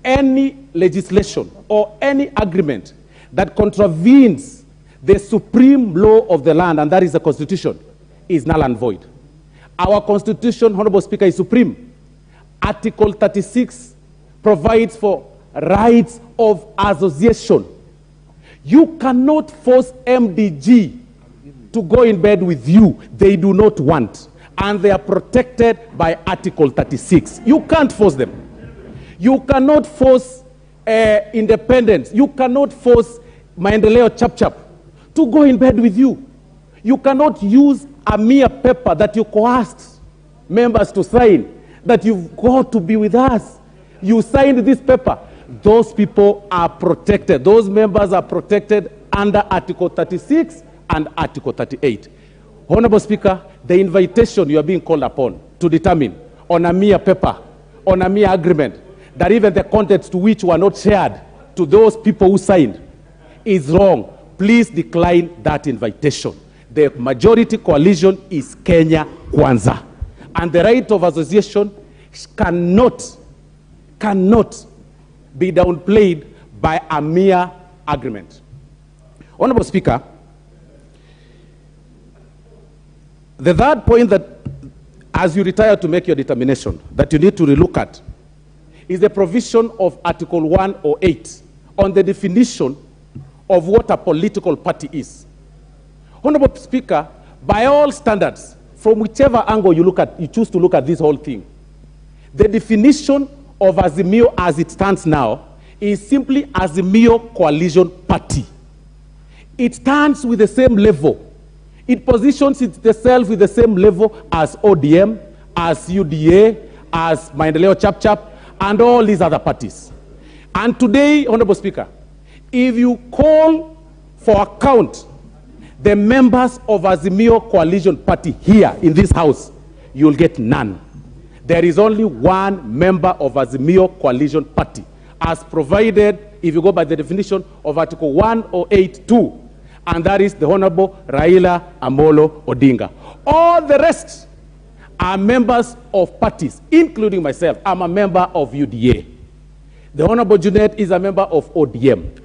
any legislation, or any agreement that contravenes the supreme law of the land, and that is the Constitution, is null and void. Our Constitution, Honorable Speaker, is supreme. Article 36 provides for rights of association. You cannot force MDG to go in bed with you. They do not want. And they are protected by Article 36. You can't force them. You cannot force independence. You cannot force Maendeleo Chap to go in bed with you. You cannot use a mere paper that you coerced members to sign, that you've got to be with us. You signed this paper. Those people are protected. Those members are protected under Article 36 and Article 38. Honorable Speaker, the invitation you are being called upon to determine on a mere paper, on a mere agreement, that even the contents to which were not shared to those people who signed is wrong. Please decline that invitation. The majority coalition is Kenya Kwanza. And the right of association cannot be downplayed by a mere agreement. Honorable Speaker, the third point that, as you retire to make your determination, that you need to relook at, is the provision of Article 108 on the definition of what a political party is. Honorable Speaker, by all standards, from whichever angle you look at, you choose to look at this whole thing, the definition of Azimio as it stands now is simply Azimio Coalition Party. It stands with the same level. It positions itself with the same level as ODM, as UDA, as Maendeleo Chap, and all these other parties. And today, Honorable Speaker, if you call for account the members of Azimio Coalition Party here in this house, you'll get none. There is only one member of Azimio Coalition Party, as provided, if you go by the definition of Article 108(2), and that is the Honorable Raila Amolo Odinga. All the rest are members of parties, including myself. I'm a member of UDA. The Honorable Junet is a member of ODM,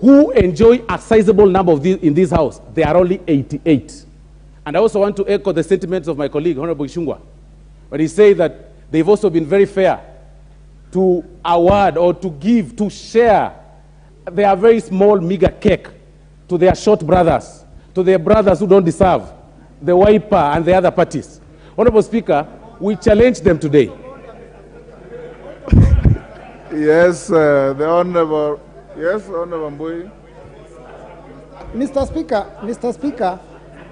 who enjoy a sizable number of these in this house. They are only 88. And I also want to echo the sentiments of my colleague, Honorable Ishungwa, when he says that they've also been very fair to award or to give, to share their very small, meager cake to their short brothers, to their brothers who don't deserve, the Wiper and the other parties. Honorable Speaker, we challenge them today Yes, the Honorable. Yes, Honorable Mbui. Mr. Speaker,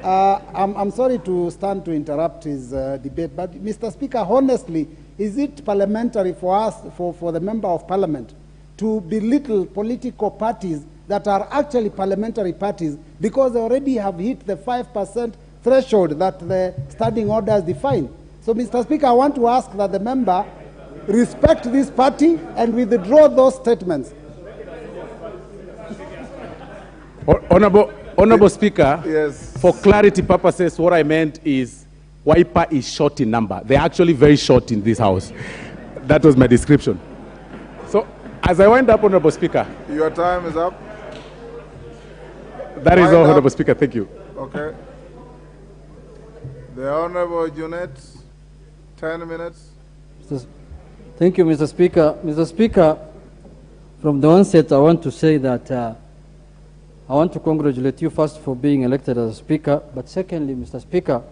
I'm sorry to stand to interrupt his debate, but Mr. Speaker, honestly, is it parliamentary for us, for the member of parliament, to belittle political parties that are actually parliamentary parties because they already have hit the 5% threshold that the standing orders define? So, Mr. Speaker, I want to ask that the member respect this party and withdraw those statements. Honorable Speaker, yes. For clarity purposes, what I meant is Wiper is short in number. They're actually very short in this house. That was my description. So, as I wind up, Honorable Speaker. Your time is up. That is all, Honorable Speaker. Thank you. Okay. The Honorable Junet, 10 minutes. Thank you, Mr. Speaker. Mr. Speaker, from the onset, I want to say that I want to congratulate you first for being elected as a Speaker, but secondly, Mr. Speaker,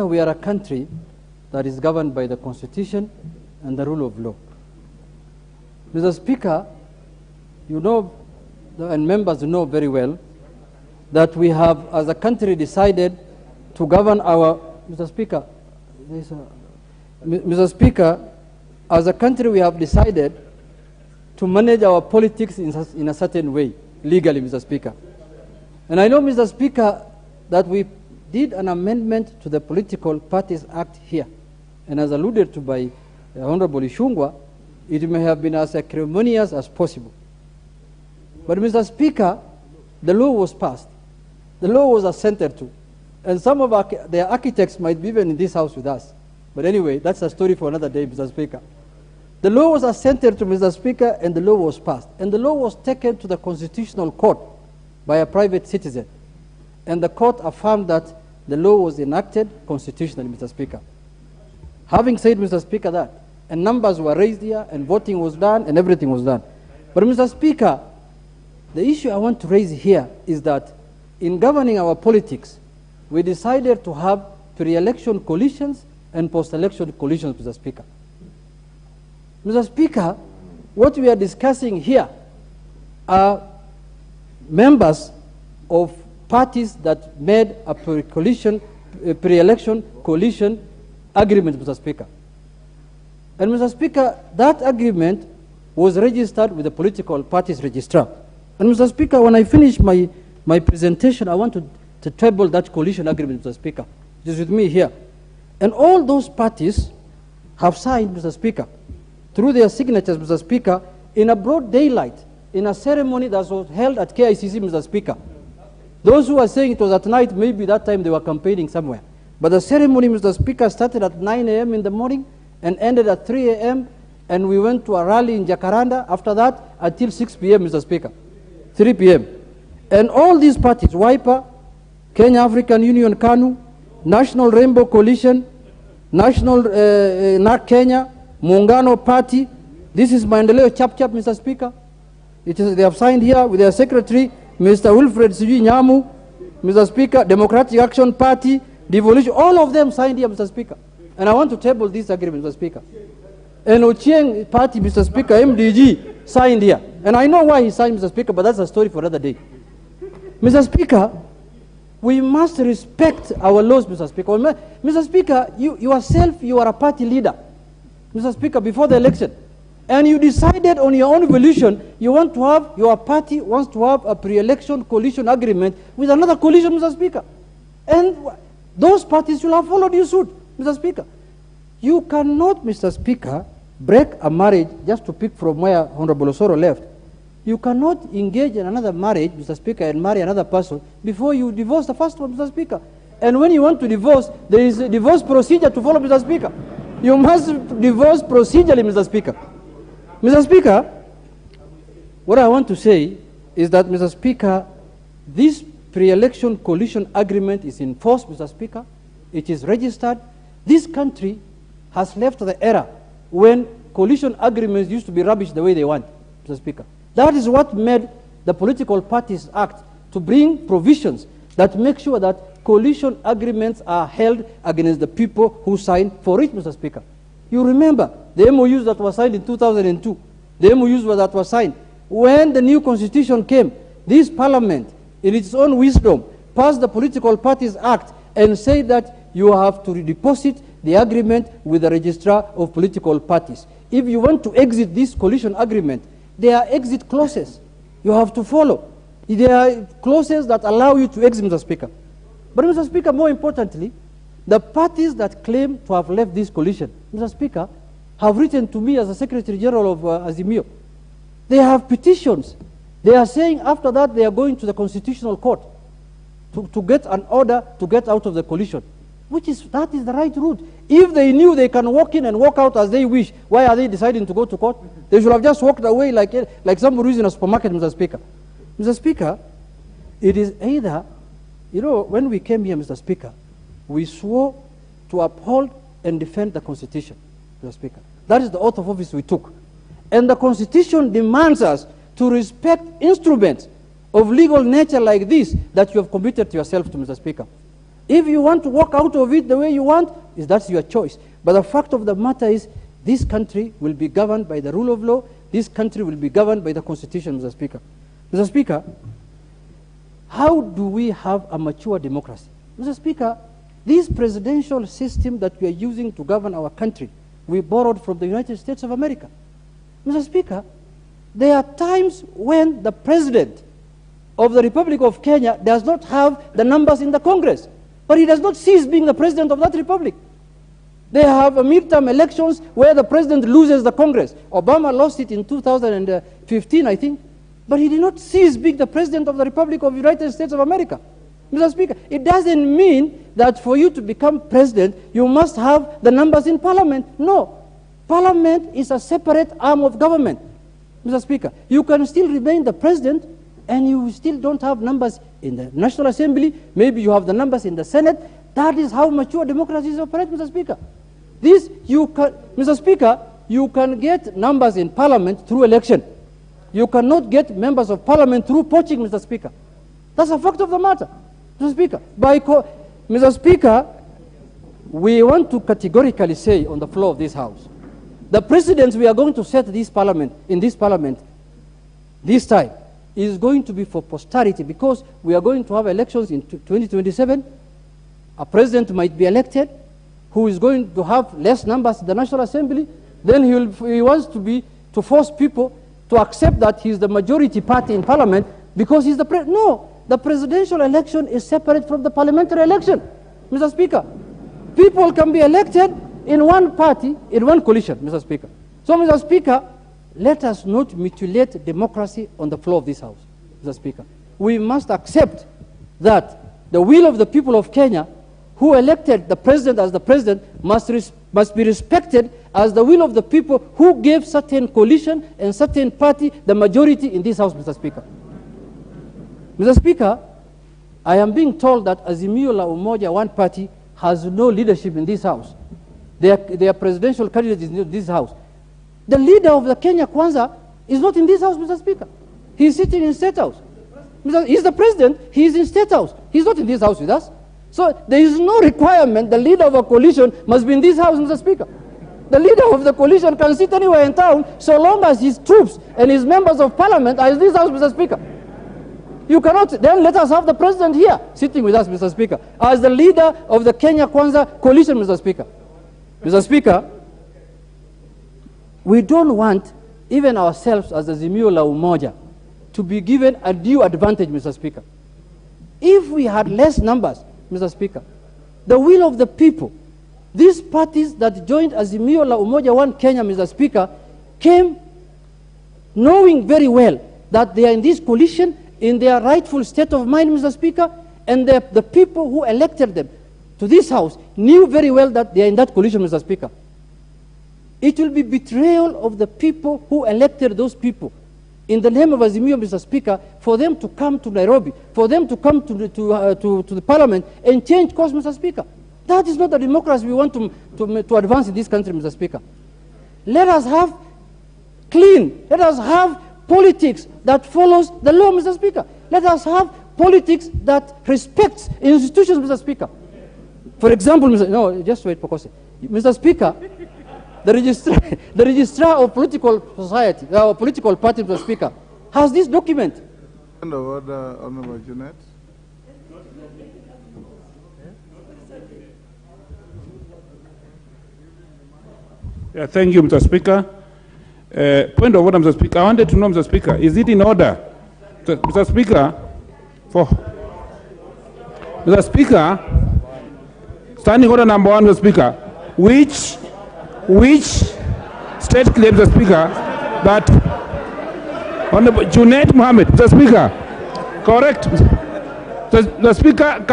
we are a country that is governed by the Constitution and the rule of law. Mr. Speaker, you know, and members know very well, that we have, as a country, decided to govern our... Mr. Speaker, Mr. Speaker, as a country, we have decided to manage our politics in a certain way, legally, Mr. Speaker. And I know, Mr. Speaker, that we did an amendment to the Political Parties Act here. And as alluded to by Honorable Ishungwa, it may have been as acrimonious as possible. But, Mr. Speaker, the law was passed. The law was assented to. And some of their architects might be even in this house with us. But anyway, that's a story for another day, Mr. Speaker. The law was assented to, Mr. Speaker, and the law was passed. And the law was taken to the Constitutional Court by a private citizen. And the court affirmed that the law was enacted constitutionally, Mr. Speaker. Having said, Mr. Speaker, that, and numbers were raised here, and voting was done, and everything was done. But, Mr. Speaker, the issue I want to raise here is that in governing our politics, we decided to have pre-election coalitions and post-election coalitions, Mr. Speaker. Mr. Speaker, what we are discussing here are members of parties that made a pre-election coalition agreement, Mr. Speaker. And, Mr. Speaker, that agreement was registered with the political parties registrar. And, Mr. Speaker, when I finish my presentation, I want to table that coalition agreement, Mr. Speaker. It is with me here. And all those parties have signed, Mr. Speaker, through their signatures, Mr. Speaker, in a broad daylight, in a ceremony that was held at KICC, Mr. Speaker. Those who are saying it was at night, maybe that time they were campaigning somewhere. But the ceremony, Mr. Speaker, started at 9 a.m. in the morning and ended at 3 a.m. And we went to a rally in Jacaranda after that until 6 p.m., Mr. Speaker, 3 p.m. And all these parties, Wiper, Kenya African Union, KANU, National Rainbow Coalition, National Kenya, Muungano Party. This is Maendeleo Chap, Mr. Speaker. They have signed here with their secretary, Mr. Wilfred Sijui Nyamu, Mr. Speaker, Democratic Action Party, Devolution, all of them signed here, Mr. Speaker. And I want to table this agreement, Mr. Speaker. And Ochieng Party, Mr. Speaker, MDG, signed here. And I know why he signed, Mr. Speaker, but that's a story for another day. Mr. Speaker, we must respect our laws, Mr. Speaker. Mr. Speaker, you are a party leader, Mr. Speaker, before the election. And you decided on your own volition, your party wants to have a pre-election coalition agreement with another coalition, Mr. Speaker. And those parties should have followed you suit, Mr. Speaker. You cannot, Mr. Speaker, break a marriage, just to pick from where Honorable Osoro left. You cannot engage in another marriage, Mr. Speaker, and marry another person before you divorce the first one, Mr. Speaker. And when you want to divorce, there is a divorce procedure to follow, Mr. Speaker. You must divorce procedurally, Mr. Speaker. Mr. Speaker, what I want to say is that, Mr. Speaker, this pre-election coalition agreement is in force, Mr. Speaker. It is registered. This country has left the era when coalition agreements used to be rubbish the way they want, Mr. Speaker. That is what made the Political Parties Act to bring provisions that make sure that coalition agreements are held against the people who sign for it, Mr. Speaker. You remember the MOUs that were signed in 2002, the MOUs that were signed. When the new constitution came, this parliament, in its own wisdom, passed the Political Parties Act and said that you have to deposit the agreement with the registrar of political parties. If you want to exit this coalition agreement, there are exit clauses you have to follow. There are clauses that allow you to exit, Mr. Speaker. But, Mr. Speaker, more importantly, the parties that claim to have left this coalition, Mr. Speaker, have written to me as the Secretary General of Azimio. They have petitions. They are saying after that they are going to the Constitutional Court to get an order to get out of the coalition, that is the right route. If they knew they can walk in and walk out as they wish, why are they deciding to go to court? They should have just walked away like somebody who's in a supermarket, Mr. Speaker. Mr. Speaker, it is either, when we came here, Mr. Speaker, we swore to uphold and defend the Constitution, Mr. Speaker. That is the oath of office we took. And the Constitution demands us to respect instruments of legal nature like this that you have committed to yourself to, Mr. Speaker. If you want to walk out of it the way you want, that's your choice. But the fact of the matter is, this country will be governed by the rule of law. This country will be governed by the Constitution, Mr. Speaker. Mr. Speaker, how do we have a mature democracy? Mr. Speaker, this presidential system that we are using to govern our country, we borrowed from the United States of America. Mr. Speaker, there are times when the president of the Republic of Kenya does not have the numbers in the Congress, but he does not cease being the president of that republic. They have midterm elections where the president loses the Congress. Obama lost it in 2015, I think, but he did not cease being the president of the Republic of the United States of America. Mr. Speaker, it doesn't mean that for you to become president, you must have the numbers in Parliament. No. Parliament is a separate arm of government. Mr. Speaker, you can still remain the president and you still don't have numbers in the National Assembly. Maybe you have the numbers in the Senate. That is how mature democracies operate, Mr. Speaker. Mr. Speaker, you can get numbers in Parliament through election. You cannot get members of Parliament through poaching, Mr. Speaker. That's a fact of the matter, Mr. Speaker. Mr. Speaker, we want to categorically say on the floor of this House, the precedents we are going to set in this Parliament this time is going to be for posterity, because we are going to have elections in 2027. A president might be elected who is going to have less numbers in the National Assembly. Then he wants to force people to accept that he's the majority party in Parliament because he's the president. No, the presidential election is separate from the parliamentary election, Mr. Speaker. People can be elected in one party, in one coalition, Mr. Speaker. So, Mr. Speaker, let us not mutilate democracy on the floor of this House, Mr. Speaker. We must accept that the will of the people of Kenya, who elected the president as the president, must be respected as the will of the people who gave certain coalition and certain party the majority in this House, Mr. Speaker. Mr. Speaker, I am being told that Azimio la Umoja, one party, has no leadership in this House. Their presidential candidate is in this House. The leader of the Kenya Kwanza is not in this House, Mr. Speaker. He is sitting in State House. He's the president, he is in State House. He's not in this House with us. So there is no requirement the leader of a coalition must be in this House, Mr. Speaker. The leader of the coalition can sit anywhere in town so long as his troops and his members of Parliament are in this House, Mr. Speaker. You cannot, then let us have the president here sitting with us, Mr. Speaker, as the leader of the Kenya Kwanza coalition, Mr. Speaker. Mr. Speaker, we don't want even ourselves as the Azimio la Umoja to be given a due advantage, Mr. Speaker. If we had less numbers, Mr. Speaker, the will of the people, these parties that joined Azimio la Umoja One Kenya, Mr. Speaker, came knowing very well that they are in this coalition in their rightful state of mind, Mr. Speaker, and the people who elected them to this House knew very well that they are in that coalition, Mr. Speaker. It will be betrayal of the people who elected those people in the name of Azimio, Mr. Speaker, for them to come to Nairobi, for them to come to the Parliament and change course, Mr. Speaker. That is not the democracy we want to advance in this country, Mr. Speaker. Let us have let us have politics that follows the law, Mr. Speaker. Let us have politics that respects institutions, Mr. Speaker. For example, just wait, Mr. Speaker, the registrar of political society, political party, Mr. Speaker, has this document. Point of order, Honorable Junet. Yeah, thank you, Mr. Speaker. Point of order, Mr. Speaker. I wanted to know, Mr. Speaker, is it in order, Mr. Speaker, Mr. Speaker, standing order number 1, Mr. Speaker, which state claims, Mr. Speaker, that Honorable Junaid Mohammed, Mr. Speaker, correct, the Speaker,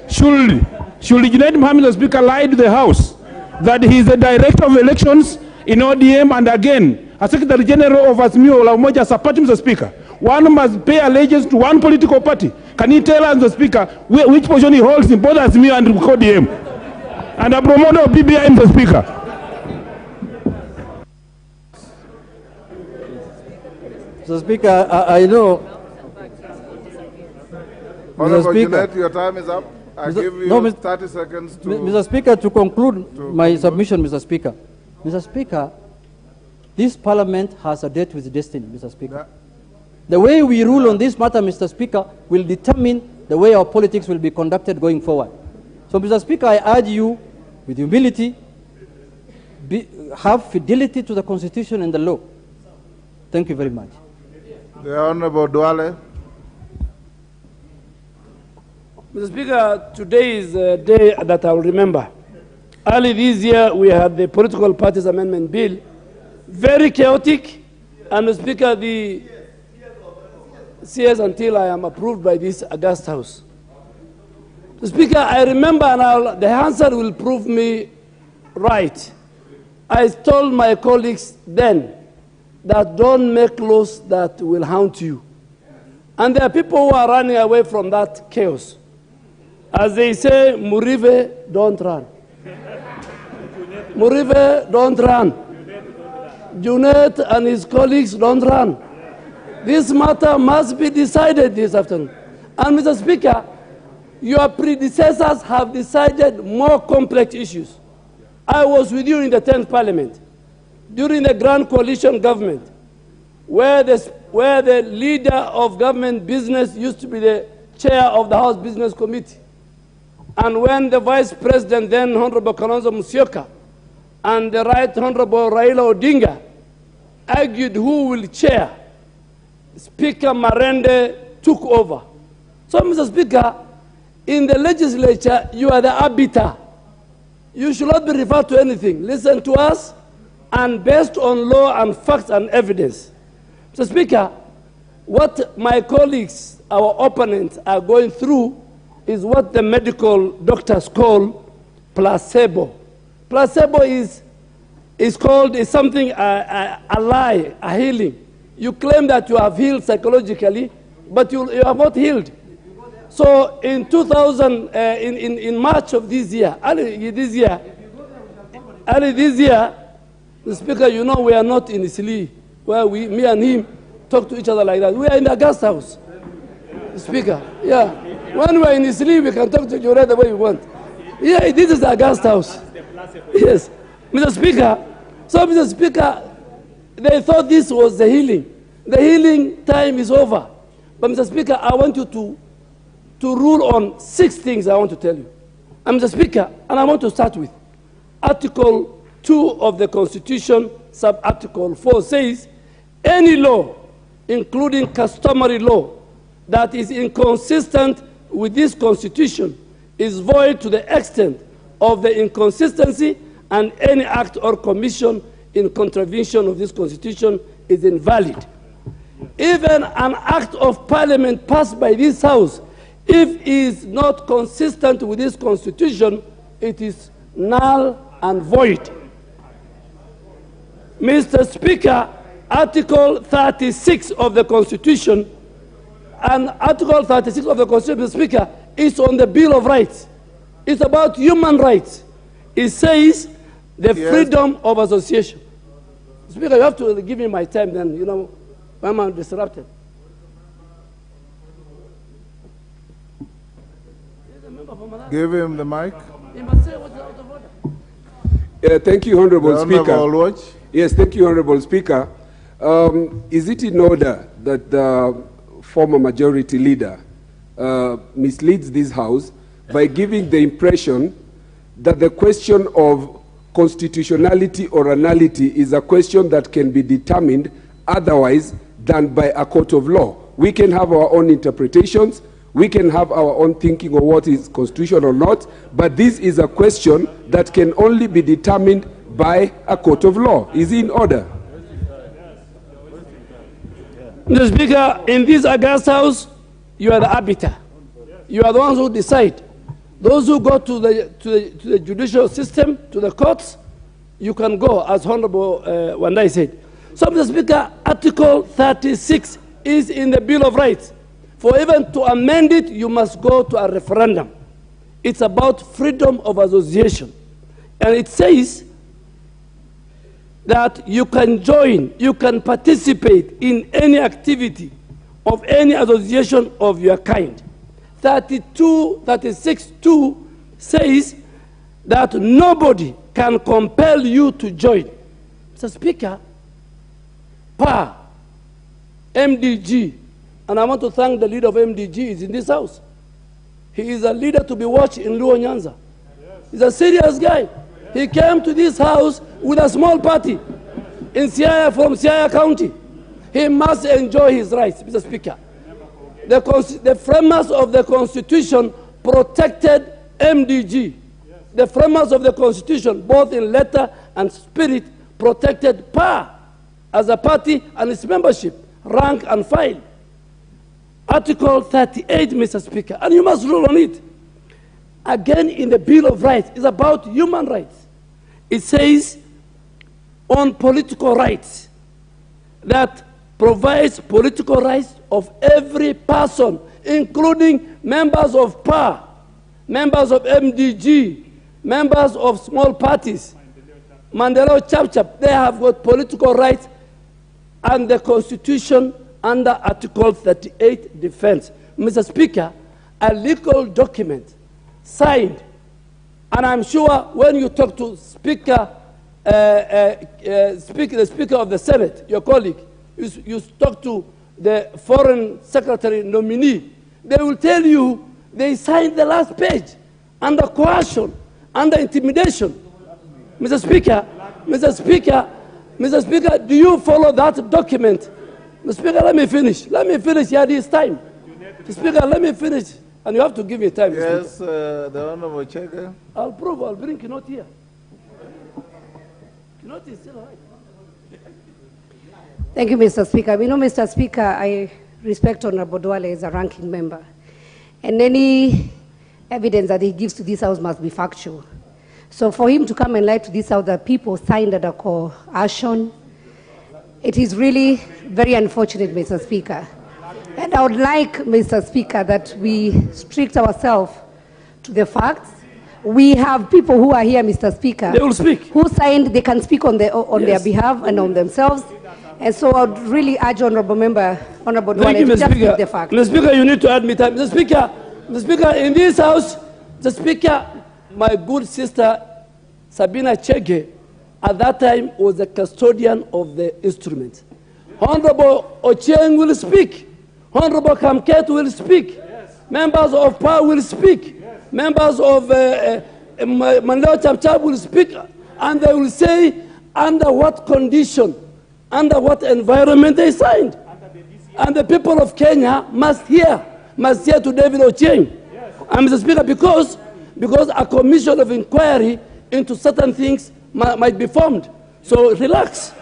should Junaid Mohammed, the Speaker, lie to the House that he is the director of elections in ODM and again, as Secretary General of Azimio la Umoja Sapati, Mr. Speaker. One must pay allegiance to one political party. Can you tell us, Mr. Speaker, which position he holds in both Azimio and ODM? And a promoter of BBI, Mr. Speaker. Mr. Speaker, I know. Honorable Junet, your time is up. I give you 30 seconds to... Mr. Speaker, to conclude my submission, Mr. Speaker. Mr. Speaker, this parliament has a date with destiny, Mr. Speaker. Yeah. The way we rule on this matter, Mr. Speaker, will determine the way our politics will be conducted going forward. So, Mr. Speaker, I urge you, with humility, have fidelity to the Constitution and the law. Thank you very much. The Honorable Duale. Mr. Speaker, today is a day that I will remember. Early this year, we had the Political Parties Amendment Bill, very chaotic, and Mr. Speaker, the CS until I am approved by this august House. Mr. Speaker, I remember, and the answer will prove me right. I told my colleagues then that don't make laws that will haunt you. And there are people who are running away from that chaos. As they say, Murive, don't run. Murive, don't run. Junet and his colleagues, don't run. This matter must be decided this afternoon. And Mr. Speaker, your predecessors have decided more complex issues. I was with you in the 10th Parliament, during the Grand Coalition government, where the leader of government business used to be the chair of the House Business Committee. And when the Vice President, then Honorable Kalonzo Musyoka, and the Right Honorable Raila Odinga argued who will chair, Speaker Marende took over. So, Mr. Speaker, in the legislature, you are the arbiter. You should not be referred to anything. Listen to us, and based on law and facts and evidence. Mr. Speaker, what my colleagues, our opponents, are going through is what the medical doctors call placebo. Placebo is something, a lie, a healing. You claim that you have healed psychologically, but you have not healed. So in in March of this year, early this year, the Speaker, you know we are not in Isli, where me and him talk to each other like that. We are in the guest house. Speaker, yeah. When we are in Isli, we can talk to you right the way we want. Yeah, this is a guest house. Yes. Mr. Speaker, so Mr. Speaker, they thought this was the healing. The healing time is over. But Mr. Speaker, I want you to rule on 6 things I want to tell you. And Mr. Speaker, and I want to start with Article 2 of the Constitution, sub-Article 4 says, any law, including customary law, that is inconsistent with this Constitution is void to the extent of the inconsistency, and any act or commission in contravention of this Constitution is invalid. Even an act of Parliament passed by this House, if it is not consistent with this Constitution, it is null and void. Mr. Speaker, Article 36 of the Constitution, and Article 36 of the Constitution, Mr. Speaker, is on the Bill of Rights. It's about human rights. It says the freedom of association. Speaker, you have to give me my time then, you know, when I'm disrupted. Give him the mic. He must say what's out of order. thank you, Honorable Speaker. Honorable Watch. Yes, thank you, Honorable Speaker. Is it in order that the former majority leader misleads this House by giving the impression that the question of constitutionality or anality is a question that can be determined otherwise than by a court of law? We can have our own interpretations, we can have our own thinking of what is constitutional or not, but this is a question that can only be determined by a court of law. Is it in order? Mr. Speaker, in this August House, you are the arbiter. You are the ones who decide. Those who go to the judicial system, to the courts, you can go, as Honorable Wandai said. So, Mr. Speaker, Article 36 is in the Bill of Rights. For even to amend it, you must go to a referendum. It's about freedom of association. And it says that you can join, you can participate in any activity of any association of your kind. 36(2) says that nobody can compel you to join. Mr. Speaker, PA, MDG, and I want to thank the leader of MDG, is in this House. He is a leader to be watched in Luo Nyanza. He's a serious guy. He came to this House with a small party in Siaya, from Siaya County. He must enjoy his rights, Mr. Speaker. The framers of the Constitution protected MDG. The framers of the Constitution, both in letter and spirit, protected PA as a party and its membership, rank and file. Article 38, Mr. Speaker, and you must rule on it. Again, in the Bill of Rights, it's about human rights. It says on political rights that provides political rights of every person, including members of PA, members of MDG, members of small parties. Mandela Chap, they have got political rights, and the Constitution under Article 38 defense. Mr. Speaker, a legal document signed, and I'm sure when you talk to the Speaker of the Senate, your colleague, you talk to the Foreign Secretary nominee, they will tell you they signed the last page under coercion, under intimidation. Mr. Speaker, do you follow that document? Mr. Speaker, let me finish. Let me finish here this time. Mr. Speaker, let me finish. And you have to give me time. Yes, the Honorable Chega. I'll prove. I'll bring Kinoti here. Kinoti is still alive. Thank you, Mr. Speaker. You know, Mr. Speaker, I respect Honorable Duale as a ranking member. And any evidence that he gives to this House must be factual. So for him to come and lie to this House that people signed under coercion, it is really very unfortunate, Mr. Speaker. And I would like, Mr. Speaker, that we strict ourselves to the facts. We have people who are here, Mr. Speaker. They will speak. Who signed, they can speak on their behalf and on themselves. And so I would really urge Honorable Member, Honorable Duale, to just speak the facts. Mr. Speaker, you need to add me time. Mr. Speaker, in this House, Mr. Speaker, my good sister, Sabina Chege, at that time was the custodian of the instrument. Honorable Ochieng will speak. Honorable Kamket will speak. Yes. Members of PA will speak. Yes. Members of Mandela Chapchap will speak. And they will say under what condition, under what environment they signed. And the people of Kenya must hear to David Ochieng. Yes. And Mr. Speaker, because a commission of inquiry into certain things might be formed. So relax.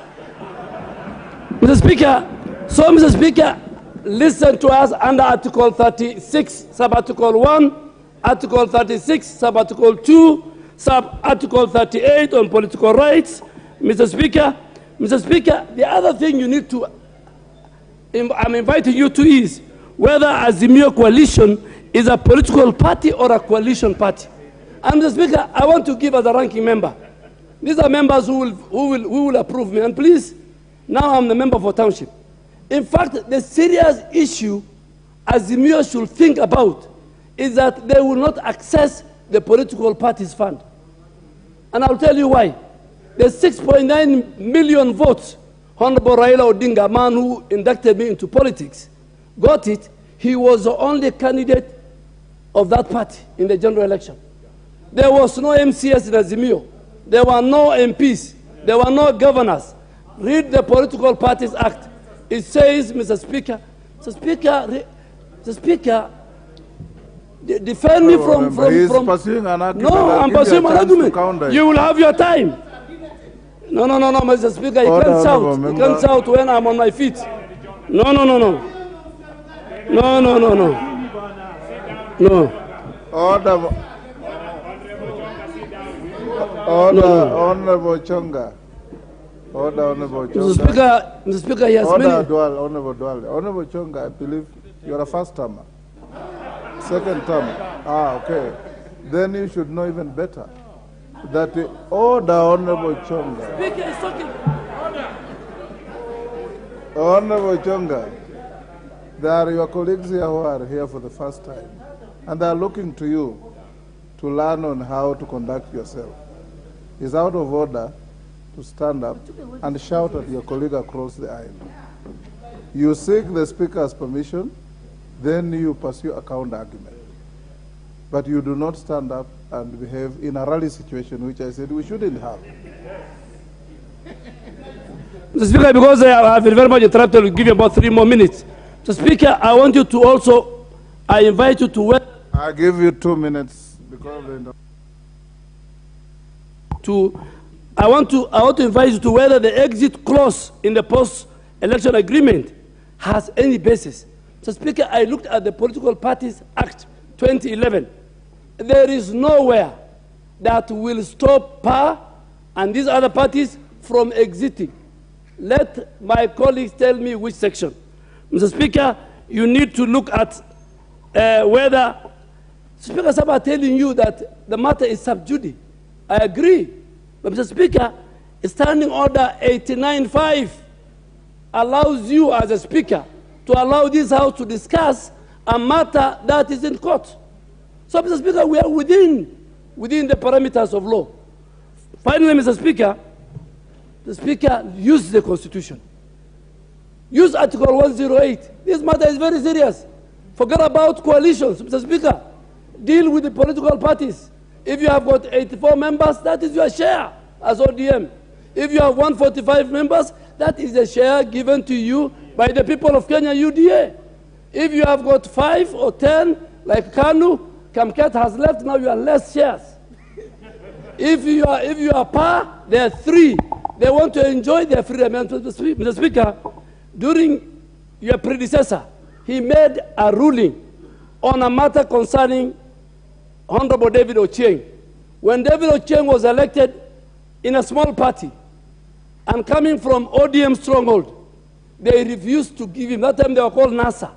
Mr. Speaker, listen to us under Article 36, Sub-Article 1, Article 36, Sub-Article 2, Sub-Article 38 on political rights. Mr. Speaker, the other thing you need to, I'm inviting you to is whether Azimio coalition is a political party or a coalition party. And Mr. Speaker, I want to give as a ranking member. These are members who will approve me. And please, now I'm the member for township. In fact, the serious issue Azimio should think about is that they will not access the political party's fund. And I'll tell you why. The 6.9 million votes, Honorable Raila Odinga, a man who inducted me into politics, got it. He was the only candidate of that party in the general election. There was no MCS in Azimio. There were no MPs. There were no governors. Read the Political Parties Act. It says, Mr. Speaker, defend me from pursuing an argument. No, I'm pursuing an argument. You will have your time. No, Mr. Speaker, you can't shout. You can't shout when I'm on my feet. No. Honorable Chonga. Mr. Speaker, he has Honorable Chonga, I believe you're a first timer. Second term. Okay. Then you should know even better that the Honorable Chonga. Speaker is talking. Honorable Chonga, there are your colleagues here who are here for the first time, and they are looking to you to learn on how to conduct yourself. It's out of order to stand up and shout at your colleague across the aisle. You seek the Speaker's permission, then you pursue a counter argument. But you do not stand up and behave in a rally situation, which I said we shouldn't have. Mr. Speaker, because I have been very much interrupted, we'll give you about 3 more minutes. Mr. Speaker, I want you to also, I invite you to... I give you 2 minutes because of the... I want to invite you to whether the exit clause in the post-election agreement has any basis. Mr. Speaker, I looked at the Political Parties Act 2011. There is nowhere that will stop PA and these other parties from exiting. Let my colleagues tell me which section. Mr. Speaker, you need to look at whether... Speaker, some are telling you that the matter is sub judice. I agree. But Mr. Speaker, Standing Order 89.5 allows you as a Speaker to allow this House to discuss a matter that is in court. So, Mr. Speaker, we are within the parameters of law. Finally, Mr. Speaker, the Speaker used the Constitution. Use Article 108. This matter is very serious. Forget about coalitions, Mr. Speaker. Deal with the political parties. If you have got 84 members, that is your share as ODM. If you have 145 members, that is a share given to you by the people of Kenya, UDA. If you have got 5 or 10, like Kanu, Kamket has left, now you are less shares. If you are PA, there are 3. They want to enjoy their freedom. Mr. Speaker, during your predecessor, he made a ruling on a matter concerning Honorable David Ochieng. When David Ochieng was elected in a small party and coming from ODM stronghold, they refused to give him. That time they were called NASA.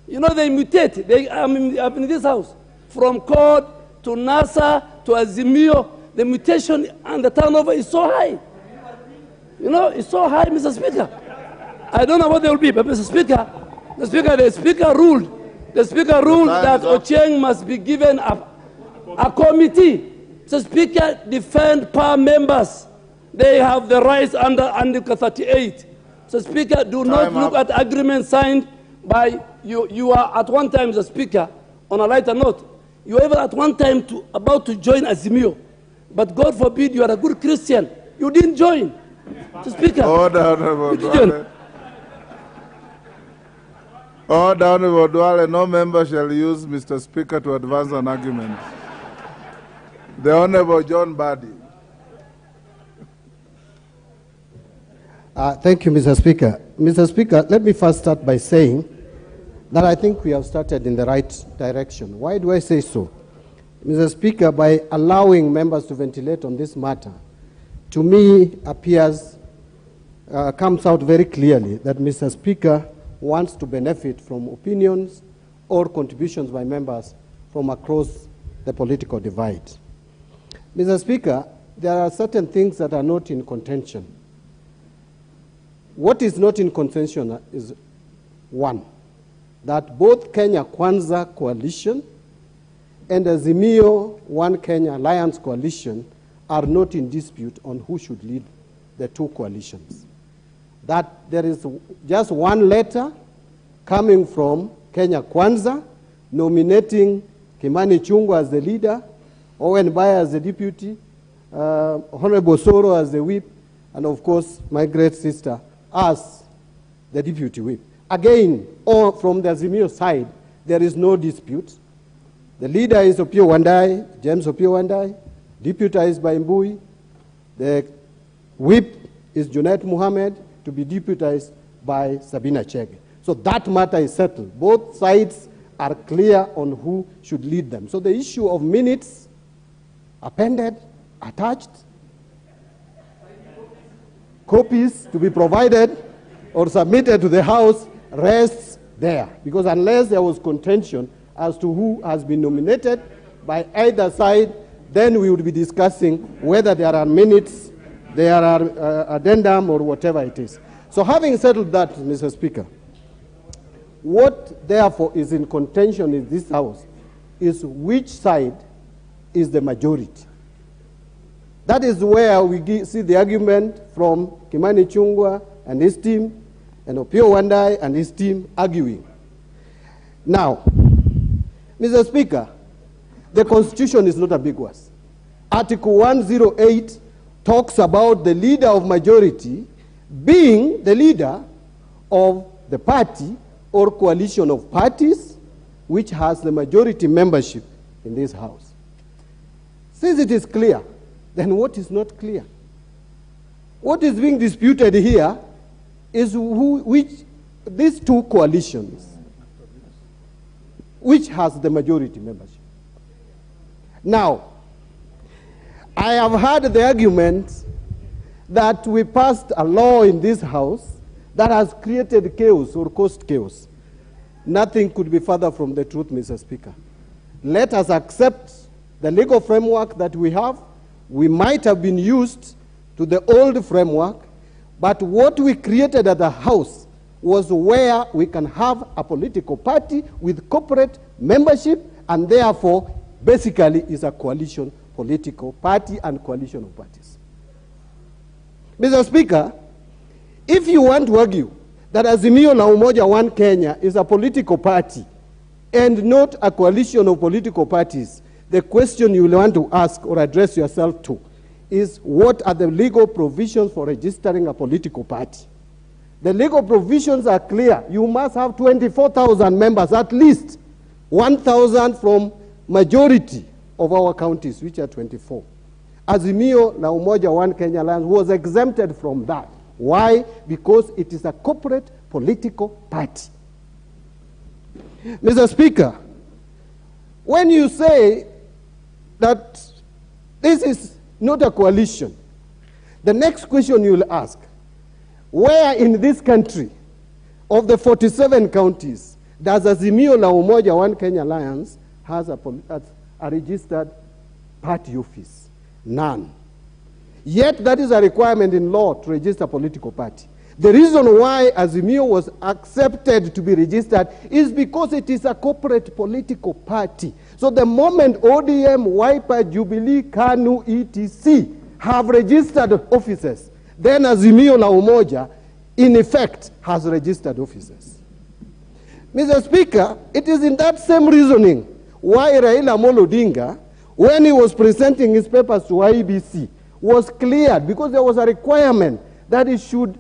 You know, they mutate. I'm in this house. From CORD to NASA to Azimio, the mutation and the turnover is so high. You know, it's so high, Mr. Speaker. I don't know what they will be, but Mr. Speaker, the Speaker ruled that Ochieng must be given a committee. Mr. Speaker, defend PA members. They have the rights under Article 38. Mr. Speaker, do not look at agreements signed by you. You are at one time, Mr. Speaker, on a lighter note, you were at one time about to join Azimio. But God forbid you are a good Christian. You didn't join. Mr. Speaker. Honorable Duale, no member shall use Mr. Speaker to advance an argument. The Honorable John Badi. Thank you, Mr. Speaker. Mr. Speaker, let me first start by saying that I think we have started in the right direction. Why do I say so? Mr. Speaker, by allowing members to ventilate on this matter, to me comes out very clearly that Mr. Speaker wants to benefit from opinions or contributions by members from across the political divide. Mr. Speaker, there are certain things that are not in contention. What is not in contention is, one, that both Kenya Kwanza Coalition and Azimio One Kenya Alliance Coalition are not in dispute on who should lead the two coalitions. That there is just one letter coming from Kenya Kwanza nominating Kimani Ichung'wah as the leader, Owen Baya as the deputy, Honorable Soro as the whip, and of course my great sister as the deputy whip. Again, from the Azimio side, there is no dispute. The leader is Opiyo Wandayi, James Opiyo Wandayi, deputized by Mbui. The whip is Junet Mohammed, to be deputized by Sabina Chege. So that matter is settled. Both sides are clear on who should lead them. So the issue of minutes appended, attached, copies to be provided or submitted to the House rests there. Because unless there was contention as to who has been nominated by either side, then we would be discussing whether there are minutes, there are addendum or whatever it is. So having settled that, Mr. Speaker, what therefore is in contention in this House is which side is the majority. That is where we see the argument from Kimani Ichung'wah and his team and Opiyo Wandayi and his team arguing. Now, Mr. Speaker, the Constitution is not ambiguous. Article 108 talks about the leader of majority being the leader of the party or coalition of parties which has the majority membership in this House. Since it is clear, then what is not clear? What is being disputed here is these two coalitions, which has the majority membership. Now, I have heard the argument that we passed a law in this House that has created chaos or caused chaos. Nothing could be further from the truth, Mr. Speaker. Let us accept the legal framework that we have. We might have been used to the old framework, but what we created at the House was where we can have a political party with corporate membership, and therefore basically is a coalition political party and coalition of parties. Mr. Speaker, if you want to argue that Azimio la Umoja One Kenya is a political party and not a coalition of political parties, the question you will want to ask or address yourself to is, what are the legal provisions for registering a political party? The legal provisions are clear. You must have 24,000 members, at least 1,000 from majority of our counties, which are 24. Azimio la Umoja One Kenya Alliance was exempted from that. Why? Because it is a corporate political party. Mr. Speaker, when you say that this is not a coalition, the next question you will ask, where in this country, of the 47 counties, does Azimio la Umoja One Kenya Alliance has a registered party office? None. Yet that is a requirement in law to register a political party. The reason why Azimio was accepted to be registered is because it is a corporate political party. So the moment ODM, Wiper, Jubilee, KANU, etc. have registered offices, then Azimio la Umoja, in effect, has registered offices. Mr. Speaker, it is in that same reasoning why Raila Amolo Odinga, when he was presenting his papers to IEBC, was cleared, because there was a requirement that he should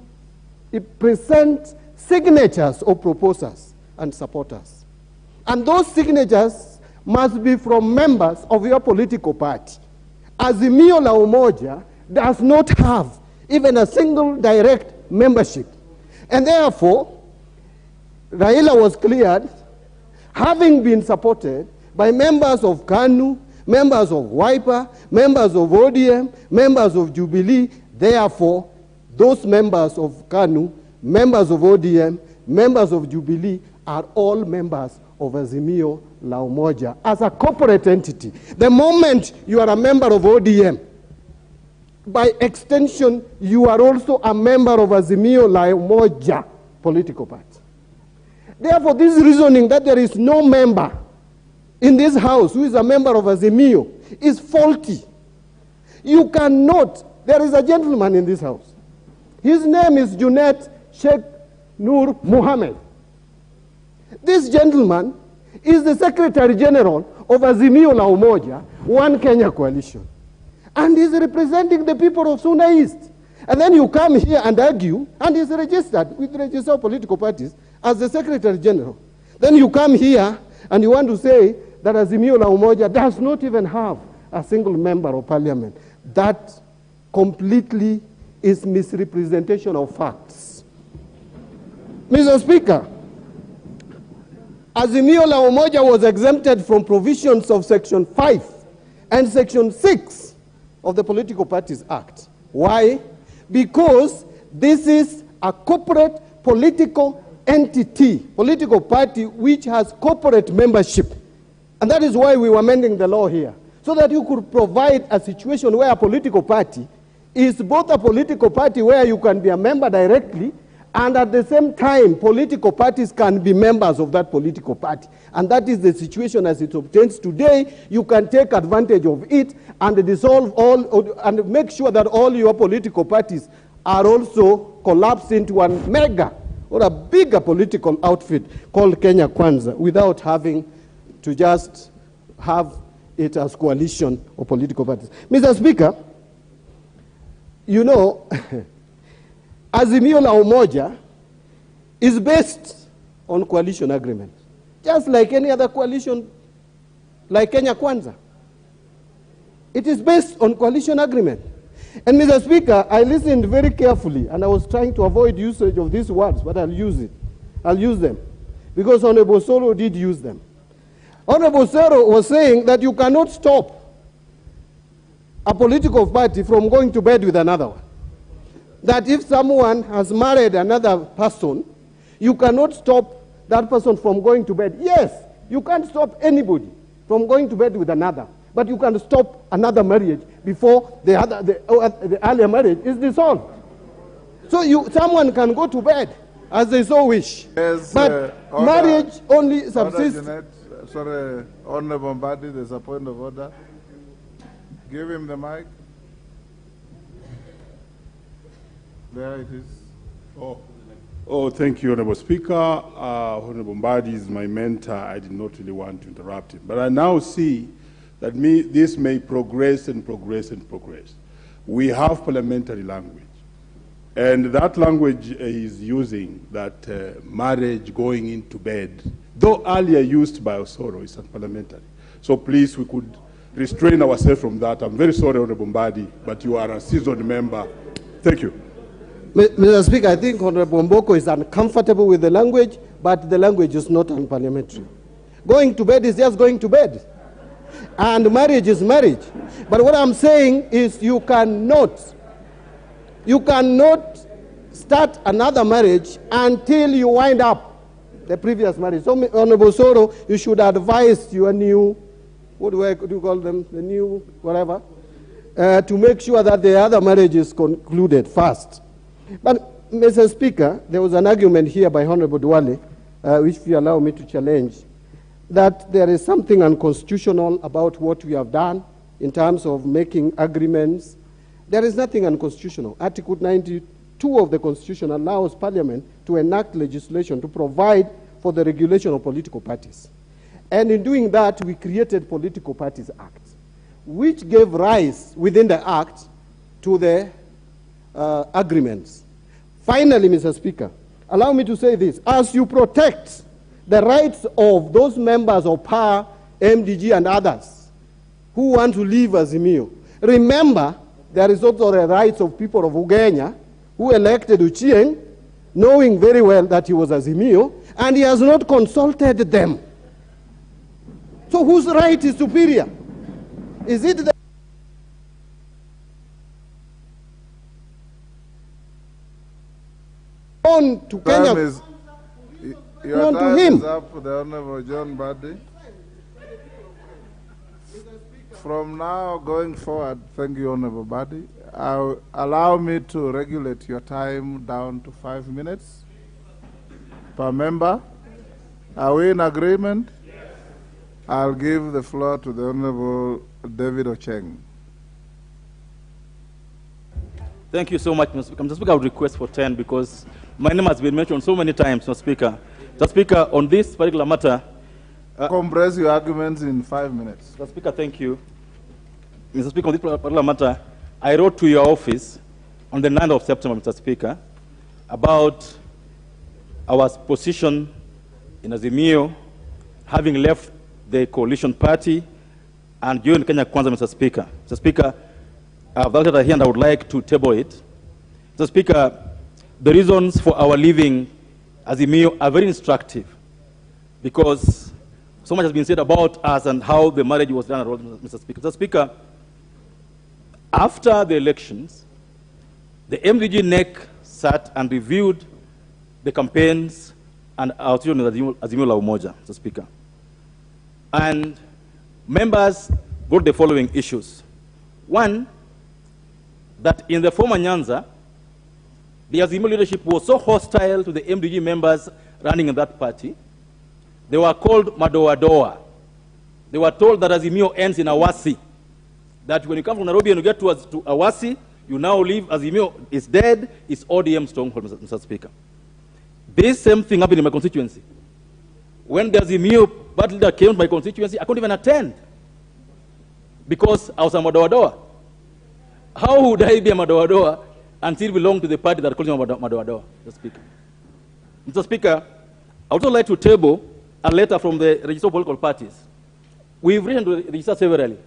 present signatures of proposers and supporters. And those signatures must be from members of your political party. Azimio la Umoja does not have even a single direct membership. And therefore, Raila was cleared, having been supported by members of KANU, members of Wiper, members of ODM, members of Jubilee. Therefore, those members of KANU, members of ODM, members of Jubilee are all members of Azimio la Umoja as a corporate entity. The moment you are a member of ODM, by extension, you are also a member of Azimio la Umoja political party. Therefore, this reasoning that there is no member in this House who is a member of Azimio is faulty. You cannot. There is a gentleman in this house. His name is Junet Sheikh Nur Mohammed. This gentleman is the Secretary General of Azimio la Umoja, One Kenya Coalition. And he's representing the people of Suna East. And then you come here and argue, and he's registered with the register of political parties as the Secretary General. Then you come here and you want to say that Azimio la Umoja does not even have a single member of parliament. That completely is misrepresentation of facts. Mr. Speaker, Azimio la Umoja was exempted from provisions of Section 5 and Section 6 of the Political Parties Act. Why? Because this is a corporate political entity, political party which has corporate membership. And that is why we were amending the law here, so that you could provide a situation where a political party is both a political party where you can be a member directly, and at the same time, political parties can be members of that political party. And that is the situation as it obtains today. You can take advantage of it and dissolve all, and make sure that all your political parties are also collapsed into one mega or a bigger political outfit called Kenya Kwanza, without having to just have it as coalition of political parties. Mr. Speaker, you know, Azimio la Umoja is based on coalition agreement, just like any other coalition, like Kenya Kwanza. It is based on coalition agreement. And Mr. Speaker, I listened very carefully, and I was trying to avoid usage of these words, but I'll use it. I'll use them, because Honorable Soro did use them. Honorable Soro was saying that you cannot stop a political party from going to bed with another one. That if someone has married another person, you cannot stop that person from going to bed. Yes, you can't stop anybody from going to bed with another, but you can stop another marriage before the earlier marriage is dissolved. So someone can go to bed as they so wish, yes, but marriage only subsists. Sorry, Honorable Mbadi, there's a point of order. Give him the mic. There it is. Oh, thank you, Honorable Speaker. Honorable Mbadi is my mentor. I did not really want to interrupt him. But I now see that this may progress and progress and progress. We have parliamentary language. And that language is using that marriage going into bed, though earlier used by Osoro, is unparliamentary. So please, we could restrain ourselves from that. I'm very sorry, Honorable Mbadi, but you are a seasoned member. Thank you. Mr. Speaker, I think Honorable Mboko is uncomfortable with the language, but the language is not unparliamentary. Going to bed is just going to bed. And marriage is marriage. But what I'm saying is you cannot start another marriage until you wind up the previous marriage. So, Honorable Soro, you should advise your new, what do you call them, the new whatever, to make sure that the other marriage is concluded first. But, Mr. Speaker, there was an argument here by Honorable Duale, which if you allow me to challenge, that there is something unconstitutional about what we have done in terms of making agreements. There is nothing unconstitutional. Article 92 of the Constitution allows Parliament to enact legislation to provide for the regulation of political parties. And in doing that, we created Political Parties Act, which gave rise within the Act to the agreements. Finally, Mr. Speaker, allow me to say this. As you protect the rights of those members of PAR, MDG, and others who want to leave Azimio, remember there is also the rights of people of Ugenya who elected Uchieng, knowing very well that he was Azimio, and he has not consulted them. So whose right is superior? Is it the on to Kenya? Your time is up, the Honorable John Mbadi. From now going forward, thank you, Honorable Mbadi. Allow me to regulate your time down to 5 minutes per member. Are we in agreement? Yes. I'll give the floor to the Honorable David Ocheng. Thank you so much, Mr. Speaker. Mr. Speaker, I would request for 10 because my name has been mentioned so many times, Mr. Speaker. Mr. Speaker, on this particular matter... compress your arguments in 5 minutes. Mr. Speaker, thank you. Mr. Speaker, on this particular matter, I wrote to your office on the 9th of September, Mr. Speaker, about our position in Azimio, having left the coalition party, and joined Kenya Kwanza, Mr. Speaker. Mr. Speaker, I have that letter here and I would like to table it. Mr. Speaker, the reasons for our leaving Azimio are very instructive because so much has been said about us and how the marriage was done, Mr. Speaker. Mr. Speaker, after the elections, the MDG NEC sat and reviewed the campaigns and our children in Azimio la Umoja, Mr. Speaker. And members brought the following issues. One, that in the former Nyanza, the Azimio leadership was so hostile to the MDG members running in that party, they were called Madoadoa. They were told that Azimio ends in Awasi, that when you come from Nairobi and you get to Awasi, you now leave, Azimio is dead, it's ODM stronghold, Mr. Speaker. This same thing happened in my constituency. When the Azimio party leader came to my constituency, I couldn't even attend because I was a Madoadoa. How would I be a Madoadoa and still belong to the party that calls me Madoadoa, Mr. Speaker? Mr. Speaker, I would also like to table a letter from the register of political parties. We've written to the register severally,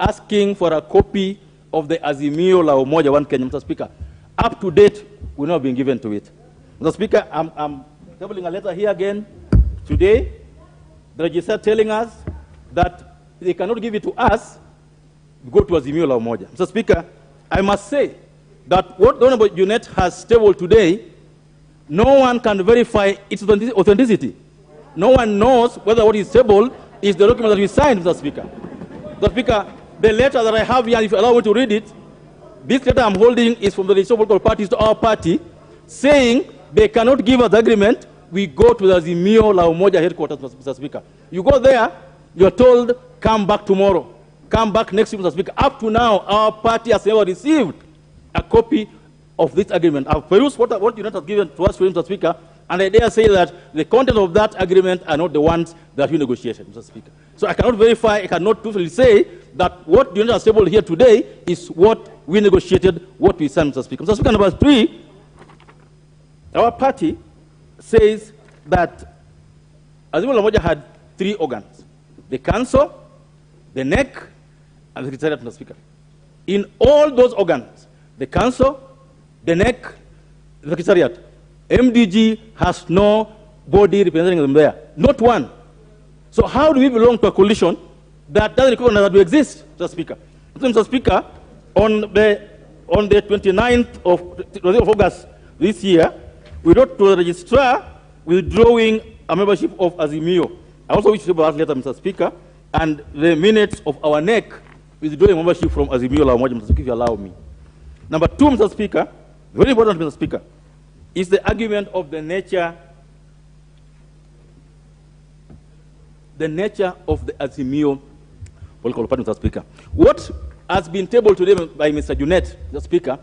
asking for a copy of the Azimio la Umoja One Kenya, Mr. Speaker. Up to date, we've not been given to it. Mr. Speaker, I'm tabling a letter here again today, the register telling us that they cannot give it to us, go to Azimio la Umoja. Mr. Speaker, I must say that what the Honorable Junet has tabled today, no one can verify its authenticity. No one knows whether what is tabled is the document that we signed, Mr. Speaker. Mr. Speaker, the letter that I have here, if you allow me to read it, this letter I'm holding is from the register of political parties to our party, saying they cannot give us the agreement. We go to the Azimio la Umoja headquarters, Mr. Speaker. You go there, you're told, come back tomorrow. Come back next week, Mr. Speaker. Up to now, our party has never received a copy of this agreement. I've perused what United has given to us, Mr. Speaker, and I dare say that the content of that agreement are not the ones that we negotiated, Mr. Speaker. So I cannot verify, I cannot truthfully say that what United has tabled here today is what we negotiated, what we signed, Mr. Speaker. Mr. Speaker, number 3, our party says that Azimio la Umoja had 3 organs: the council, the NEC, and the secretariat, Mr. Speaker. In all those organs, the council, the NEC, the secretariat, MDG has no body representing them there, not one. So how do we belong to a coalition that doesn't recognize that we exist, Mr. Speaker? Mr. Speaker, on the 29th of August this year, we wrote to the registrar withdrawing a membership of Azimio. I also wish to table that letter, Mr. Speaker, and the minutes of our NEC withdrawing membership from Azimio la Umoja, Mr. Speaker, if you allow me. Number 2, Mr. Speaker, very important, Mr. Speaker, is the argument of the nature of the Azimio political party, Mr. Speaker. What has been tabled today by Mr. Junet, Mr. Speaker,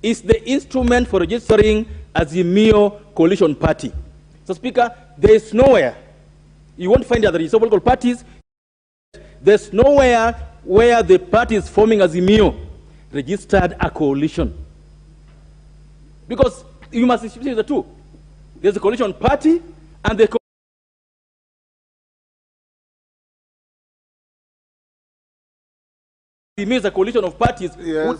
is the instrument for registering Azimio coalition party. Mr. Speaker, there is nowhere, you won't find other registered political parties, there's nowhere where the parties forming Azimio registered a coalition. Because you must distinguish the two. There's a coalition party and the it means a coalition of parties. Yes,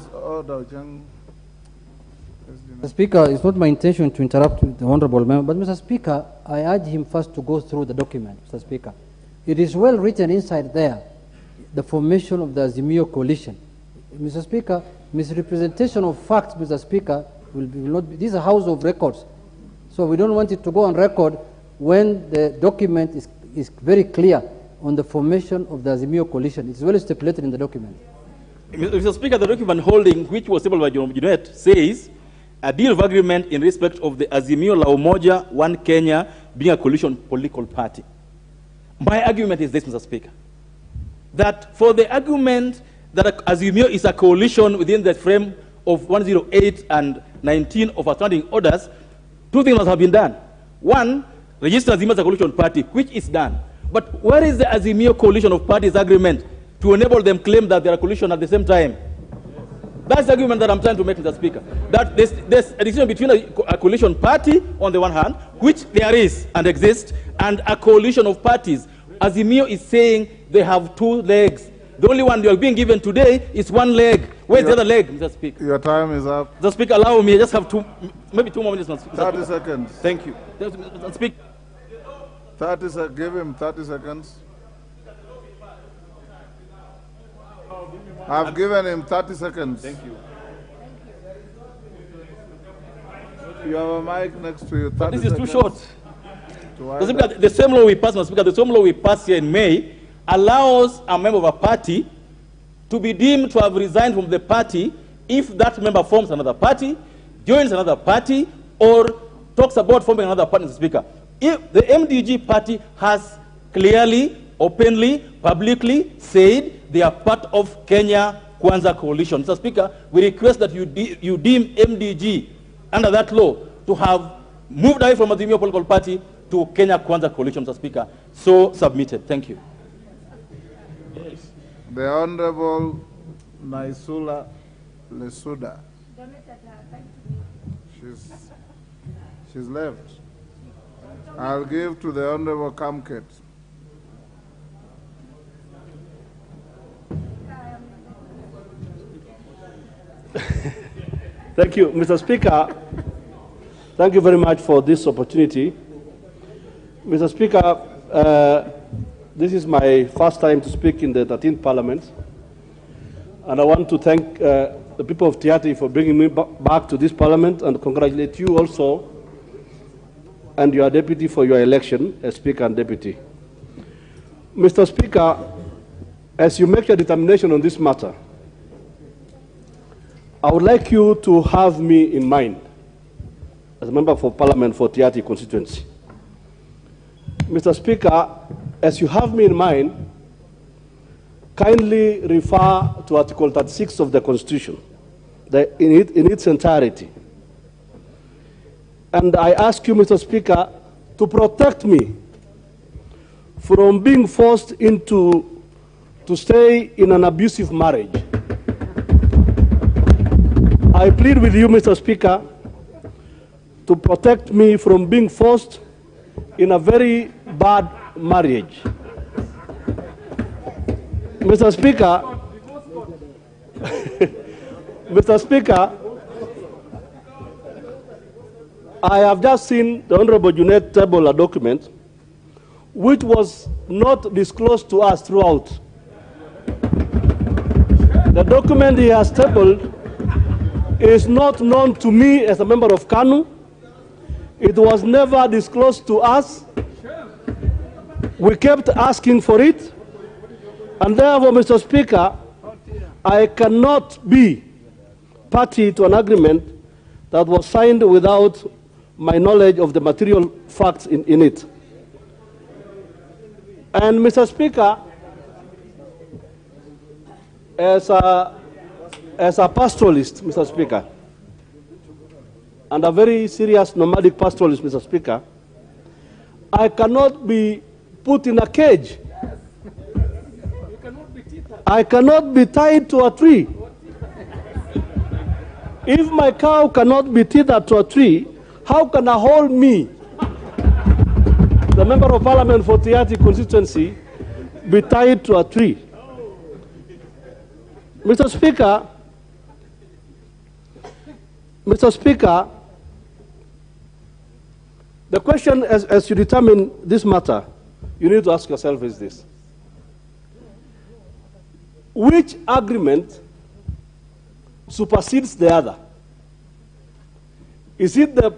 Mr. Speaker, it's not my intention to interrupt the Honourable Member, but Mr. Speaker, I urge him first to go through the document, Mr. Speaker. It is well written inside there, the formation of the Azimio coalition. Mr. Speaker, misrepresentation of facts, Mr. Speaker, will not be, this is a house of records. So we don't want it to go on record when the document is very clear on the formation of the Azimio coalition. It's well stipulated in the document. Mr. Speaker, the document holding, which was tabled by Junet, says a deal of agreement in respect of the Azimio la Umoja One Kenya being a coalition political party. My argument is this, Mr. Speaker, that for the argument that Azimio is a coalition within the frame of 108 and 19 of outstanding orders, two things must have been done. One, register Azimio as a coalition party, which is done. But where is the Azimio coalition of parties agreement to enable them claim that they are a coalition at the same time? That's the argument that I'm trying to make, Mr. Speaker. That there's a distinction between a coalition party on the one hand, which there is and exists, and a coalition of parties. Azimio is saying they have two legs. The only one you are being given today is one leg. Where's the other leg, Mr. Speaker? Your time is up. Mr. Speaker, allow me. I just have maybe 2 more minutes, Mr. Speaker. 30 seconds. Thank you. Mr. Speaker. Give him 30 seconds. I've given him 30 seconds. Thank you. You have a mic next to you. But this is too short. Mr. Speaker, the same law we passed, Mr. Speaker, the same law we passed here in May allows a member of a party to be deemed to have resigned from the party if that member forms another party, joins another party, or talks about forming another party, Mr. Speaker. If the MDG party has clearly, openly, publicly said they are part of Kenya Kwanza coalition. Mr. Speaker, we request that you deem MDG under that law to have moved away from Azimio political party to Kenya Kwanza coalition, Mr. Speaker. So submitted. Thank you. Yes. The Honorable Naisula Lesuda. She's left. I'll give to the Honorable Kamket. Thank you, Mr. Speaker. Thank you very much for this opportunity. Mr. Speaker, this is my first time to speak in the 13th Parliament, and I want to thank the people of Tiati for bringing me back to this Parliament and congratulate you also and your deputy for your election as Speaker and Deputy. Mr. Speaker, as you make your determination on this matter, I would like you to have me in mind as a member of Parliament for Tiati constituency. Mr. Speaker, as you have me in mind, kindly refer to Article 36 of the Constitution in its entirety. And I ask you, Mr. Speaker, to protect me from being forced to stay in an abusive marriage. I plead with you, Mr. Speaker, to protect me from being forced in a very bad marriage. Mr. Speaker, Mr. Speaker, I have just seen the Honorable Junet table a document which was not disclosed to us throughout. The document he has tabled is not known to me as a member of KANU. It was never disclosed to us. We kept asking for it. And therefore, Mr. Speaker, I cannot be party to an agreement that was signed without my knowledge of the material facts in it. And Mr. Speaker, as a pastoralist, Mr. Speaker, and a very serious nomadic pastoralist, Mr. Speaker, I cannot be put in a cage. I cannot be tied to a tree. If my cow cannot be tethered to a tree, how can a whole me, the member of Parliament for Tiati constituency, be tied to a tree? Mr. Speaker, the question as you determine this matter, you need to ask yourself is this. Which agreement supersedes the other? Is it the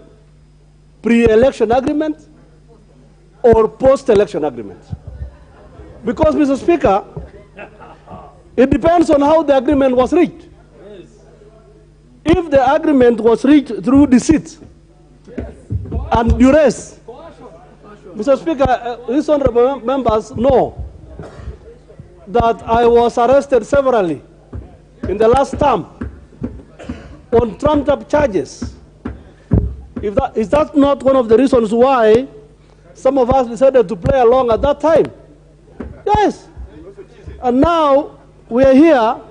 pre-election agreement or post-election agreement? Because, Mr. Speaker, it depends on how the agreement was reached. If the agreement was reached through deceit and duress, Mr. Speaker, these honorable members know that I was arrested severally in the last term on trumped-up charges. Is that not one of the reasons why some of us decided to play along at that time? Yes. And now we are here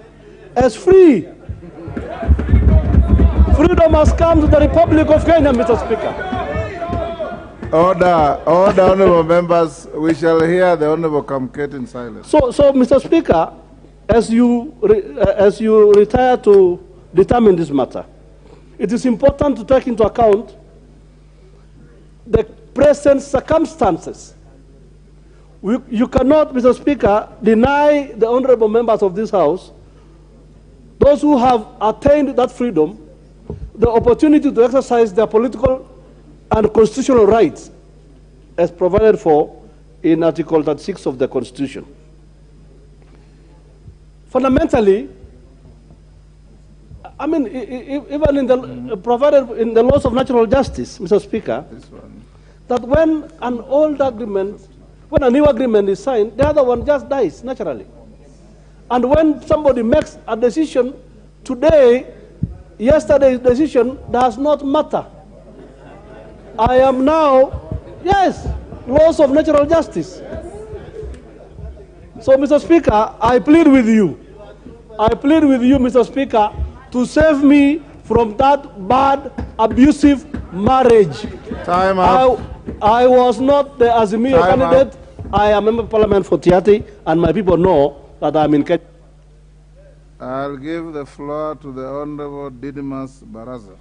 as free. Freedom has come to the Republic of Kenya, Mr. Speaker. Order, honorable members. We shall hear the Honorable Kamket in silence. So, Mr. Speaker, as you retire to determine this matter, it is important to take into account the present circumstances. You cannot, Mr. Speaker, deny the honorable members of this House, those who have attained that freedom, the opportunity to exercise their political and constitutional rights as provided for in Article 36 of the Constitution. Fundamentally, I mean, even in the provided in the laws of natural justice, Mr. Speaker, that when an old agreement, when a new agreement is signed, the other one just dies naturally. And when somebody makes a decision today, yesterday's decision does not matter. I am now, yes, laws of natural justice. So, Mr. Speaker, I plead with you, Mr. Speaker, to save me from that bad, abusive marriage. Time up. I was not the Azimio candidate. I am a member of parliament for Tiati, and my people know that I'm in Kenya. I'll give the floor to the Honorable Didymus Baraza.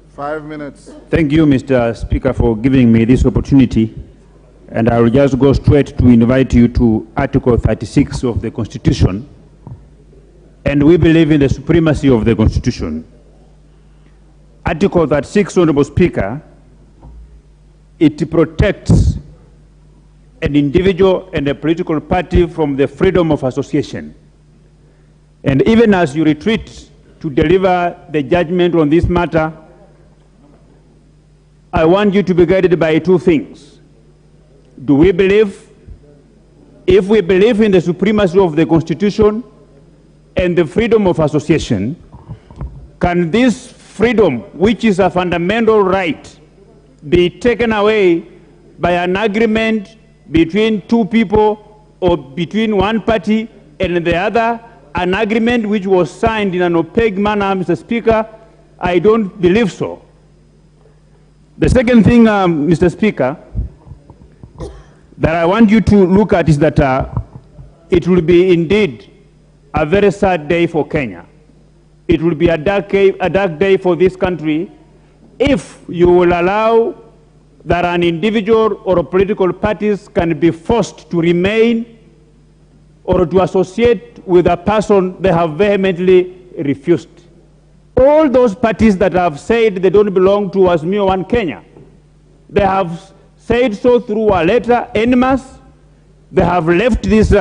5 minutes. Thank you, Mr. Speaker, for giving me this opportunity. And I will just go straight to invite you to Article 36 of the Constitution. And we believe in the supremacy of the Constitution. Article 36, Honorable Speaker, it protects an individual and a political party from the freedom of association. And even as you retreat to deliver the judgment on this matter, I want you to be guided by two things. Do we believe, if we believe in the supremacy of the Constitution and the freedom of association, can this freedom, which is a fundamental right, be taken away by an agreement between two people or between one party and the other, an agreement which was signed in an opaque manner, Mr. Speaker? I don't believe so. The second thing, Mr. Speaker, that I want you to look at is that it will be indeed a very sad day for Kenya. It will be a dark day for this country if you will allow that an individual or political parties can be forced to remain or to associate with a person they have vehemently refused. All those parties that have said they don't belong to Azimio One Kenya, they have said so through a letter en masse. They have left this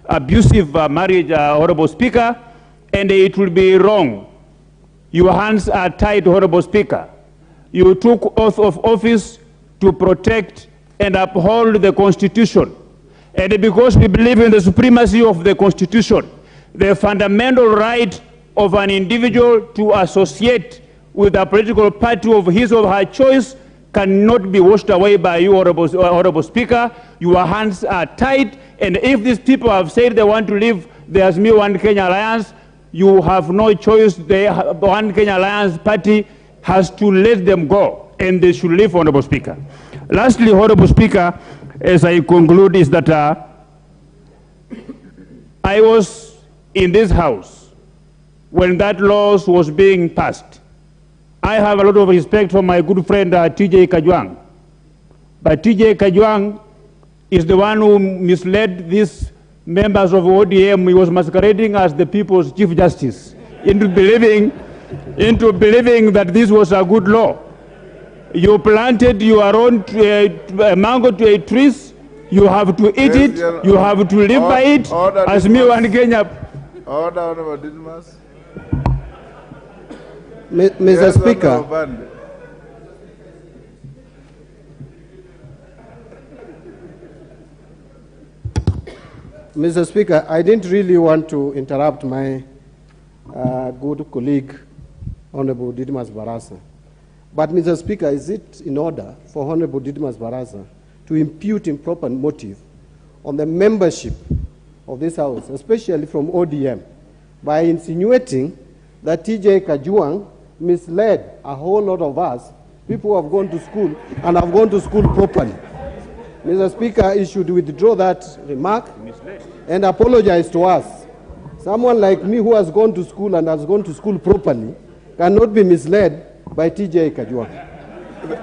abusive marriage, Honorable Speaker, and it will be wrong. Your hands are tied, Honorable Speaker. You took oath of office to protect and uphold the Constitution. And because we believe in the supremacy of the Constitution, the fundamental right of an individual to associate with a political party of his or her choice cannot be washed away by you, Honorable Speaker. Your hands are tied, and if these people have said they want to leave the Azimio One Kenya Alliance, you have no choice. The One Kenya Alliance party has to let them go, and they should leave, Honorable Speaker. Lastly, Honorable Speaker, as I conclude, is that I was in this House when that law was being passed. I have a lot of respect for my good friend T.J. Kajwang. But T.J. Kajwang is the one who misled these members of ODM. He was masquerading as the people's Chief Justice into believing that this was a good law. You planted your own mango trees, you have to eat it, you have to live by it, as me and Kenya. Order, Honorable Didymus. Mr. Speaker, Mr. Speaker, I didn't really want to interrupt my good colleague, Honorable Didmas Barasa. But, Mr. Speaker, is it in order for Honorable Didmas Barasa to impute improper motive on the membership of this House, especially from ODM, by insinuating that TJ Kajwang misled a whole lot of us, people who have gone to school and have gone to school properly? Mr. Speaker, he should withdraw that remark and apologize to us. Someone like me who has gone to school and has gone to school properly cannot be misled by TJ Kajwang.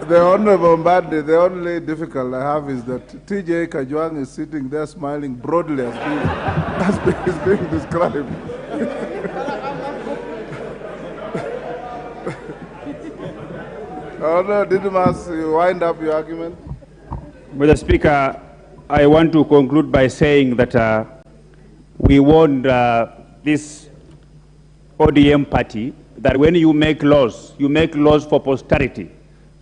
The Honorable Mbadi, the only difficult I have is that TJ Kajwang is sitting there smiling broadly as being described. Honorable Didmas, you wind up your argument. Mr. Speaker, I want to conclude by saying that we warned this ODM party that when you make laws for posterity.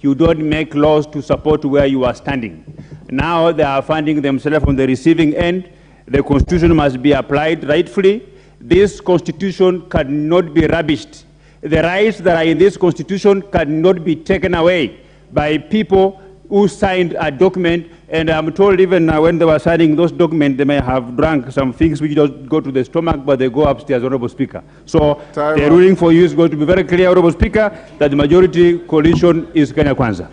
You don't make laws to support where you are standing. Now they are finding themselves on the receiving end. The Constitution must be applied rightfully. This Constitution cannot be rubbished. The rights that are in this Constitution cannot be taken away by people who signed a document, and I'm told even when they were signing those documents, they may have drunk some things which don't go to the stomach, but they go upstairs, Honorable Speaker. So the ruling for you is going to be very clear, Honorable Speaker, that the majority coalition is Kenya Kwanza.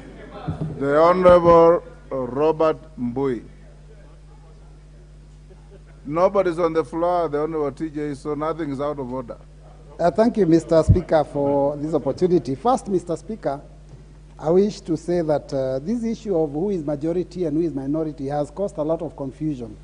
The Honorable Robert Mbui. Nobody's on the floor, the Honorable TJ, so nothing is out of order. Thank you, Mr. Speaker, for this opportunity. First, Mr. Speaker, I wish to say that this issue of who is majority and who is minority has caused a lot of confusion.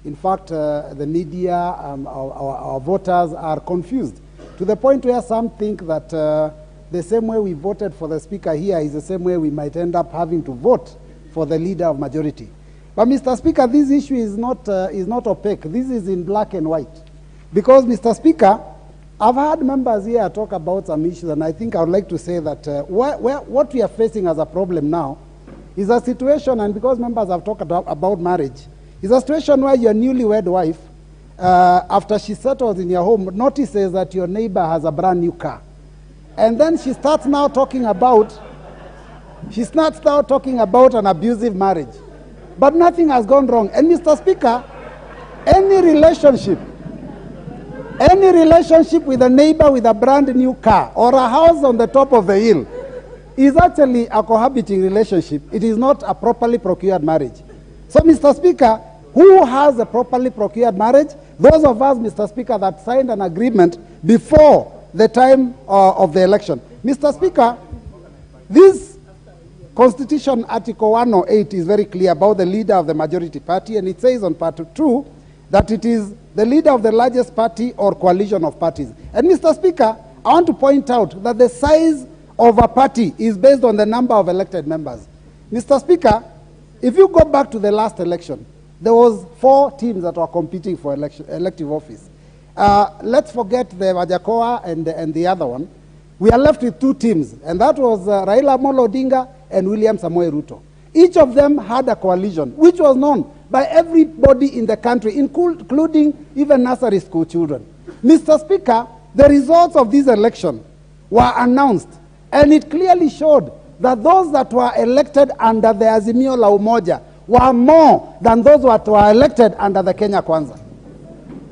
In fact, the media, our voters are confused to the point where some think that the same way we voted for the Speaker here is the same way we might end up having to vote for the leader of majority. But, Mr. Speaker, this issue is not opaque. This is in black and white. Because, Mr. Speaker, I've heard members here talk about some issues, and I think I would like to say that what we are facing as a problem now is a situation, and because members have talked about marriage, is a situation where your newlywed wife, after she settles in your home, notices that your neighbor has a brand new car. And then she starts now talking about an abusive marriage. But nothing has gone wrong. And Mr. Speaker, any relationship with a neighbor with a brand new car or a house on the top of the hill is actually a cohabiting relationship. It is not a properly procured marriage. So, Mr. Speaker, who has a properly procured marriage? Those of us, Mr. Speaker, that signed an agreement before the time of the election. Mr. Speaker, this Constitution Article 108 is very clear about the leader of the majority party, and it says on Part 2 that it is the leader of the largest party or coalition of parties. And, Mr. Speaker, I want to point out that the size of a party is based on the number of elected members. Mr. Speaker, if you go back to the last election, there was 4 teams that were competing for elective office. Let's forget the Wajakoa and the other one. We are left with 2 teams, and that was Raila Odinga and William Samoei Ruto. Each of them had a coalition, which was known by everybody in the country, including even nursery school children. Mr. Speaker, the results of this election were announced, and it clearly showed that those that were elected under the Azimio la Umoja were more than those that were elected under the Kenya Kwanza.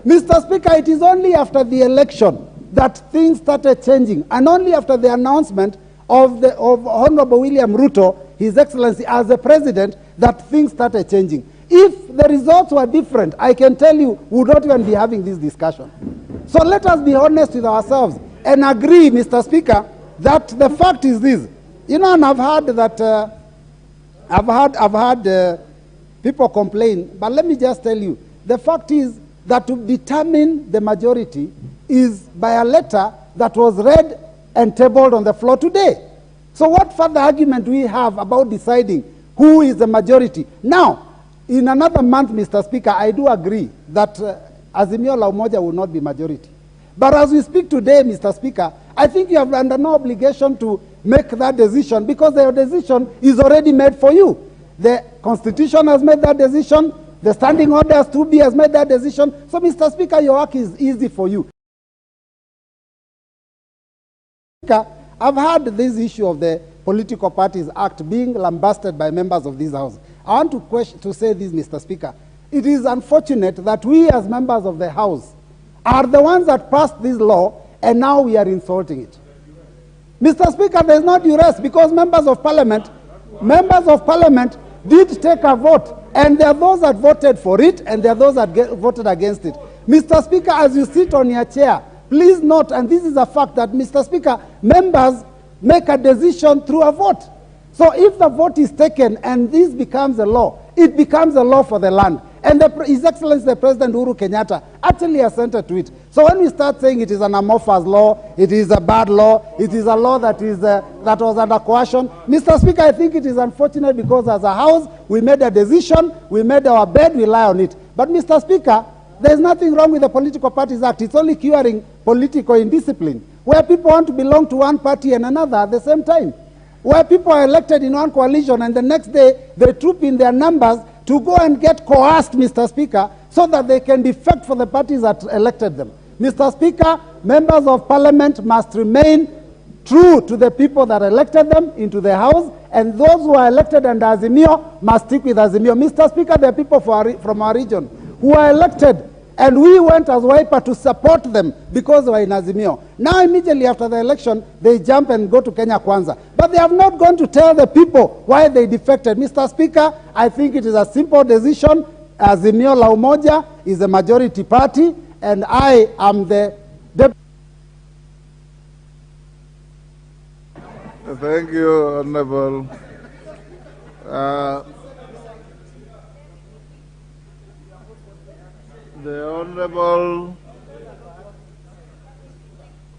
Mr. Speaker, it is only after the election that things started changing, and only after the announcement of Honorable William Ruto, His Excellency, as the president, that things started changing. If the results were different, I can tell you, we would not even be having this discussion. So let us be honest with ourselves and agree, Mr. Speaker, that the fact is this. You know, and I've heard that, I've heard people complain, but let me just tell you, the fact is that to determine the majority is by a letter that was read and tabled on the floor today. So what further argument do we have about deciding who is the majority? Now, in another month, Mr. Speaker, I do agree that Azimio la Umoja will not be majority. But as we speak today, Mr. Speaker, I think you have under no obligation to make that decision because the decision is already made for you. The Constitution has made that decision. The Standing Orders 2B has made that decision. So, Mr. Speaker, your work is easy for you. Speaker, I've heard this issue of the Political Parties Act being lambasted by members of this House. I want to say this, Mr. Speaker. It is unfortunate that we as members of the House are the ones that passed this law, and now we are insulting it. Mr. Speaker, there is no duress because members of Parliament did take a vote, and there are those that voted for it, and there are those that voted against it. Mr. Speaker, as you sit on your chair, please note, and this is a fact, that, Mr. Speaker, members make a decision through a vote. So if the vote is taken and this becomes a law, it becomes a law for the land. And His Excellency the President Uhuru Kenyatta actually assented to it. So when we start saying it is an amorphous law, it is a bad law, it is a law that was under coercion, Mr. Speaker, I think it is unfortunate because as a House, we made a decision, we made our bed, we lie on it. But Mr. Speaker, there is nothing wrong with the Political Parties Act. It's only curing political indiscipline, where people want to belong to one party and another at the same time, where people are elected in one coalition and the next day they troop in their numbers to go and get coerced, Mr. Speaker, so that they can defect for the parties that elected them. Mr. Speaker, members of Parliament must remain true to the people that elected them into the House, and those who are elected under Azimio must stick with Azimio. Mr. Speaker, there are people from our region who are elected, and we went as Wiper to support them because they were in Azimio. Now, immediately after the election, they jump and go to Kenya Kwanza. But they have not gone to tell the people why they defected. Mr. Speaker, I think it is a simple decision. Azimio la Umoja is a majority party, and I am the deputy. Thank you, Honorable. The Honorable,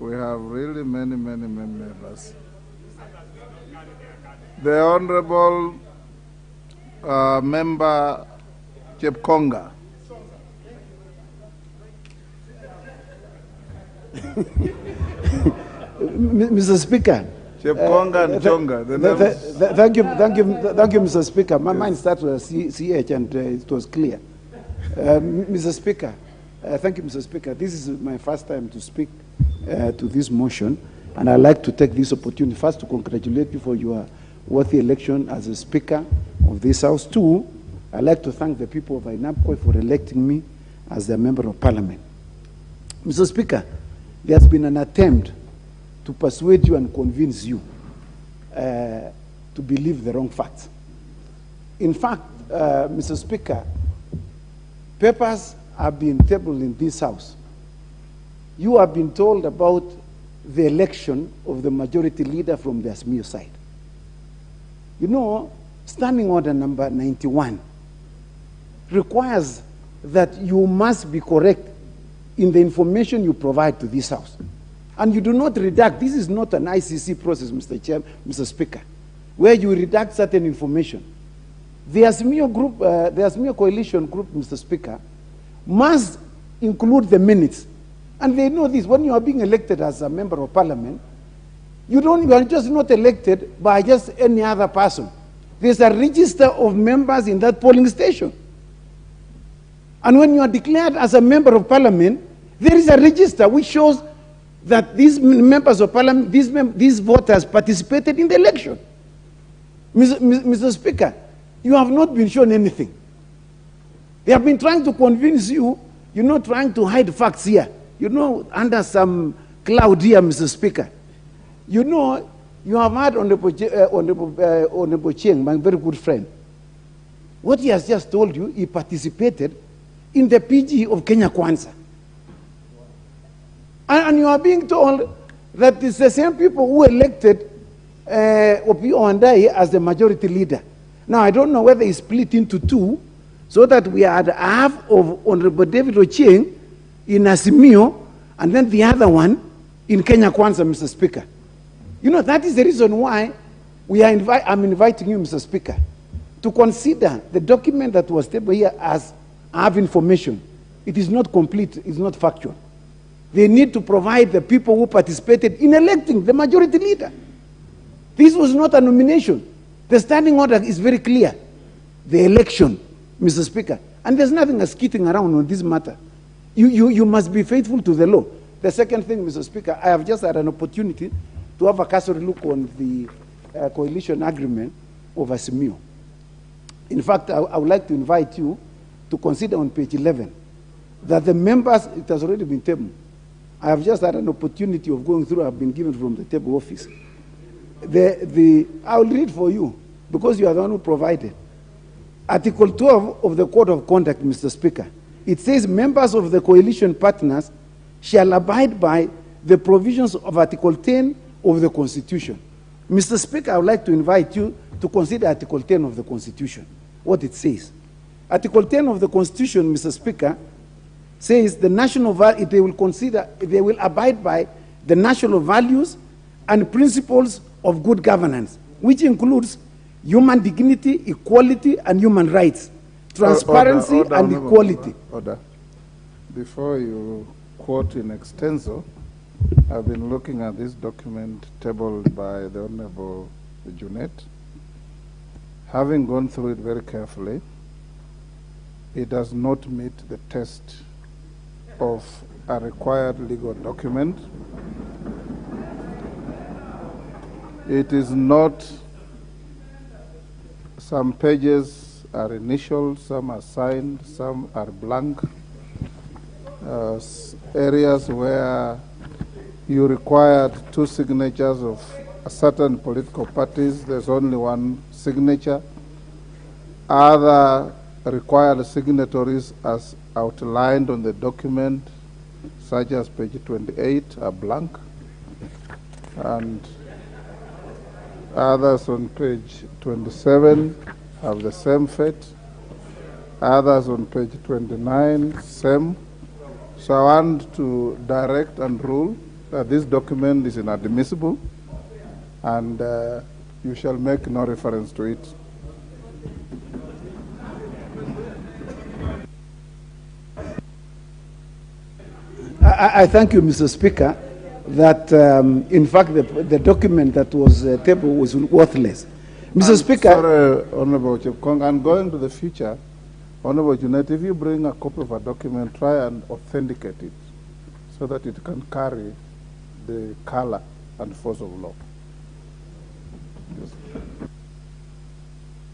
we have really many members. The Honorable Member Chepkonga. Mr. Speaker. Chepkonga and Chonga. Thank you, Mr. Speaker. My mind started with CH and it was clear. Mr. Speaker, thank you, Mr. Speaker. This is my first time to speak to this motion, and I'd like to take this opportunity first to congratulate you for your worthy election as a Speaker of this House. Two, I'd like to thank the people of Ainabkoi for electing me as their Member of Parliament. Mr. Speaker, there has been an attempt to persuade you and convince you to believe the wrong facts. In fact, Mr. Speaker, papers have been tabled in this House. You have been told about the election of the majority leader from the Azimio side. You know, Standing Order number 91 requires that you must be correct in the information you provide to this House. And you do not redact. This is not an ICC process, Mr. Speaker, where you redact certain information. The Azimio group, the Azimio coalition group, Mr. Speaker, must include the minutes. And they know this. When you are being elected as a Member of Parliament, you are just not elected by just any other person. There's a register of members in that polling station. And when you are declared as a Member of Parliament, there is a register which shows that these members of Parliament, these voters participated in the election. Mr. Speaker, you have not been shown anything. They have been trying to convince you, you're not trying to hide facts here. You know, under some cloud here, Mr. Speaker. You know, you have heard Honorable Cheng, my very good friend. What he has just told you, he participated in the PG of Kenya Kwanza. And you are being told that it's the same people who elected Opio Andai as the majority leader. Now, I don't know whether it's split into two, so that we had half of Honorable David Ochieng in Azimio, and then the other one in Kenya Kwanza, Mr. Speaker. You know, that is the reason why I'm inviting you, Mr. Speaker, to consider the document that was tabled here as I have information. It is not complete, it's not factual. They need to provide the people who participated in electing the majority leader. This was not a nomination. The standing order is very clear. The election, Mr. Speaker. And there's nothing skittering around on this matter. You must be faithful to the law. The second thing, Mr. Speaker, I have just had an opportunity to have a cursory look on the coalition agreement of Azimio. In fact, I would like to invite you to consider on page 11 that the members, it has already been tabled. I have just had an opportunity of going through, I've been given from the table office. I'll read for you, because you are the one who provided. Article 12 of the Code of Conduct, Mr. Speaker, it says members of the coalition partners shall abide by the provisions of Article 10 of the Constitution. Mr. Speaker, I would like to invite you to consider Article 10 of the Constitution, what it says. Article 10 of the Constitution, Mr. Speaker, says they will abide by the national values and principles of good governance, which includes human dignity, equality, and human rights, transparency and equality. Order. Before you quote in extenso, I've been looking at this document tabled by the Honorable Junet. Having gone through it very carefully, it does not meet the test of a required legal document. It is not, some pages are initial, some are signed, some are blank. Areas where you required 2 signatures of a certain political parties, there's only 1 signature. Other required signatories as outlined on the document, such as page 28, are blank. And others on page 27 have the same fate. Others on page 29, same. So I want to direct and rule that this document is inadmissible, and you shall make no reference to it. I thank you, Mr. Speaker, that in fact the document that was tabled was worthless. Mr. Speaker. Sorry, Honorable Chepkong, and going to the future, Honorable Junet, if you bring a copy of a document, try and authenticate it so that it can carry the color and force of law.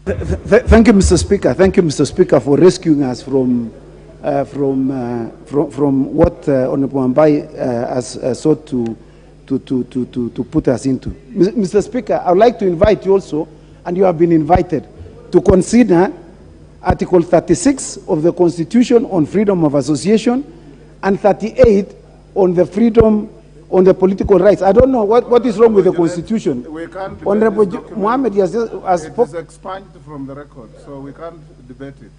Thank you, Mr. Speaker. Thank you, Mr. Speaker, for rescuing us from what Honorable Mutembei has sought to put us into. Mr. Speaker, I would like to invite you also, and you have been invited, to consider Article 36 of the Constitution on freedom of association and 38 on the freedom on the political rights. I don't know what is wrong with the Constitution. We can't Honorable Mohammed has spoken. It is expunged from the record, so we can't debate it.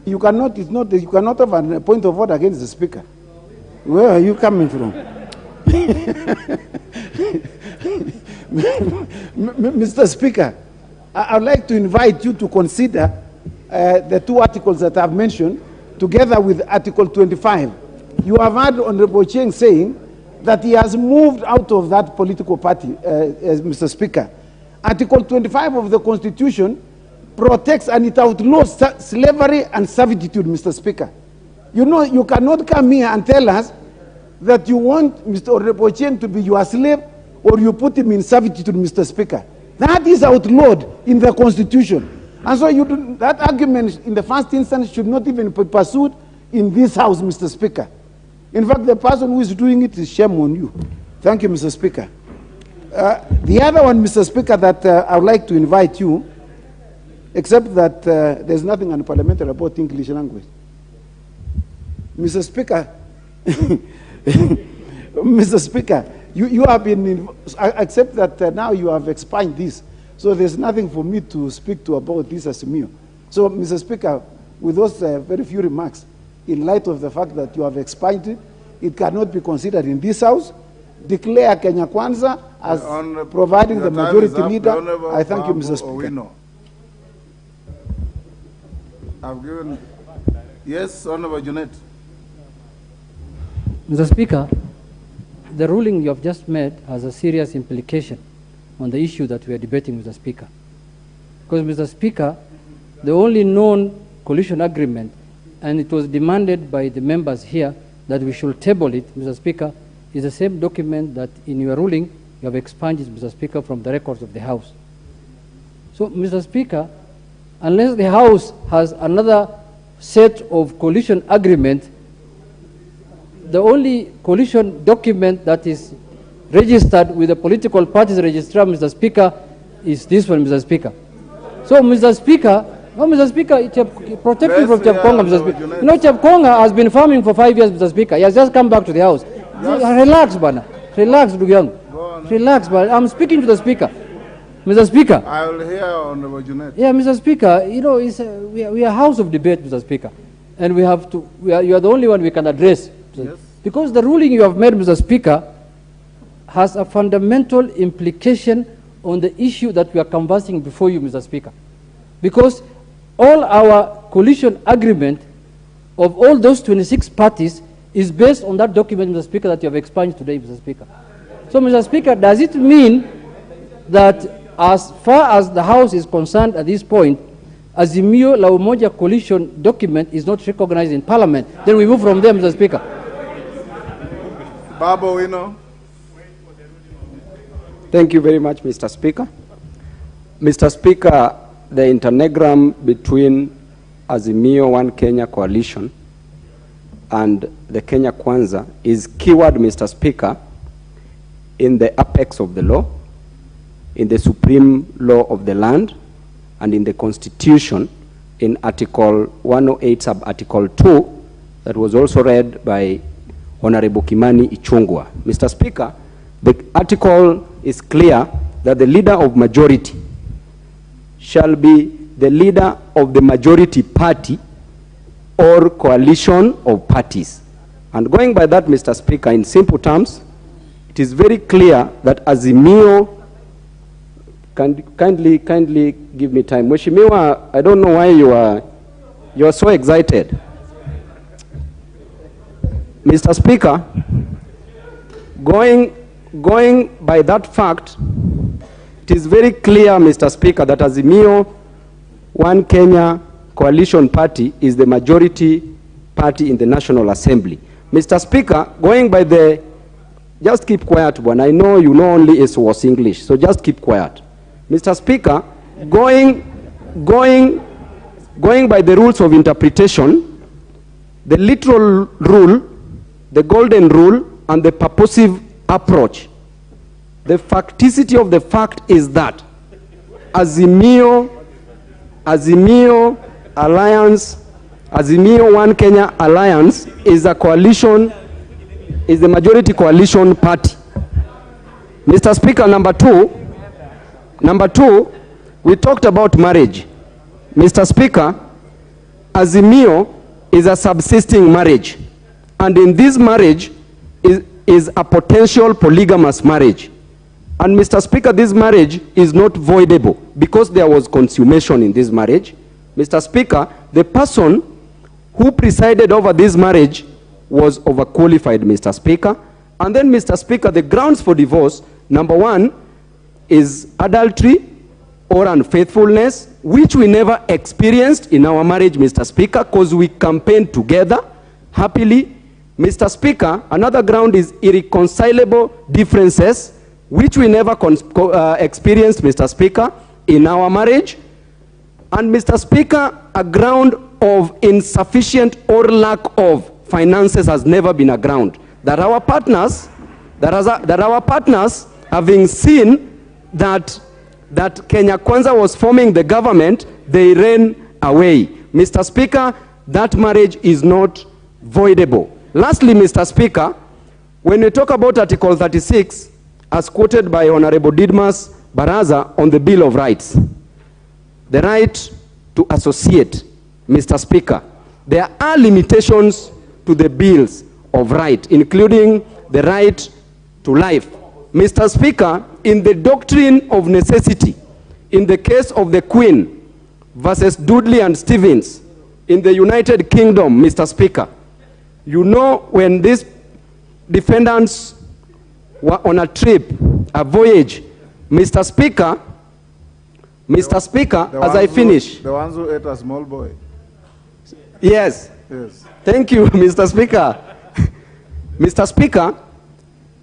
You cannot. It's not. You cannot have a point of order against the Speaker. Where are you coming from, Mr. Speaker? I'd like to invite you to consider the 2 articles that I've mentioned, together with Article 25. You have heard Honorable Cheng saying that he has moved out of that political party, Mr. Speaker. Article 25 of the Constitution protects and it outlaws slavery and servitude, Mr. Speaker. You know, you cannot come here and tell us that you want Mr. Honorable Cheng to be your slave or you put him in servitude, Mr. Speaker. That is outlawed in the Constitution. And so that argument in the first instance should not even be pursued in this House, Mr. Speaker. In fact, the person who is doing it is shame on you. Thank you, Mr. Speaker. The other one, Mr. Speaker, that I would like to invite you, except that there's nothing unparliamentary about English language. Mr. Speaker, Mr. Speaker, you have been, except that now you have expunged this, so there's nothing for me to speak to about this as Azimio. So, Mr. Speaker, with those very few remarks, in light of the fact that you have expunged it, it cannot be considered in this House. Declare Kenya Kwanza as providing the majority leader. I thank you, Mr. Speaker. I've given. Yes, Honorable Junet. Mr. Speaker, the ruling you have just made has a serious implication on the issue that we are debating, Mr. Speaker. Because, Mr. Speaker, the only known coalition agreement, and it was demanded by the members here that we should table it, Mr. Speaker, is the same document that in your ruling you you have expunged it, Mr. Speaker, from the records of the House. So, Mr. Speaker, unless the House has another set of coalition agreement, the only coalition document that is registered with the political parties registrar, Mr. Speaker, is this one, Mr. Speaker. So, Mr. Speaker, Mr. Speaker, it's protected from Chepkonga, Mr. Speaker. You know, Chepkonga has been farming for 5 years, Mr. Speaker. He has just come back to the House. Relax, Bana. Relax, Dugyang. Relax, but I'm speaking to the Speaker. Mr. Speaker. I will hear Honorable Junet. Yeah, Mr. Speaker, you know, we are a house of debate, Mr. Speaker. And we have to, you are the only one we can address. Yes. Because the ruling you have made, Mr. Speaker, has a fundamental implication on the issue that we are canvassing before you, Mr. Speaker. Because all our coalition agreement of all those 26 parties is based on that document, Mr. Speaker, that you have expunged today, Mr. Speaker. So, Mr. Speaker, does it mean that as far as the House is concerned at this point, Azimio la Umoja coalition document is not recognized in Parliament? Then we move from there, Mr. Speaker. Babo Wino. Thank you very much, Mr. Speaker. Mr. Speaker, the internegram between Azimio One Kenya coalition and the Kenya Kwanza is keyword, Mr. Speaker, in the apex of the law, in the supreme law of the land, and in the Constitution in Article 108, sub-Article 2, that was also read by Honorable Kimani Ichung'wah. Mr. Speaker, the article is clear that the leader of majority shall be the leader of the majority party or coalition of parties. And going by that, Mr. Speaker, in simple terms, it is very clear that Azimio, kindly give me time. Mheshimiwa, I don't know why you are so excited. Mr. Speaker, going by that fact, it is very clear, Mr. Speaker, that Azimio One Kenya coalition party is the majority party in the National Assembly. Mr. Speaker, going by the, just keep quiet, one. I know you know only was English, so just keep quiet. Mr. Speaker, going by the rules of interpretation, the literal rule, the golden rule, and the purposive approach, the facticity of the fact is that Azimio Alliance, Azimio One Kenya Alliance is a coalition, is the majority coalition party. Mr. Speaker, number two, we talked about marriage. Mr. Speaker, Azimio is a subsisting marriage. And in this marriage is a potential polygamous marriage. And Mr. Speaker, this marriage is not voidable because there was consummation in this marriage. Mr. Speaker, the person who presided over this marriage was overqualified, Mr. Speaker. And then, Mr. Speaker, the grounds for divorce, number one, is adultery or unfaithfulness, which we never experienced in our marriage, Mr. Speaker, because we campaigned together happily. Mr. Speaker, another ground is irreconcilable differences, which we never experienced, Mr. Speaker, in our marriage. And Mr. Speaker, a ground of insufficient or lack of finances has never been a ground. That our partners, having seen that Kenya Kwanza was forming the government, they ran away. Mr. Speaker, that marriage is not voidable. Lastly, Mr. Speaker, when we talk about Article 36, as quoted by Honorable Didmas Baraza on the Bill of Rights, the right to associate, Mr. Speaker, there are limitations to the bills of right, including the right to life. Mr. Speaker, in the doctrine of necessity, in the case of the Queen versus Dudley and Stevens in the United Kingdom, Mr. Speaker, you know when these defendants were on a trip, a voyage, Mr. Speaker, as I finish. The ones who ate a small boy. Yes. Yes. Thank you, Mr. Speaker. Mr. Speaker,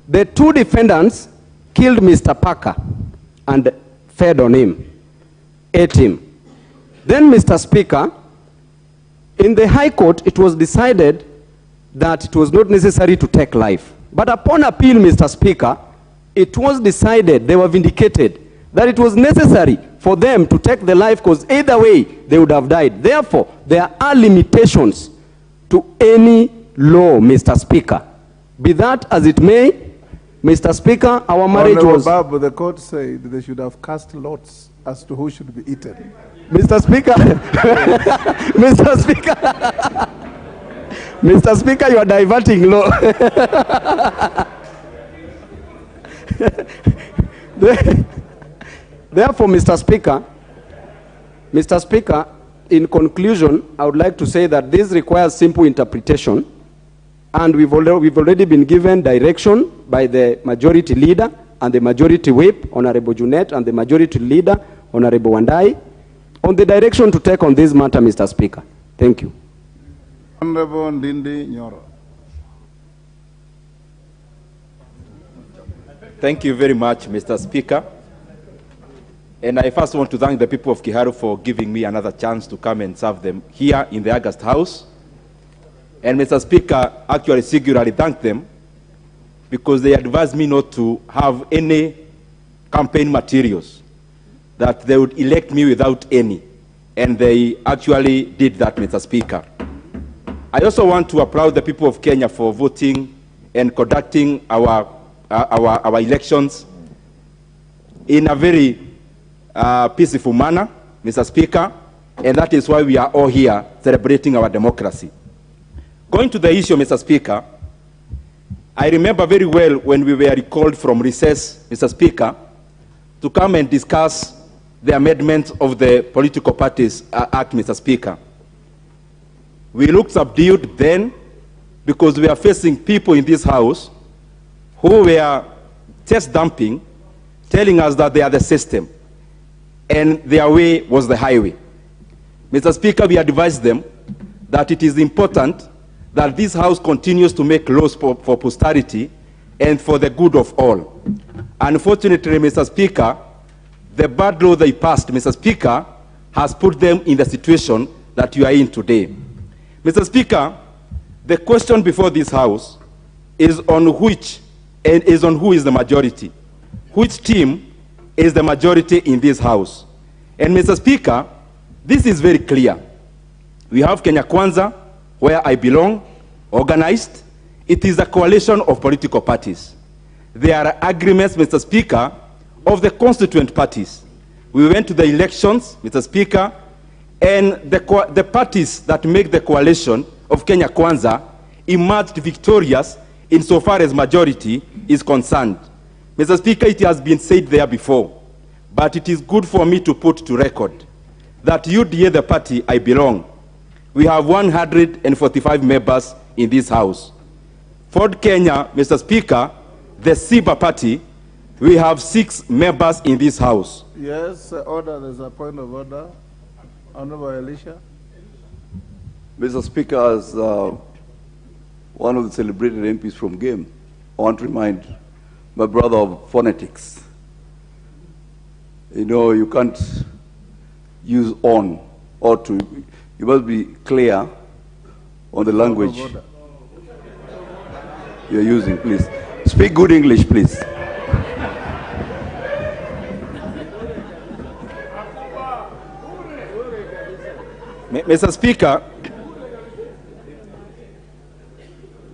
the two defendants killed Mr. Parker and fed on him, ate him. Then, Mr. Speaker, in the High Court, it was decided that it was not necessary to take life. But upon appeal, Mr. Speaker, it was decided, they were vindicated, that it was necessary for them to take the life because either way they would have died. Therefore, there are limitations to any law, Mr. Speaker. Be that as it may, Mr. Speaker, our marriage was... Babu, the court said they should have cast lots as to who should be eaten. Mr. Speaker, Mr. Speaker, Mr. Speaker, you are diverting law. Therefore, Mr. Speaker, in conclusion, I would like to say that this requires simple interpretation, and we've already been given direction by the majority leader and the majority whip, Honorable Junet, and the majority leader, Honorable Wandai, on the direction to take on this matter, Mr. Speaker. Thank you. Honorable Ndindi Nyoro. Thank you very much, Mr. Speaker. And I first want to thank the people of Kiharu for giving me another chance to come and serve them here in the August House. And Mr. Speaker, actually singularly thank them because they advised me not to have any campaign materials, that they would elect me without any. And they actually did that, Mr. Speaker. I also want to applaud the people of Kenya for voting and conducting our elections in a very peaceful manner, Mr. Speaker, and that is why we are all here celebrating our democracy. Going to the issue, Mr. Speaker, I remember very well when we were recalled from recess, Mr. Speaker, to come and discuss the amendment of the Political Parties Act, Mr. Speaker. We looked subdued then because we are facing people in this house who were chest dumping, telling us that they are the system and their way was the highway. Mr. Speaker, we advised them that it is important that this house continues to make laws for posterity and for the good of all. Unfortunately, Mr. Speaker, the bad law they passed, Mr. Speaker, has put them in the situation that you are in today. Mr. Speaker, the question before this house is on who is the majority. Which team is the majority in this house? And Mr. Speaker, this is very clear. We have Kenya Kwanza, where I belong, organized. It is a coalition of political parties. There are agreements, Mr. Speaker, of the constituent parties. We went to the elections, Mr. Speaker, and the parties that make the coalition of Kenya Kwanza emerged victorious insofar as majority is concerned. Mr. Speaker, it has been said there before, but it is good for me to put to record that UDA, the party I belong, we have 145 members in this house. Ford Kenya, Mr. Speaker, the SIBA party, we have 6 members in this house. Yes, order, there's a point of order. Honorable Elisha. Mr. Speaker, as one of the celebrated MPs from Game, I want to remind my brother of phonetics. You know, you can't use on or to. You must be clear on the language you're using, please. Speak good English, please. Mr. Speaker,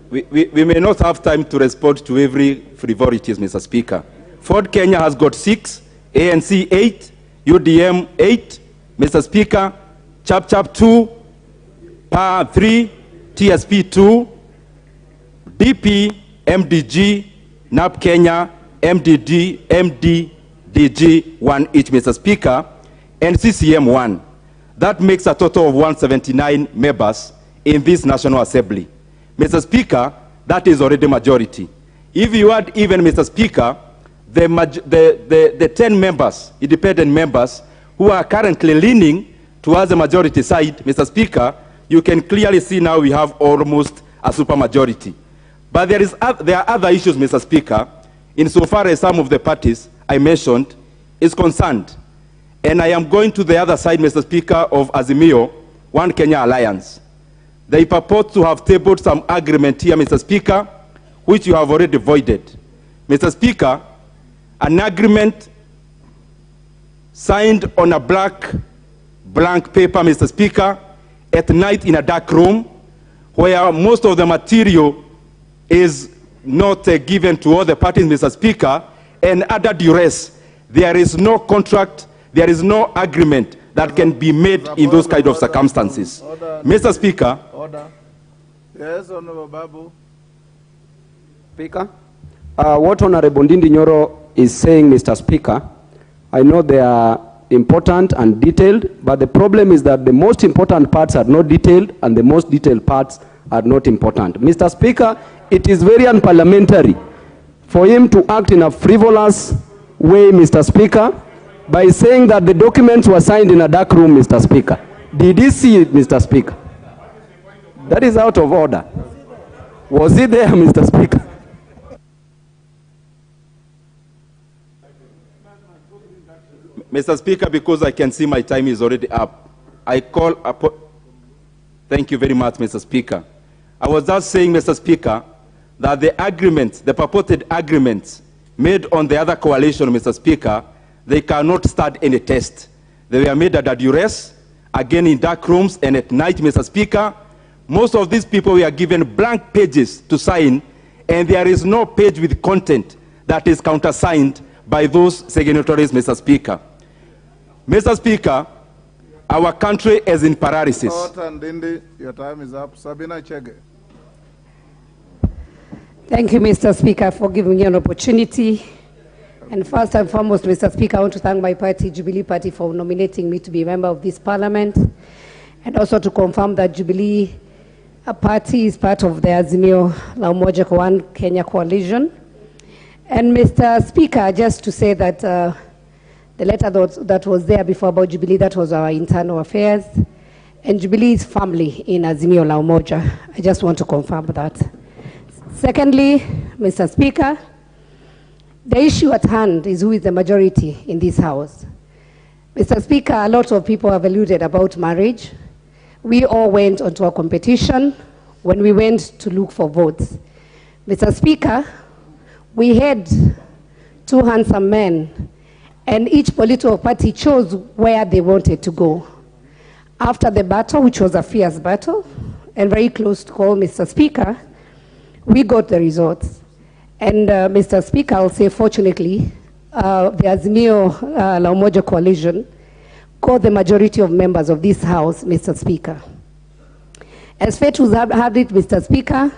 we may not have time to respond to every frivolities, Mr. Speaker. Ford Kenya has got 6, ANC 8, UDM 8, Mr. Speaker, Chap 2, PA 3, TSP 2, DP, MDG, NAP Kenya, MDDG 1 each, Mr. Speaker, and CCM 1. That makes a total of 179 members in this National Assembly. Mr. Speaker, that is already majority. If you add even, Mr. Speaker, the 10 members, independent members, who are currently leaning towards the majority side, Mr. Speaker, you can clearly see now we have almost a supermajority. But there are other issues, Mr. Speaker, insofar as some of the parties I mentioned is concerned. And I am going to the other side, Mr. Speaker, of Azimio, One Kenya Alliance. They purport to have tabled some agreement here, Mr. Speaker, which you have already voided. Mr. Speaker, an agreement signed on a blank paper, Mr. Speaker, at night in a dark room, where most of the material is not given to all the parties, Mr. Speaker, and under duress. There is no contract, there is no agreement that can be made in those kind of circumstances. Mr. Speaker. Order. Yes, Honorable Babu. Speaker, what Honorable Ndindi Nyoro is saying, Mr. Speaker, I know they are important and detailed, but the problem is that the most important parts are not detailed and the most detailed parts are not important. Mr. Speaker, it is very unparliamentary for him to act in a frivolous way, Mr. Speaker, by saying that the documents were signed in a dark room, Mr. Speaker. Did he see it, Mr. Speaker? That is out of order. Was he there, Mr. Speaker? Mr. Speaker, because I can see my time is already up, I call upon... Thank you very much, Mr. Speaker. I was just saying, Mr. Speaker, that the agreements, the purported agreements made on the other coalition, Mr. Speaker, they cannot stand any test. They were made under duress, again in dark rooms and at night, Mr. Speaker. Most of these people were given blank pages to sign, and there is no page with content that is countersigned by those signatories, Mr. Speaker. Mr. Speaker, our country is in paralysis. Ndindi, your time is up. Sabina Chege. Thank you, Mr. Speaker, for giving me an opportunity. And first and foremost, Mr. Speaker, I want to thank my party, Jubilee Party, for nominating me to be a member of this parliament, and also to confirm that Jubilee Party is part of the Azimio la Umoja kwa One Kenya coalition. And Mr. Speaker, just to say that the letter that was there before about Jubilee, that was our internal affairs, and Jubilee is family in Azimio la Umoja. I just want to confirm that. Secondly, Mr. Speaker, the issue at hand is who is the majority in this House. Mr. Speaker, a lot of people have alluded about marriage. We all went onto a competition when we went to look for votes. Mr. Speaker, we had two handsome men, and each political party chose where they wanted to go. After the battle, which was a fierce battle, and very close to call, Mr. Speaker, we got the results. And Mr. Speaker, I'll say fortunately, the Azimio la Umoja coalition got the majority of members of this House, Mr. Speaker. As fate would have it, Mr. Speaker,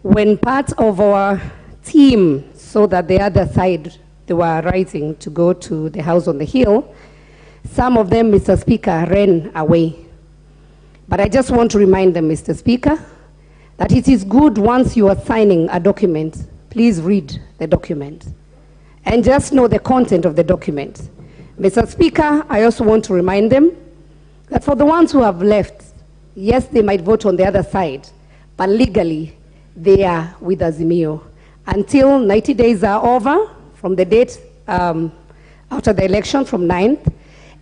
when part of our team saw that the other side, they were rising to go to the House on the Hill, some of them, Mr. Speaker, ran away. But I just want to remind them, Mr. Speaker, that it is good once you are signing a document, please read the document and just know the content of the document. Mr. Speaker, I also want to remind them that for the ones who have left, yes, they might vote on the other side, but legally, they are with Azimio until 90 days are over from the date after the election from 9th.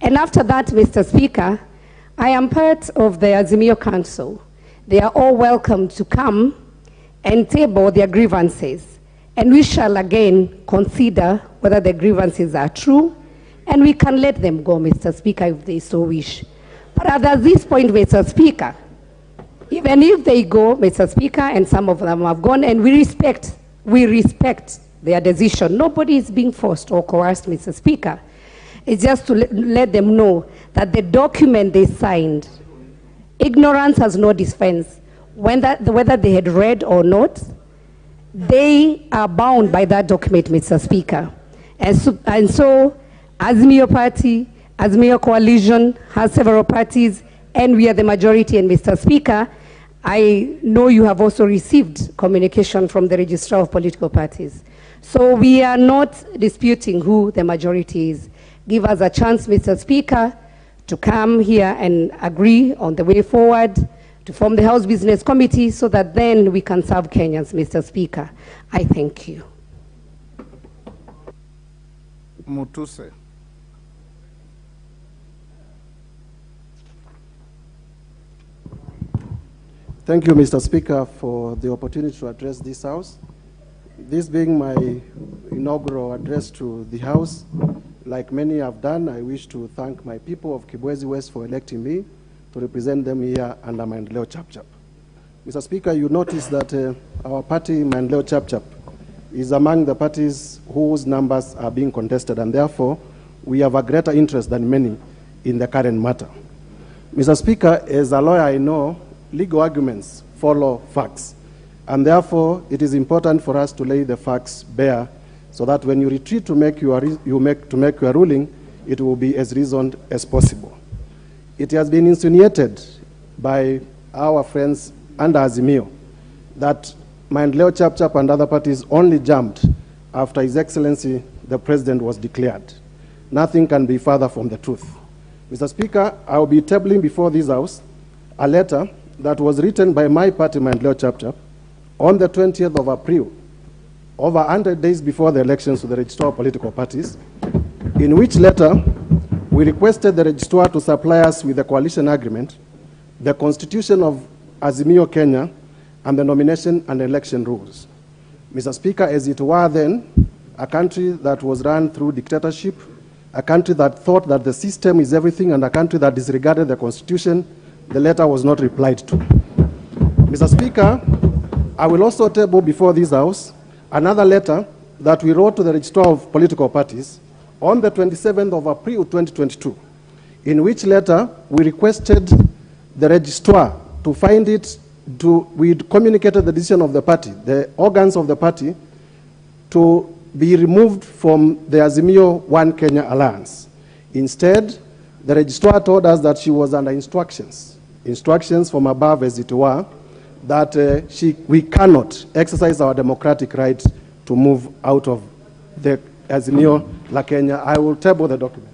And after that, Mr. Speaker, I am part of the Azimio Council. They are all welcome to come and table their grievances. And we shall again consider whether the grievances are true, and we can let them go, Mr. Speaker, if they so wish. But at this point, Mr. Speaker, even if they go, Mr. Speaker, and some of them have gone, and we respect their decision. Nobody is being forced or coerced, Mr. Speaker. It's just to let them know that the document they signed, ignorance has no defense. Whether they had read or not, they are bound by that document, Mr. Speaker. And so Azimio Party, Azimio Coalition has several parties, and we are the majority. And Mr. Speaker, I know you have also received communication from the Registrar of Political Parties. So we are not disputing who the majority is. Give us a chance, Mr. Speaker, to come here and agree on the way forward, to form the House Business Committee so that then we can serve Kenyans, Mr. Speaker. I thank you. Mutuse. Thank you, Mr. Speaker, for the opportunity to address this House. This being my inaugural address to the House, like many have done, I wish to thank my people of Kibwezi West for electing me to represent them here under Maendeleo Chapchap. Mr. Speaker, you notice that our party, Maendeleo Chapchap, is among the parties whose numbers are being contested, and therefore we have a greater interest than many in the current matter. Mr. Speaker, as a lawyer, I know legal arguments follow facts, and therefore it is important for us to lay the facts bare so that when you retreat to make your ruling, it will be as reasoned as possible. It has been insinuated by our friends under Azimio that Maendeleo Chapchap and other parties only jumped after His Excellency the President was declared. Nothing can be further from the truth. Mr. Speaker, I will be tabling before this House a letter that was written by my party, Maendeleo Chapchap, on the 20th of April, over 100 days before the elections to the Registrar of Political Parties, in which letter we requested the Registrar to supply us with the coalition agreement, the Constitution of Azimio Kenya, and the nomination and election rules. Mr. Speaker, as it were then, a country that was run through dictatorship, a country that thought that the system is everything, and a country that disregarded the Constitution, the letter was not replied to. Mr. Speaker, I will also table before this House another letter that we wrote to the Registrar of Political Parties on the 27th of April 2022, in which letter we requested the Registrar to find it, we communicated the decision of the party, the organs of the party, to be removed from the Azimio One Kenya Alliance. Instead, the Registrar told us that she was under instructions from above, as it were, that we cannot exercise our democratic right to move out of the Azimio La Kenya. I will table the documents.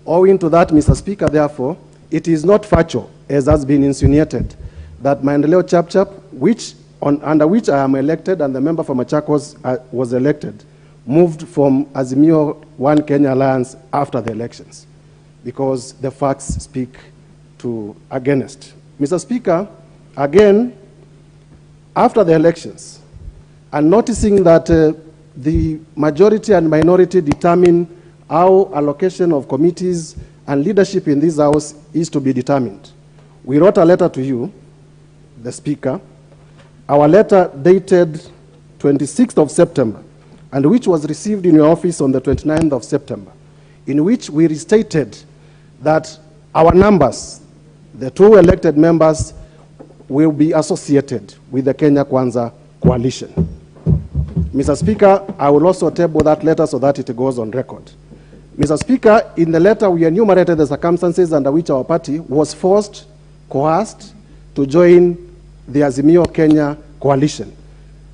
Owing to that, Mr. Speaker, therefore, it is not factual, as has been insinuated, that Maendeleo Chapchap, under which I am elected and the member for Machakos was elected, moved from Azimio One Kenya Alliance after the elections, because the facts speak against. Mr. Speaker, again, after the elections, and noticing that the majority and minority determine how allocation of committees and leadership in this House is to be determined, we wrote a letter to you, the Speaker, our letter dated 26th of September, and which was received in your office on the 29th of September, in which we restated that our numbers, the two elected members, will be associated with the Kenya Kwanza coalition. Mr. Speaker, I will also table that letter so that it goes on record. Mr. Speaker, in the letter we enumerated the circumstances under which our party was forced, coerced, to join the Azimio Kenya coalition.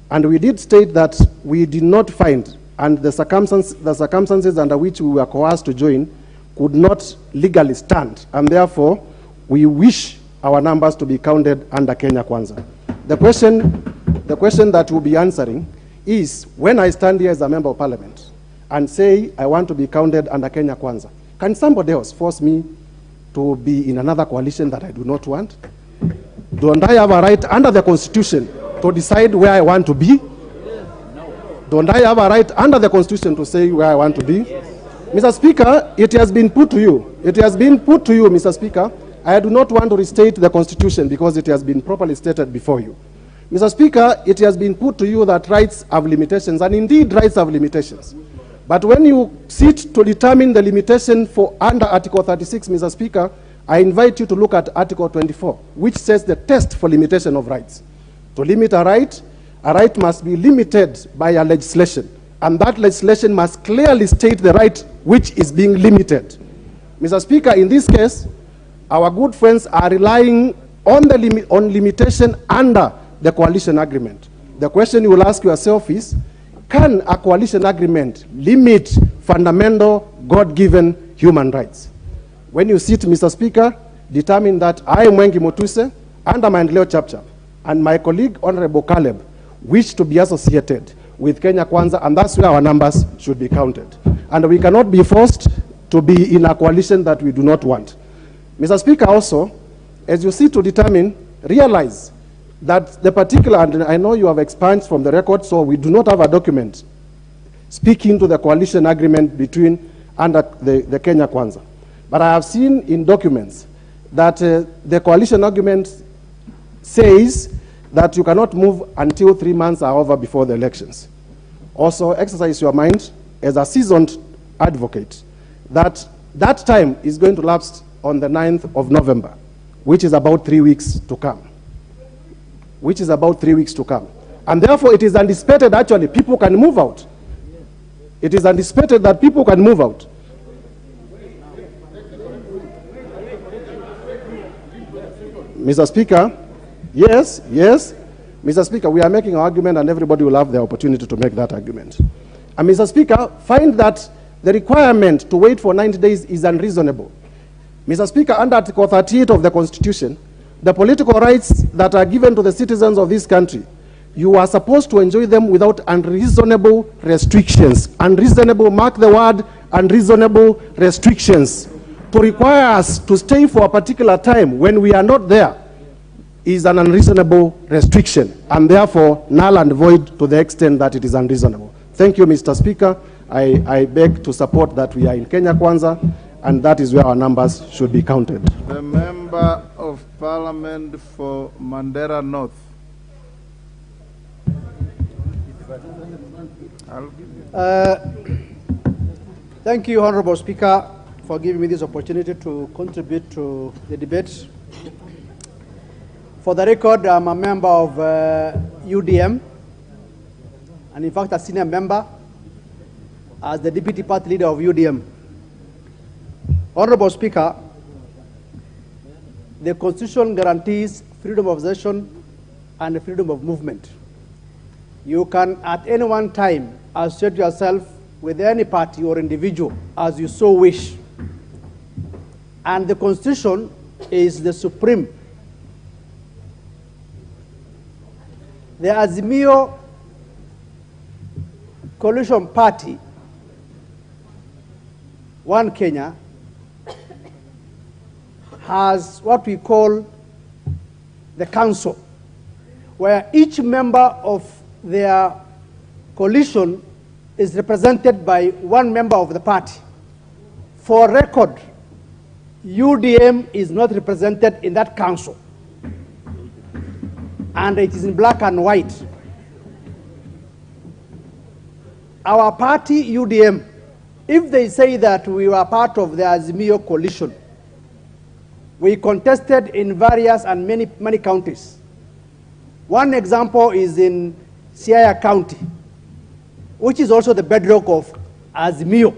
And we did state that we did not find, and the circumstances under which we were coerced to join could not legally stand, and therefore we wish our numbers to be counted under Kenya Kwanza. The question that we'll be answering is, when I stand here as a member of parliament and say I want to be counted under Kenya Kwanza, can somebody else force me to be in another coalition that I do not want? Don't I have a right under the Constitution to decide where I want to be? Don't I have a right under the Constitution to say where I want to be? Mr. Speaker, it has been put to you. It has been put to you, Mr. Speaker. I do not want to restate the Constitution because it has been properly stated before you. Mr. Speaker, it has been put to you that rights have limitations, and indeed rights have limitations. But when you sit to determine the limitation for under Article 36, Mr. Speaker, I invite you to look at Article 24, which says the test for limitation of rights. To limit a right must be limited by a legislation, and that legislation must clearly state the right which is being limited. Mr. Speaker, in this case, our good friends are relying on limitation under the coalition agreement. The question you will ask yourself is, can a coalition agreement limit fundamental God-given human rights? When you sit, Mr. Speaker, determine that I, Mwengi Mutuse, under Maendeleo Chapchap, and my colleague, Honorable Caleb, wish to be associated with Kenya Kwanza, and that's where our numbers should be counted. And we cannot be forced to be in a coalition that we do not want. Mr. Speaker, also, as you see to determine, realize that the particular, and I know you have expunged from the record, so we do not have a document speaking to the coalition agreement between under the Kenya Kwanza. But I have seen in documents that the coalition agreement says that you cannot move until 3 months are over before the elections. Also, exercise your mind as a seasoned advocate that that time is going to lapse on the 9th of November, which is about 3 weeks to come. Which is about 3 weeks to come. And therefore, it is anticipated, actually, people can move out. It is anticipated that people can move out. Mr. Speaker, yes, Mr. Speaker, we are making our argument and everybody will have the opportunity to make that argument. And Mr. Speaker, find that the requirement to wait for 90 days is unreasonable. Mr. Speaker, under Article 38 of the Constitution, the political rights that are given to the citizens of this country, you are supposed to enjoy them without unreasonable restrictions. Unreasonable, mark the word, unreasonable restrictions. To require us to stay for a particular time when we are not there is an unreasonable restriction, and therefore null and void to the extent that it is unreasonable. Thank you, Mr. Speaker. I beg to support that we are in Kenya Kwanza, and that is where our numbers should be counted. The Member of Parliament for Mandera North. Thank you, Honorable Speaker, for giving me this opportunity to contribute to the debate. For the record, I'm a member of UDM, and in fact a senior member as the deputy party leader of UDM. Honorable Speaker, the Constitution guarantees freedom of association and freedom of movement. You can at any one time associate yourself with any party or individual as you so wish. And the Constitution is the supreme. The Azimio Coalition Party, One Kenya, has what we call the council, where each member of their coalition is represented by one member of the party. For record, UDM is not represented in that council, and it is in black and white. Our party, UDM, if they say that we were part of the Azimio coalition, we contested in various and many counties. One example is in Siaya County, which is also the bedrock of Azimio.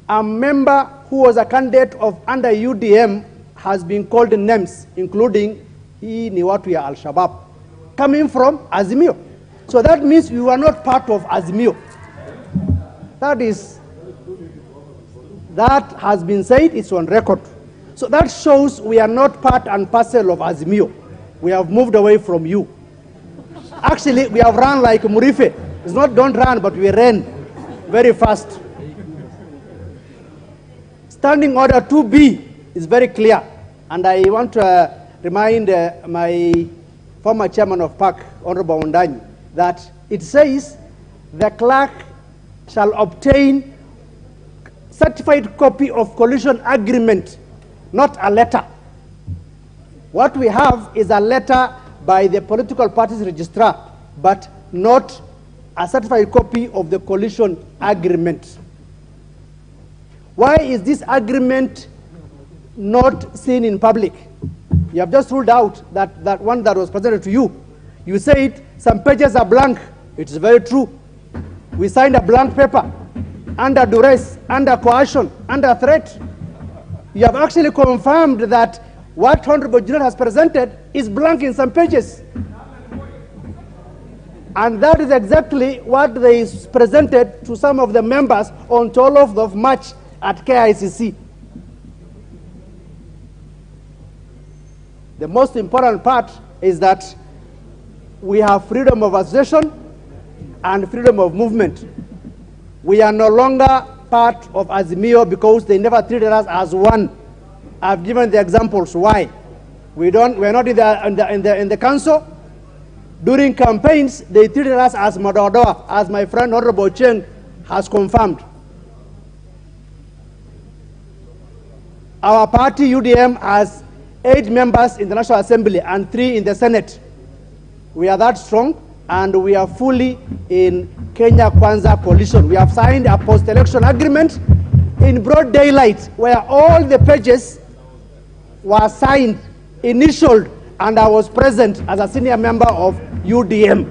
A member who was a candidate of under UDM has been called names, including hii ni watu ya Al-Shabaab, coming from Azimio. So that means we were not part of Azimio. That has been said, it's on record. So that shows we are not part and parcel of Azimio. We have moved away from you. Actually, we have run like Murife. It's not don't run, but we ran very fast. Standing Order 2B is very clear. And I want to remind my former chairman of PAC, Honorable Ondanyi, that it says the clerk shall obtain certified copy of coalition agreement, not a letter. What we have is a letter by the political parties registrar, but not a certified copy of the coalition agreement. Why is this agreement not seen in public? You have just ruled out that one that was presented to you. You said some pages are blank. It's very true. We signed a blank paper under duress, under coercion, under threat. You have actually confirmed that what Honorable General has presented is blank in some pages. And that is exactly what they presented to some of the members on 12th of March at KICC. The most important part is that we have freedom of association and freedom of movement. We are no longer part of Azimio because they never treated us as one. I've given the examples why. We're not in the council. During campaigns, they treated us as Madodoa, as my friend Honorable Cheng has confirmed. Our party, UDM, has 8 members in the National Assembly and 3 in the Senate. We are that strong, and we are fully in Kenya Kwanza coalition. We have signed a post-election agreement in broad daylight where all the pages were signed, initialed, and I was present as a senior member of UDM.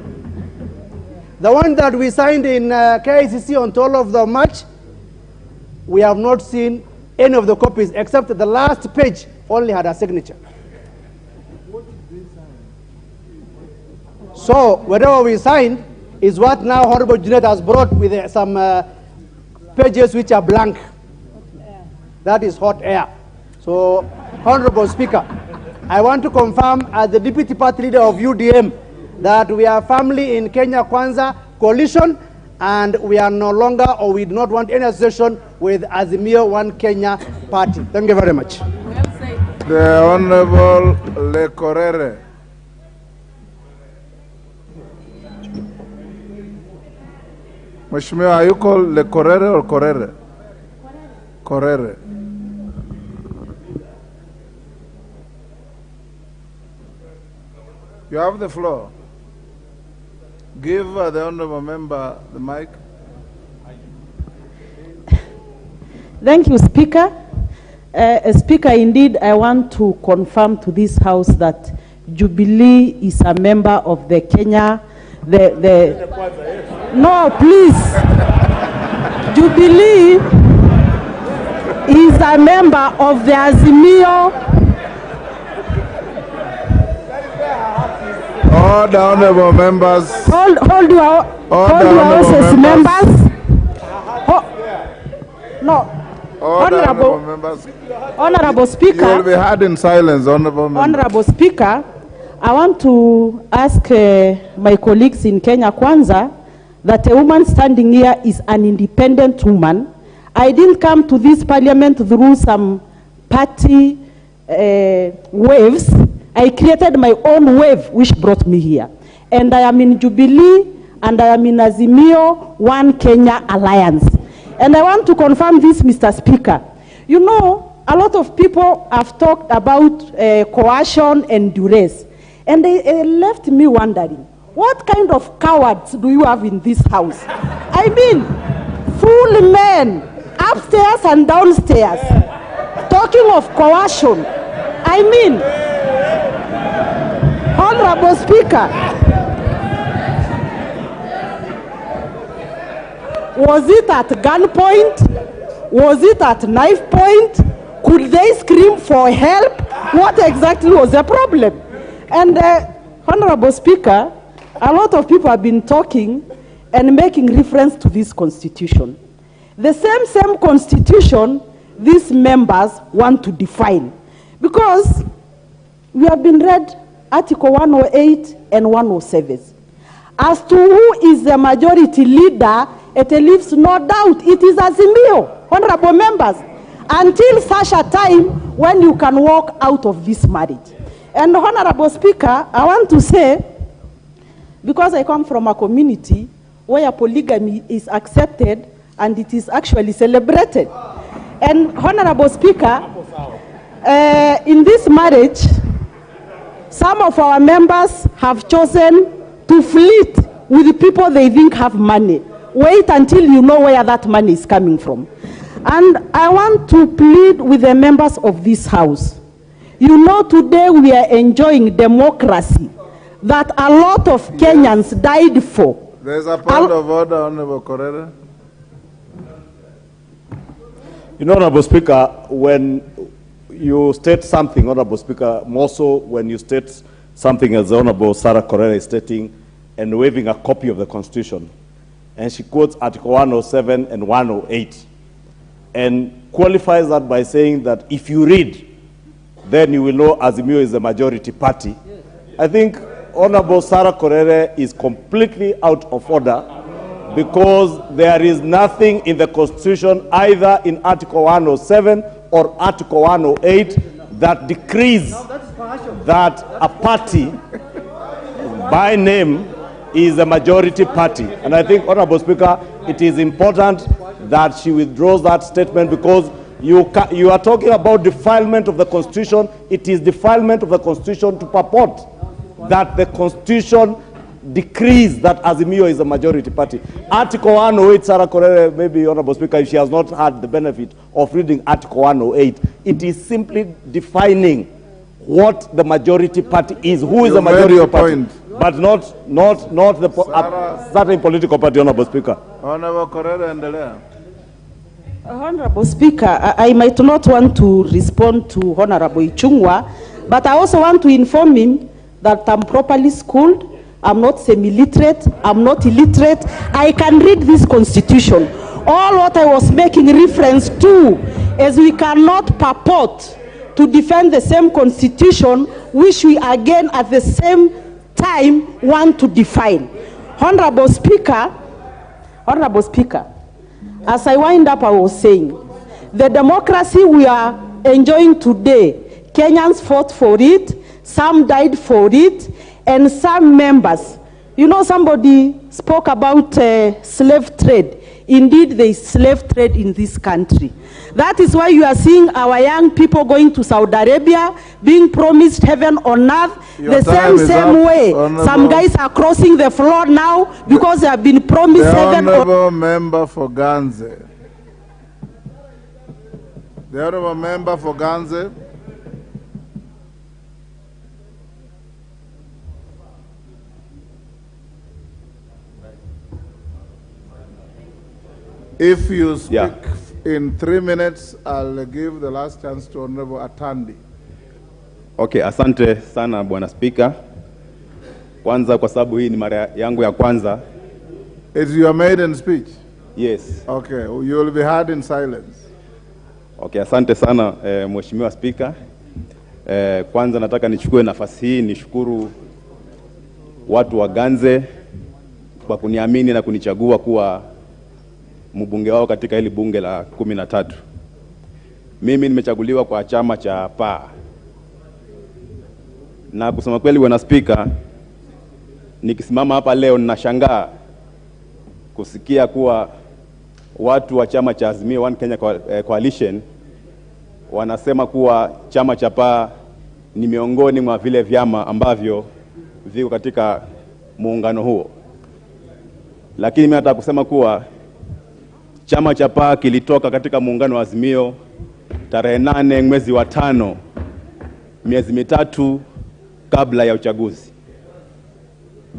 The one that we signed in KICC on 12th of the March, we have not seen any of the copies except the last page only had a signature. So whatever we signed is what now Honorable Junet has brought with some pages which are blank. That is hot air. So, Honorable Speaker, I want to confirm as the Deputy Party Leader of UDM that we are firmly in Kenya Kwanza coalition, and we are no longer, or we do not want any association with Azimio One Kenya Party. Thank you very much. The Honorable Lekorere. Mheshimiwa, are you called Lekorere or Korere? Korere. You have the floor. Give the honorable member the mic. Thank you, Speaker. Speaker, indeed, I want to confirm to this House that Jubilee is a member of the Kenya, no, please. Jubilee is a member of the Azimio. All the honorable members. Hold your horses, members. No. Honorable members. Honorable Speaker. You will be heard in silence, honorable members. Honorable Speaker, I want to ask my colleagues in Kenya Kwanza that a woman standing here is an independent woman. I didn't come to this parliament through some party waves. I created my own wave which brought me here. And I am in Jubilee and I am in Azimio One Kenya Alliance. And I want to confirm this, Mr. Speaker. You know, a lot of people have talked about coercion and duress. And they left me wondering, what kind of cowards do you have in this house? I mean, full men, upstairs and downstairs, talking of coercion. I mean, Honorable Speaker, was it at gunpoint? Was it at knife point? Could they scream for help? What exactly was the problem? And Honorable Speaker, a lot of people have been talking and making reference to this constitution. The same constitution these members want to define. Because we have been read Article 108 and 107. As to who is the majority leader, it leaves no doubt. It is Azimio, honorable members, until such a time when you can walk out of this marriage. And Honorable Speaker, I want to say, because I come from a community where polygamy is accepted and it is actually celebrated. And Honorable Speaker, in this marriage, some of our members have chosen to flirt with the people they think have money. Wait until you know where that money is coming from. And I want to plead with the members of this House. You know, today we are enjoying democracy that a lot of Kenyans died for. There's a point of order, Honorable Korere. You know, Honorable Speaker, when you state something, Honorable Speaker, more so when you state something as the Honorable Sarah Korere is stating and waving a copy of the Constitution, and she quotes Article 107 and 108, and qualifies that by saying that if you read, then you will know Azimio is the majority party. Yes. I think Honorable Sarah Korere is completely out of order because there is nothing in the Constitution, either in Article 107 or Article 108, that decrees that a party by name is a majority party. And I think, Honorable Speaker, it is important that she withdraws that statement because you are talking about defilement of the Constitution. It is defilement of the Constitution to purport that the Constitution decrees that Azimio is a majority party. Article 108, Sarah Korere, maybe, Honorable Speaker, if she has not had the benefit of reading Article 108, it is simply defining what the majority party is, who is a majority party, but not the certain political party, Honorable Speaker. Honorable Korere, endelea. Honorable Speaker, I might not want to respond to Honorable Ichung'wah, but I also want to inform him that I'm properly schooled, I'm not semi-literate, I'm not illiterate. I can read this Constitution. All what I was making reference to is we cannot purport to defend the same Constitution which we again at the same time want to define. Honorable Speaker, as I wind up, I was saying, the democracy we are enjoying today, Kenyans fought for it, some died for it, and some members. You know, somebody spoke about slave trade. Indeed, there is slave trade in this country. That is why you are seeing our young people going to Saudi Arabia, being promised heaven on earth. The same way. Honorable. Some guys are crossing the floor now because they have been promised heaven. Honorable member for Ganze. The honorable member for Ganze. If you speak in 3 minutes, I'll give the last chance to Honorable Atandi. Okay, asante sana Bwana Speaker. Kwanza kwa sababu hii ni mara yangu ya kwanza. It's your maiden speech? Yes. Okay, you will be heard in silence. Okay, asante sana Mheshimiwa Speaker. Kwanza nataka nichukue nafasi hii nishukuru watu wa Ganze kwa kuniamini na kunichagua kuwa mbunge wao katika hili bunge la 13. Mimi nimechaguliwa kwa chama cha PA. Na kusema kweli Bwana Speaker, nikisimama hapa leo ninashangaa kusikia kuwa watu wa chama cha Azimio One Kenya Coalition wanasema kuwa chama cha PA ni miongoni mwa vile vyama ambavyo viko katika muungano huo. Lakini mimi nataka kusema kuwa chama cha PA kilitoka katika muungano wa Azimio tarehe 8 mwezi wa 5, miezi mitatu kabla ya uchaguzi.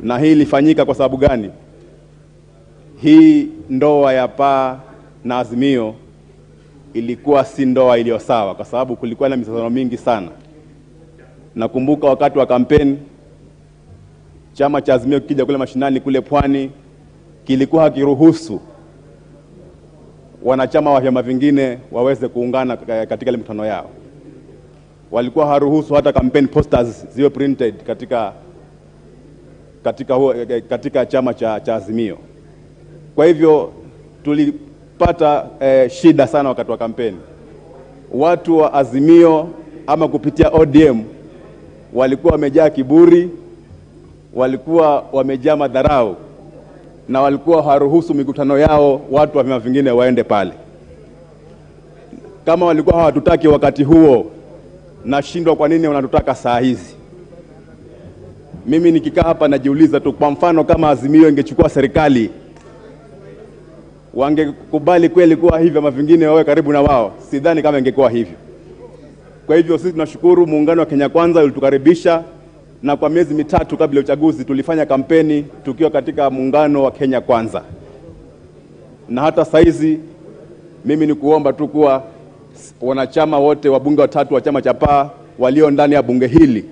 Na hii ilifanyika kwa sababu gani? Hii ndoa ya PA na Azimio ilikuwa si ndoa iliyo sawa kwa sababu kulikuwa na mizozano mingi sana. Nakumbuka wakati wa kampeni chama cha Azimio kija kule mashinani kule Pwani kilikuwa hakiruhusu wanachama wa vyama vingine waweze kuungana katika ile mkutano yao. Walikuwa haruhusu hata campaign posters ziwe printed katika chama cha Azimio. Kwa hivyo tulipata shida sana wakati wa kampeni. Watu wa Azimio ama kupitia ODM walikuwa wamejaa kiburi, walikuwa wamejaa madharau, na walikuwa haruhusu mikutano yao watu wa vyama vingine waende pale. Kama walikuwa hawatutaki wakati huo, nashindwa kwa nini wanatutaka saa hizi. Mimi nikikaa hapa najiuliza tu, kwa mfano kama Azimio ingechukua serikali, wangekubali kweli kuwa hivi vyama vingine wawe karibu na wao? Sidhani kama ingekuwa hivyo. Kwa hivyo sisi tunashukuru muungano wa Kenya Kwanza ulitukaribisha, na kwa miezi mitatu kabla ya uchaguzi tulifanya kampeni tukiwa katika muungano wa Kenya Kwanza. Na hata saizi mimi ni kuomba tu kuwa wanachama wote wabunge watatu wa chama cha PA walio ndani ya bunge hili,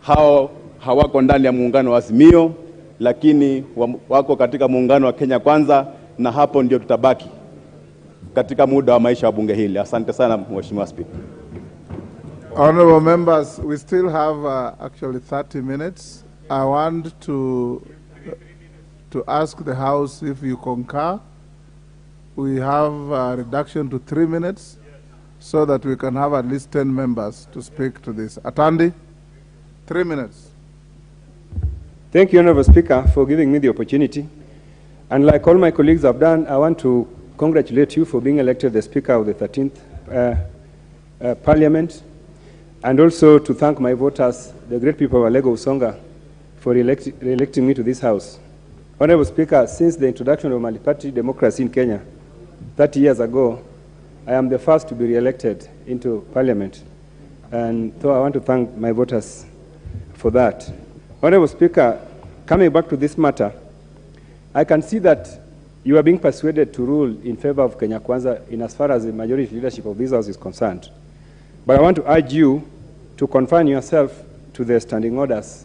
hao hawako ndani ya muungano wa Azimio, lakini wako katika muungano wa Kenya Kwanza, na hapo ndio tutabaki katika muda wa maisha wa bunge hili. Asante sana Mheshimiwa Speaker. Honorable members, we still have actually 30 minutes I want to ask the House if you concur. We have a reduction to 3 minutes so that we can have at least 10 members to speak to this. Atandi, 3 minutes. Thank you, Honorable Speaker, for giving me the opportunity. And like all my colleagues have done, I want to congratulate you for being elected the Speaker of the 13th Parliament, and also to thank my voters, the great people of Alego Usonga, for re-electing me to this House. Honorable Speaker, since the introduction of multi-party democracy in Kenya 30 years ago, I am the first to be re-elected into Parliament. And so I want to thank my voters for that. Honorable Speaker, coming back to this matter, I can see that you are being persuaded to rule in favor of Kenya Kwanza in as far as the majority leadership of this House is concerned. But I want to urge you to confine yourself to the standing orders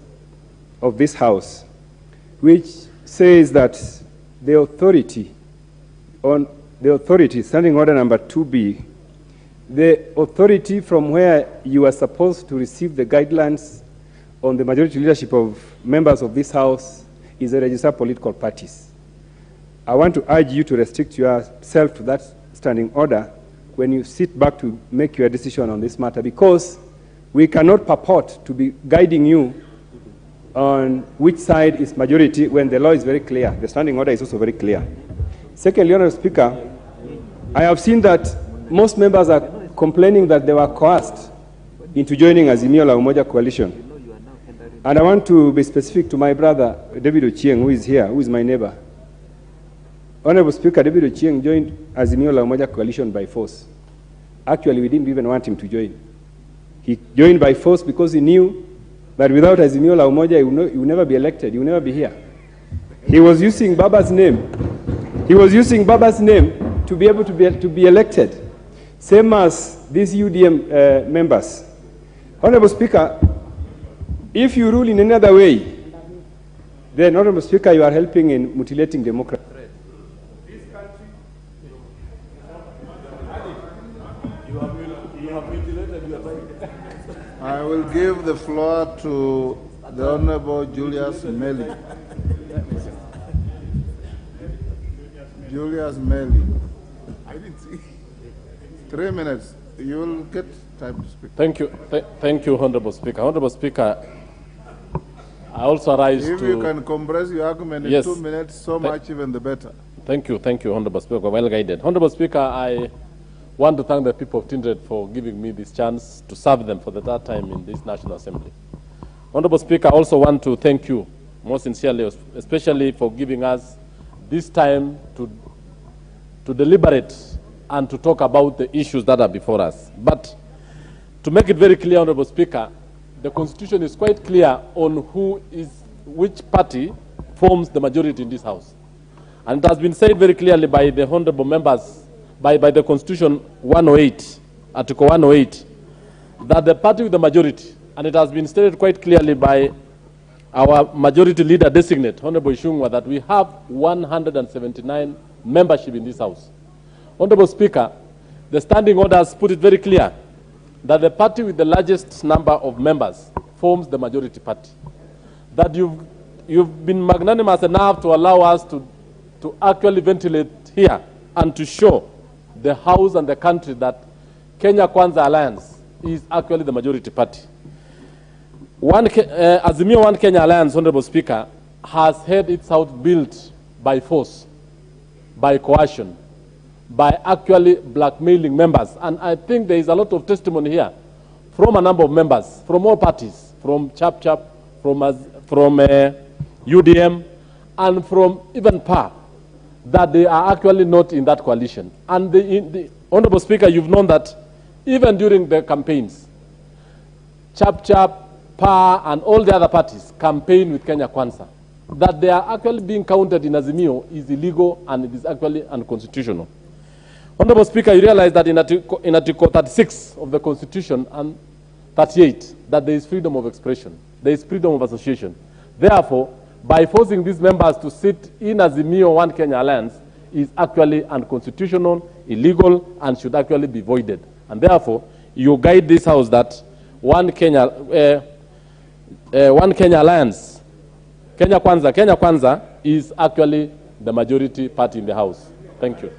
of this House, which says that the authority, standing order number 2B, the authority from where you are supposed to receive the guidelines on the majority leadership of members of this House is the registered political parties. I want to urge you to restrict yourself to that standing order when you sit back to make your decision on this matter, because we cannot purport to be guiding you on which side is majority when the law is very clear. The standing order is also very clear. Secondly, Honorable Speaker, I have seen that most members are complaining that they were coerced into joining Azimio la Umoja coalition. And I want to be specific to my brother, David Ochieng, who is here, who is my neighbor. Honorable Speaker, David Ochieng joined Azimio la Umoja coalition by force. Actually, we didn't even want him to join. He joined by force because he knew that without Azimio la Umoja, he will never be elected, he will never be here. He was using Baba's name. He was using Baba's name to be able to be elected. Same as these UDM members. Honorable Speaker, if you rule in another way, then, Honorable Speaker, you are helping in mutilating democracy. I will give the floor to the Honorable Julius Meli. Julius Meli. I didn't see. 3 minutes. You will get time to speak. Thank you. Thank you, Honorable Speaker. Honorable Speaker, I also rise if to... you can compress your argument in 2 minutes, so much even the better. Thank you, Honorable Speaker. Well guided. Honorable Speaker, I want to thank the people of Tindred for giving me this chance to serve them for the third time in this National Assembly. Honorable Speaker, I also want to thank you most sincerely, especially for giving us this time to deliberate and to talk about the issues that are before us. But to make it very clear, Honorable Speaker, the Constitution is quite clear on which party forms the majority in this House. And it has been said very clearly by the honorable members, by the Constitution 108, Article 108, that the party with the majority, and it has been stated quite clearly by our majority leader designate, Honorable Ishungwa, that we have 179 membership in this House. Honorable Speaker, the standing orders put it very clear that the party with the largest number of members forms the majority party. That you've been magnanimous enough to allow us to actually ventilate here and to show the House and the country that Kenya Kwanza Alliance is actually the majority party. Azimio One Kenya Alliance, Honorable Speaker, has had its house built by force, by coercion, by actually blackmailing members. And I think there is a lot of testimony here from a number of members, from all parties, from Chap, from UDM, and from even PAR, that they are actually not in that coalition. And the Honorable Speaker, you've known that even during the campaigns, Chap, PAR, and all the other parties campaign with Kenya Kwanza. That they are actually being counted in Azimio is illegal and it is actually unconstitutional. Honorable Speaker, you realize that in Article 36 of the Constitution and 38, that there is freedom of expression, there is freedom of association. Therefore, by forcing these members to sit in Azimio One Kenya Alliance is actually unconstitutional, illegal, and should actually be voided. And therefore, you guide this House that One Kenya Alliance Kenya Kwanza is actually the majority party in the House. Thank you.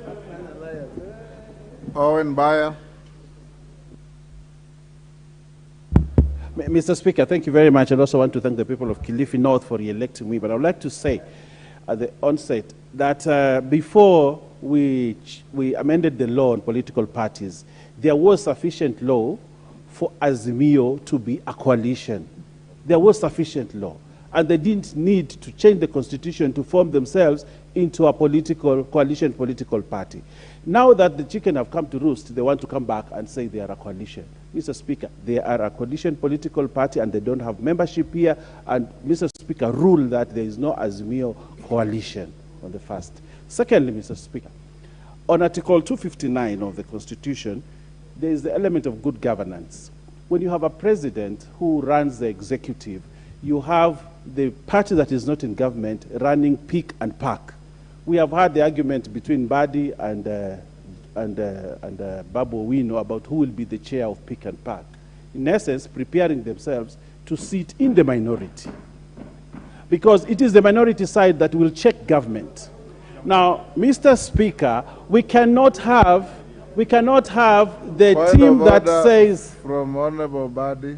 Owen Bayer. Mr. Speaker, thank you very much. I also want to thank the people of Kilifi North for re-electing me. But I would like to say at the onset that before we amended the law on political parties, there was sufficient law for Azimio to be a coalition. There was sufficient law. And they didn't need to change the constitution to form themselves into a political coalition, political party. Now that the chicken have come to roost, they want to come back and say they are a coalition. Mr. Speaker, they are a coalition political party and they don't have membership here. And Mr. Speaker, rule that there is no Azimio coalition on the first. Secondly, Mr. Speaker, on Article 259 of the Constitution, there is the element of good governance. When you have a president who runs the executive, you have the party that is not in government running pick and pack. We have had the argument between Badi and Babu Owino about who will be the chair of pick and pack. In essence, preparing themselves to sit in the minority. Because it is the minority side that will check government. Now, Mr. Speaker, we cannot have the Point team of that order says... From Honorable Badi.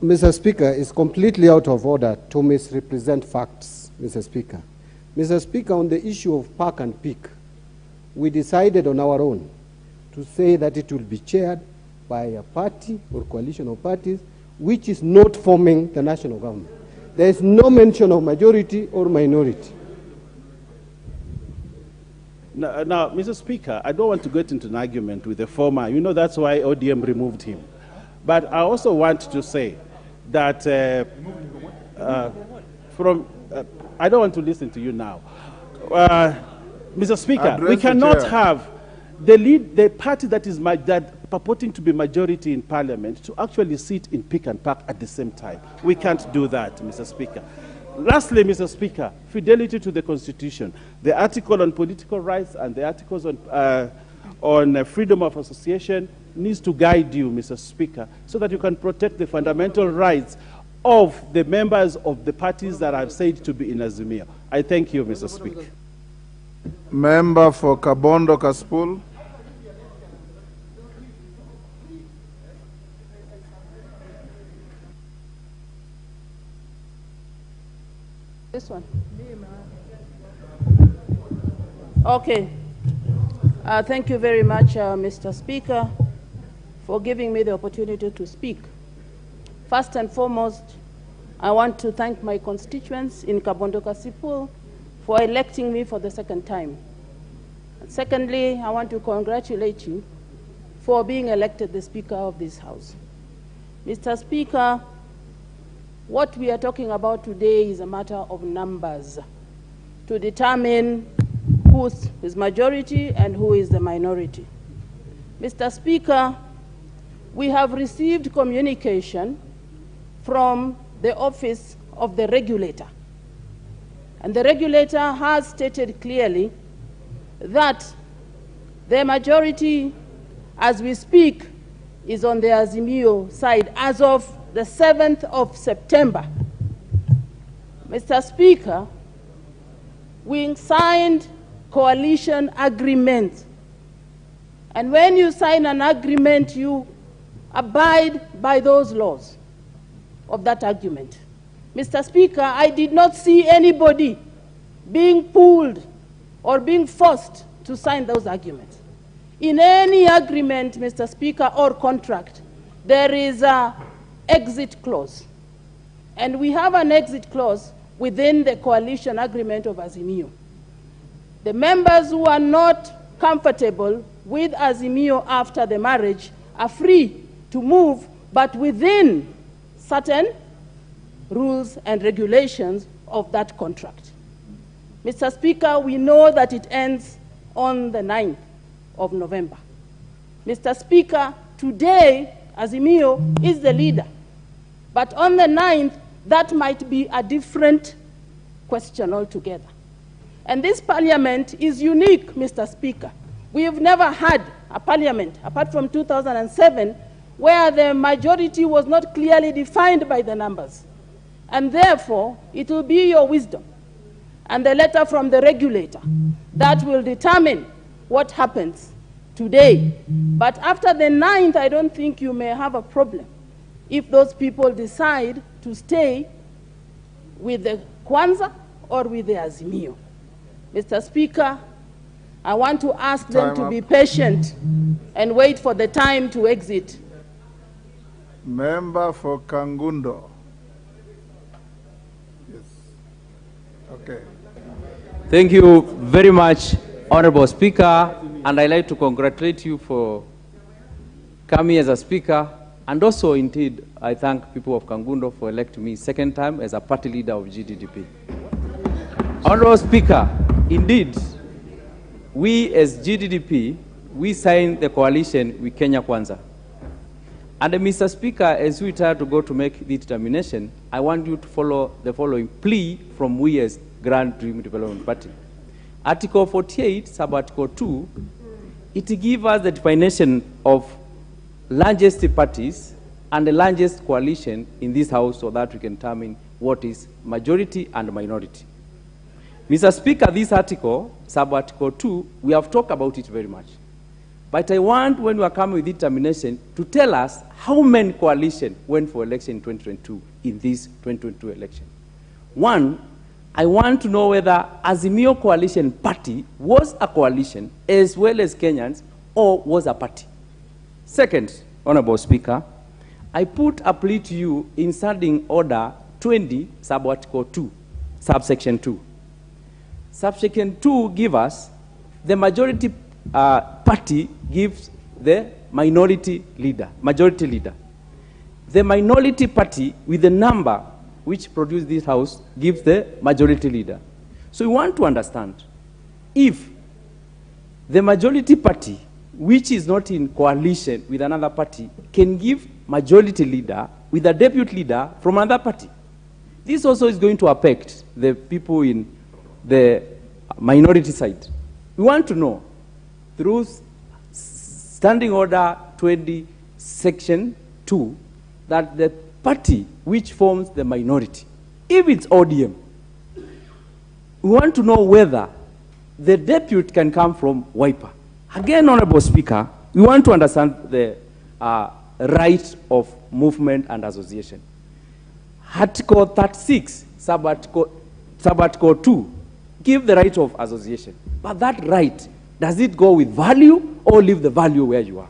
Mr. Speaker, it's completely out of order to misrepresent facts, Mr. Speaker. Mr. Speaker, on the issue of park and pick, we decided on our own to say that it will be chaired by a party or coalition of parties which is not forming the national government. There is no mention of majority or minority. Now, Mr. Speaker, I don't want to get into an argument with the former. You know, that's why ODM removed him. But I also want to say that I don't want to listen to you now. Mr. Speaker, we cannot have the party that is purporting to be majority in parliament to actually sit in pick and pack at the same time. We can't do that, Mr. Speaker. Lastly, Mr. Speaker, fidelity to the Constitution. The article on political rights and the articles on freedom of association needs to guide you, Mr. Speaker, so that you can protect the fundamental rights of the members of the parties that I've said to be in Azimio. I thank you, Mr. Speaker. Member for Kabondo Kaspul. This one. Okay. Thank you very much, Mr. Speaker, for giving me the opportunity to speak. First and foremost, I want to thank my constituents in Kabondo Kasipul for electing me for the second time. And secondly, I want to congratulate you for being elected the Speaker of this House. Mr. Speaker, what we are talking about today is a matter of numbers to determine who is majority and who is the minority. Mr. Speaker, we have received communication from the office of the regulator. And the regulator has stated clearly that the majority, as we speak, is on the Azimio side as of the 7th of September. Mr. Speaker, we signed coalition agreements. And when you sign an agreement, you abide by those laws of that argument. Mr. Speaker, I did not see anybody being pulled or being forced to sign those arguments. In any agreement, Mr. Speaker, or contract, there is an exit clause. And we have an exit clause within the coalition agreement of Azimio. The members who are not comfortable with Azimio after the marriage are free to move, but within certain rules and regulations of that contract. Mr. Speaker, we know that it ends on the 9th of November. Mr. Speaker, today, Azimio is the leader. But on the 9th, that might be a different question altogether. And this parliament is unique, Mr. Speaker. We have never had a parliament, apart from 2007, where the majority was not clearly defined by the numbers. And therefore, it will be your wisdom and the letter from the regulator that will determine what happens today. But after the 9th, I don't think you may have a problem if those people decide to stay with the Kwanza or with the Azimio. Mr. Speaker, I want to ask them to be patient and wait for the time to exit. Member for Kangundo. Yes. Okay. Thank you very much, Honorable Speaker, and I'd like to congratulate you for coming as a speaker, and also indeed I thank people of Kangundo for electing me second time as a party leader of GDDP. Honorable Speaker, indeed, we as GDDP, we signed the coalition with Kenya Kwanza. And Mr. Speaker, as we try to go to make the determination, I want you to follow the following plea from we as Grand Dream Development Party. Article 48, sub-article 2, it gives us the definition of largest parties and the largest coalition in this house so that we can determine what is majority and minority. Mr. Speaker, this article, sub-article 2, we have talked about it very much. But I want, when we are coming with determination, to tell us how many coalitions went for election in 2022 in this 2022 election. One, I want to know whether Azimio Coalition Party was a coalition as well as Kenyans or was a party. Second, Honorable Speaker, I put a plea to you in Standing Order 20, sub-article 2, subsection 2. Subsection 2 gives us the majority party gives the minority leader, majority leader. The minority party with the number which produced this house gives the majority leader. So we want to understand if the majority party, which is not in coalition with another party, can give majority leader with a deputy leader from another party. This also is going to affect the people in the minority side. We want to know through Standing Order 20, Section 2, that the party which forms the minority, if it's ODM, we want to know whether the deputy can come from Wiper. Again, Honorable Speaker, we want to understand the right of movement and association. Article 36, sub-article 2, give the right of association. But that right, does it go with value or leave the value where you are?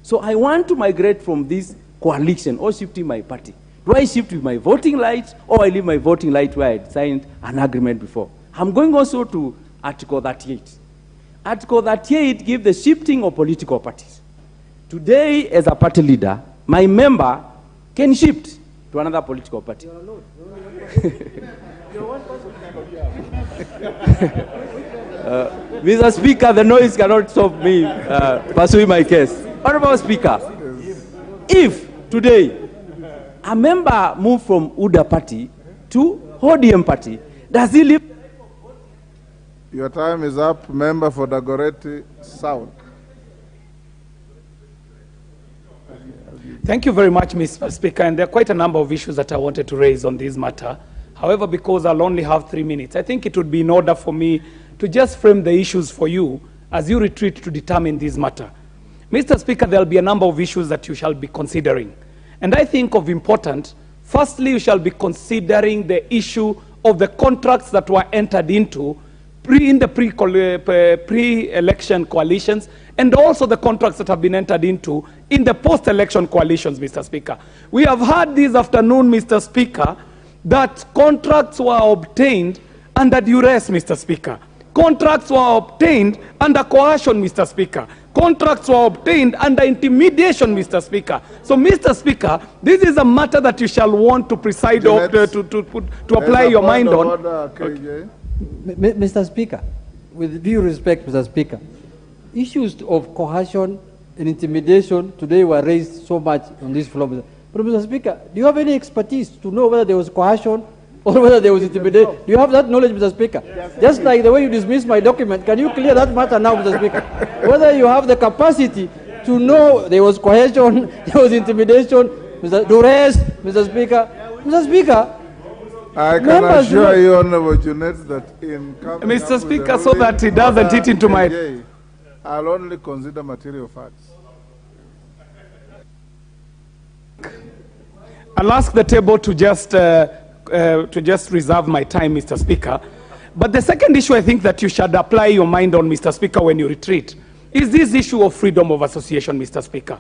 So I want to migrate from this coalition or shifting my party. Do I shift with my voting rights or I leave my voting right where I signed an agreement before? I'm going also to Article 38. Article 38 gives the shifting of political parties. Today, as a party leader, my member can shift to another political party. Mr. Speaker, the noise cannot stop me pursuing my case. Honorable Speaker, if today a member moved from UDA party to ODM party, does he leave? Your time is up. Member for Dagoretti South. Thank you very much, Mr. Speaker. And there are quite a number of issues that I wanted to raise on this matter. However, because I'll only have 3 minutes, I think it would be in order for me to just frame the issues for you as you retreat to determine this matter. Mr. Speaker, there'll be a number of issues that you shall be considering. And I think of important, firstly, you shall be considering the issue of the contracts that were entered into in the pre-election coalitions, and also the contracts that have been entered into in the post-election coalitions, Mr. Speaker. We have heard this afternoon, Mr. Speaker, that contracts were obtained under duress, Mr. Speaker. Contracts were obtained under coercion, Mr. Speaker. Contracts were obtained under intimidation, Mr. Speaker. So, Mr. Speaker, this is a matter that you shall want to preside over, to apply your mind on. Okay. Mr. Speaker, with due respect, Mr. Speaker, issues of coercion and intimidation today were raised so much on this floor. But, Mr. Speaker, do you have any expertise to know whether there was coercion or whether there was intimidation? Do you have that knowledge, Mr. Speaker? Yes. Just like the way you dismiss my document, can you clear that matter now, Mr. Speaker? Whether you have the capacity to know there was coercion, there was intimidation, Mr. Duress, Mr. Speaker. Mr. Speaker, I can assure you, Honorable Junet, that in coming Mr. Speaker, so that he doesn't eat into my... I'll only consider material facts. I'll ask the table to just reserve my time, Mr. Speaker. But the second issue I think that you should apply your mind on, Mr. Speaker, when you retreat, is this issue of freedom of association, Mr. Speaker.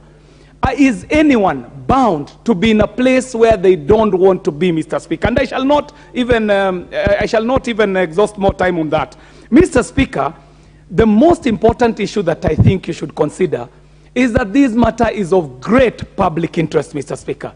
Is anyone bound to be in a place where they don't want to be, Mr. Speaker? And I shall not even exhaust more time on that. Mr. Speaker, the most important issue that I think you should consider is that this matter is of great public interest, Mr. Speaker.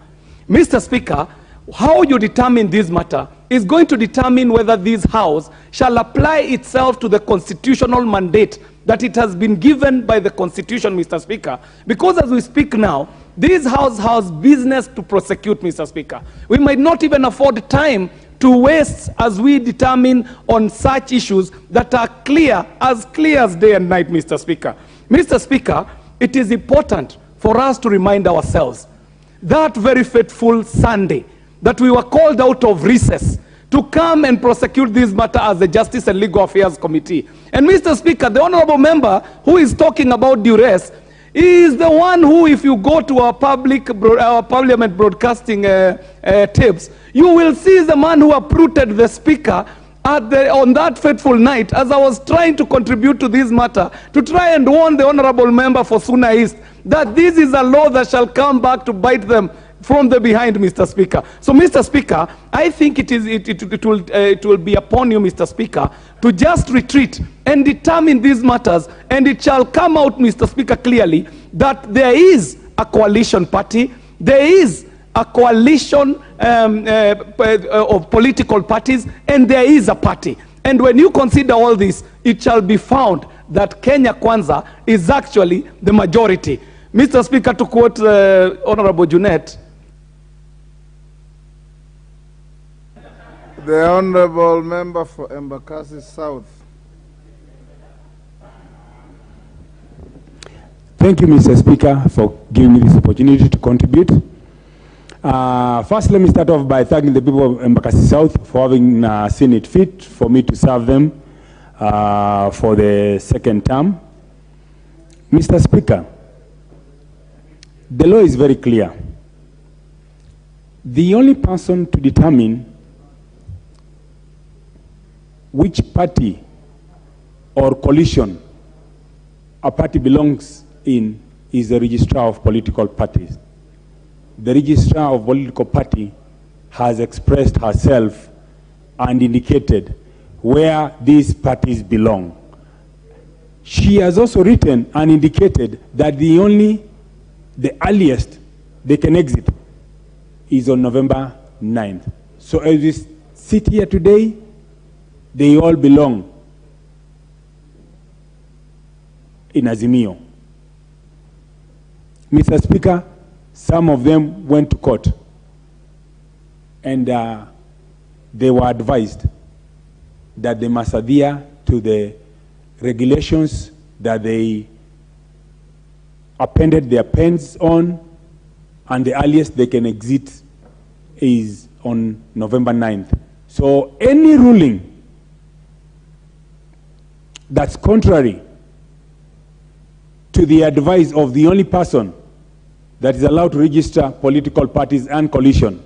Mr. Speaker, how you determine this matter is going to determine whether this House shall apply itself to the constitutional mandate that it has been given by the Constitution, Mr. Speaker. Because as we speak now, this House has business to prosecute, Mr. Speaker. We might not even afford time to waste as we determine on such issues that are clear as day and night, Mr. Speaker. Mr. Speaker, it is important for us to remind ourselves that very fateful Sunday that we were called out of recess to come and prosecute this matter as the Justice and Legal Affairs Committee. And Mr. Speaker, the honorable member who is talking about duress is the one who, if you go to our parliament broadcasting tapes, you will see the man who uprooted the speaker on that fateful night as I was trying to contribute to this matter, to try and warn the honorable member for Suna East that this is a law that shall come back to bite them from the behind, Mr. Speaker. So, Mr. Speaker, I think it will be upon you, Mr. Speaker, to just retreat and determine these matters, and it shall come out, Mr. Speaker, clearly that there is a coalition party, there is a coalition of political parties, and there is a party. And when you consider all this, it shall be found that Kenya Kwanza is actually the majority. Mr. Speaker, to quote Honorable Junet, the Honourable Member for Embakasi South. Thank you, Mr. Speaker, for giving me this opportunity to contribute. First, let me start off by thanking the people of Embakasi South for having seen it fit for me to serve them for the second term. Mr. Speaker, the law is very clear. The only person to determine which party or coalition a party belongs in is the registrar of political parties. The registrar of political party has expressed herself and indicated where these parties belong. She has also written and indicated that the earliest they can exit is on November 9th. So as we sit here today, they all belong in Azimio. Mr. Speaker, some of them went to court and they were advised that they must adhere to the regulations that they appended their pens on, and the earliest they can exit is on November 9th. So any ruling that's contrary to the advice of the only person that is allowed to register political parties and coalition,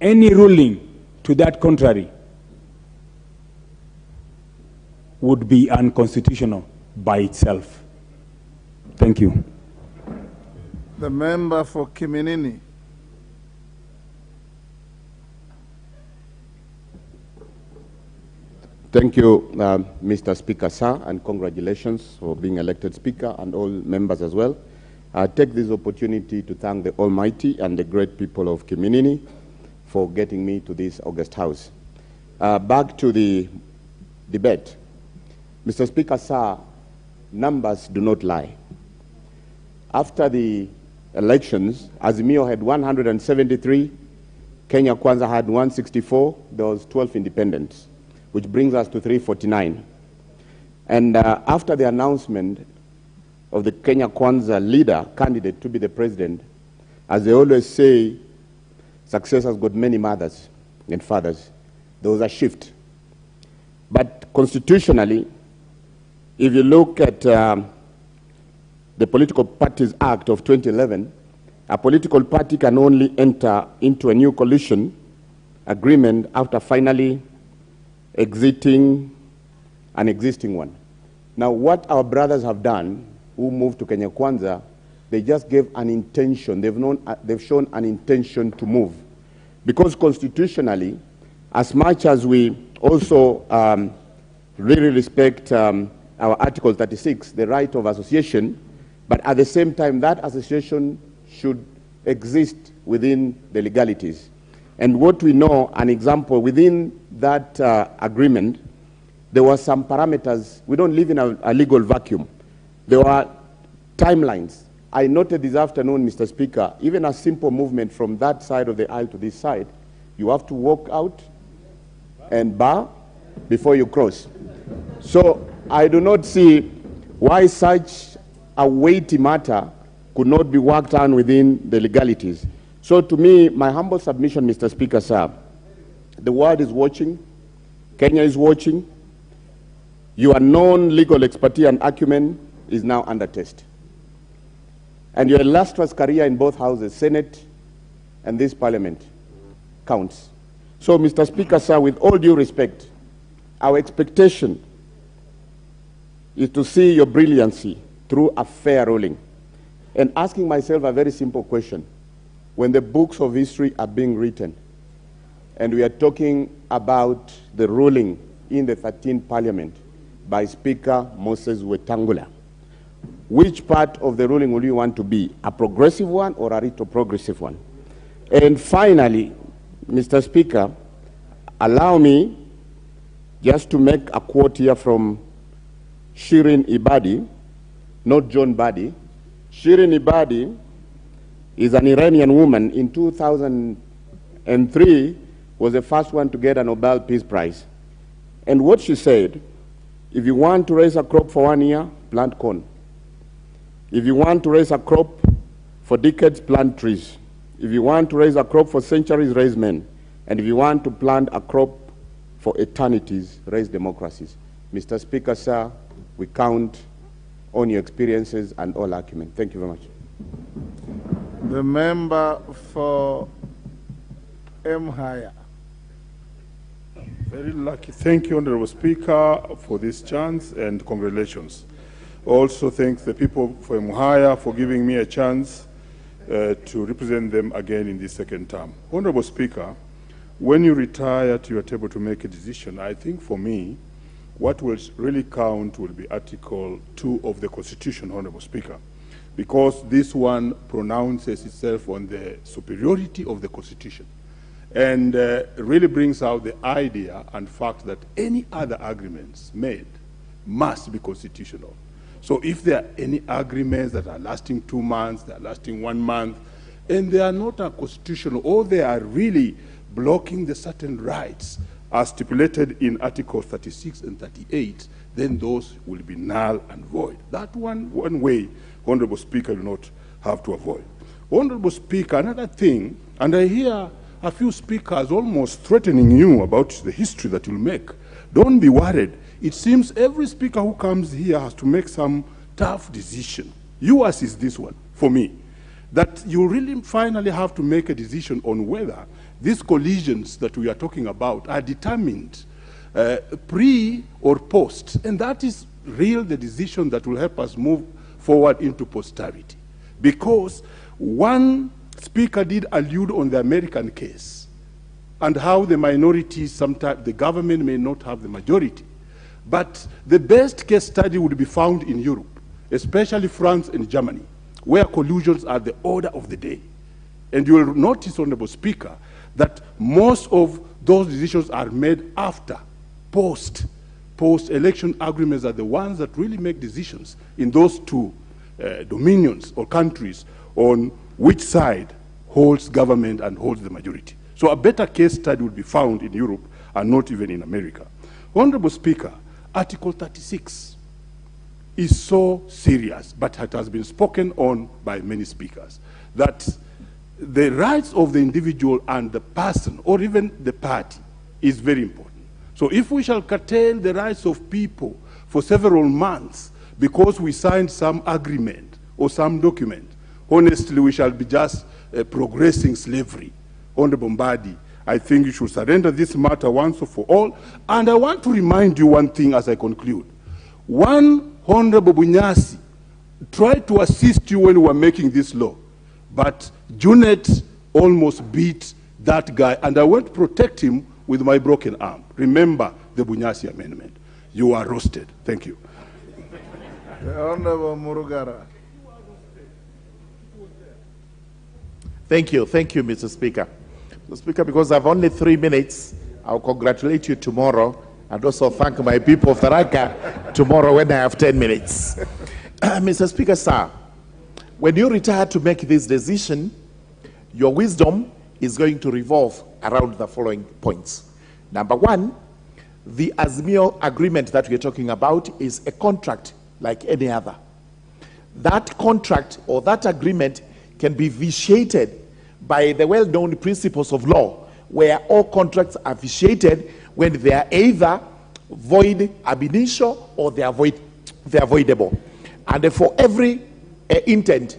any ruling to that contrary would be unconstitutional by itself. Thank you. The member for Kiminini. Thank you, Mr. Speaker, sir, and congratulations for being elected Speaker and all members as well. I take this opportunity to thank the Almighty and the great people of Kiminini for getting me to this August House. Back to the debate. Mr. Speaker, sir, numbers do not lie. After the elections, Azimio had 173, Kenya Kwanza had 164, there was 12 independents, which brings us to 349. And after the announcement, of the Kenya Kwanza leader, candidate to be the president, as they always say, success has got many mothers and fathers. There was a shift. But constitutionally, if you look at the Political Parties Act of 2011, a political party can only enter into a new coalition agreement after finally exiting an existing one. Now, what our brothers have done, who moved to Kenya Kwanza, they just gave an intention. They've shown an intention to move. Because constitutionally, as much as we also really respect our Article 36, the right of association, but at the same time, that association should exist within the legalities. And what we know, an example, within that agreement, there were some parameters. We don't live in a legal vacuum. There were timelines. I noted this afternoon, Mr. Speaker, even a simple movement from that side of the aisle to this side, you have to walk out and bow before you cross. So I do not see why such a weighty matter could not be worked on within the legalities. So to me, my humble submission, Mr. Speaker, sir, the world is watching, Kenya is watching, your non-legal expertise and acumen is now under test. And your illustrious career in both houses, Senate and this Parliament, counts. So, Mr. Speaker, sir, with all due respect, our expectation is to see your brilliancy through a fair ruling. And asking myself a very simple question. When the books of history are being written, and we are talking about the ruling in the 13th Parliament by Speaker Moses Wetangula, which part of the ruling will you want to be, a progressive one or a retro-progressive one? And finally, Mr. Speaker, allow me just to make a quote here from Shirin Ibadi, not John Badi. Shirin Ibadi is an Iranian woman. In 2003, was the first one to get a Nobel Peace Prize. And what she said, if you want to raise a crop for 1 year, plant corn. If you want to raise a crop for decades, plant trees. If you want to raise a crop for centuries, raise men. And if you want to plant a crop for eternities, raise democracies. Mr. Speaker, sir, we count on your experiences and all acumen. Thank you very much. The member for Higher. Very lucky. Thank you, Honorable Speaker, for this chance, and congratulations. Also thank the people for Higher for giving me a chance to represent them again in this second term. Honorable Speaker, when you retire to your table to make a decision, I think for me, what will really count will be Article 2 of the Constitution, Honorable Speaker, because this one pronounces itself on the superiority of the Constitution and really brings out the idea and fact that any other agreements made must be constitutional. So if there are any agreements that are lasting 2 months, they are lasting 1 month, and they are not constitutional, or they are really blocking the certain rights as stipulated in Article 36 and 38, then those will be null and void. That one way, Honorable Speaker, will not have to avoid. Honorable Speaker, another thing, and I hear a few speakers almost threatening you about the history that you'll make. Don't be worried. It seems every speaker who comes here has to make some tough decision. Yours is this one, for me, that you really finally have to make a decision on whether these collisions that we are talking about are determined pre or post. And that is really the decision that will help us move forward into posterity. Because one speaker did allude on the American case and how the minorities, sometimes the government may not have the majority. But the best case study would be found in Europe, especially France and Germany, where collusions are the order of the day. And you will notice, Honorable Speaker, that most of those decisions are made after, post-election agreements are the ones that really make decisions in those two dominions or countries on which side holds government and holds the majority. So a better case study would be found in Europe and not even in America. Honorable Speaker, Article 36 is so serious, but it has been spoken on by many speakers, that the rights of the individual and the person, or even the party, is very important. So if we shall curtail the rights of people for several months because we signed some agreement or some document, honestly, we shall be just progressing slavery. Honorable Mbadi, I think you should surrender this matter once for all. And I want to remind you one thing as I conclude. One Honorable Bunyasi tried to assist you when we were making this law, but Junet almost beat that guy, and I went to protect him with my broken arm. Remember the Bunyasi amendment. You are roasted. Thank you. The Honorable Murugara. Thank you, Mr. Speaker. Mr. Speaker, because I have only 3 minutes, I'll congratulate you tomorrow and also thank my people of Tharaka tomorrow when I have 10 minutes. Mr. Speaker, sir, when you retire to make this decision, your wisdom is going to revolve around the following points. Number one, the Azimio agreement that we're talking about is a contract like any other. That contract or that agreement can be vitiated by the well-known principles of law, where all contracts are vitiated when they are either void ab initio or they are voidable. And for every intent,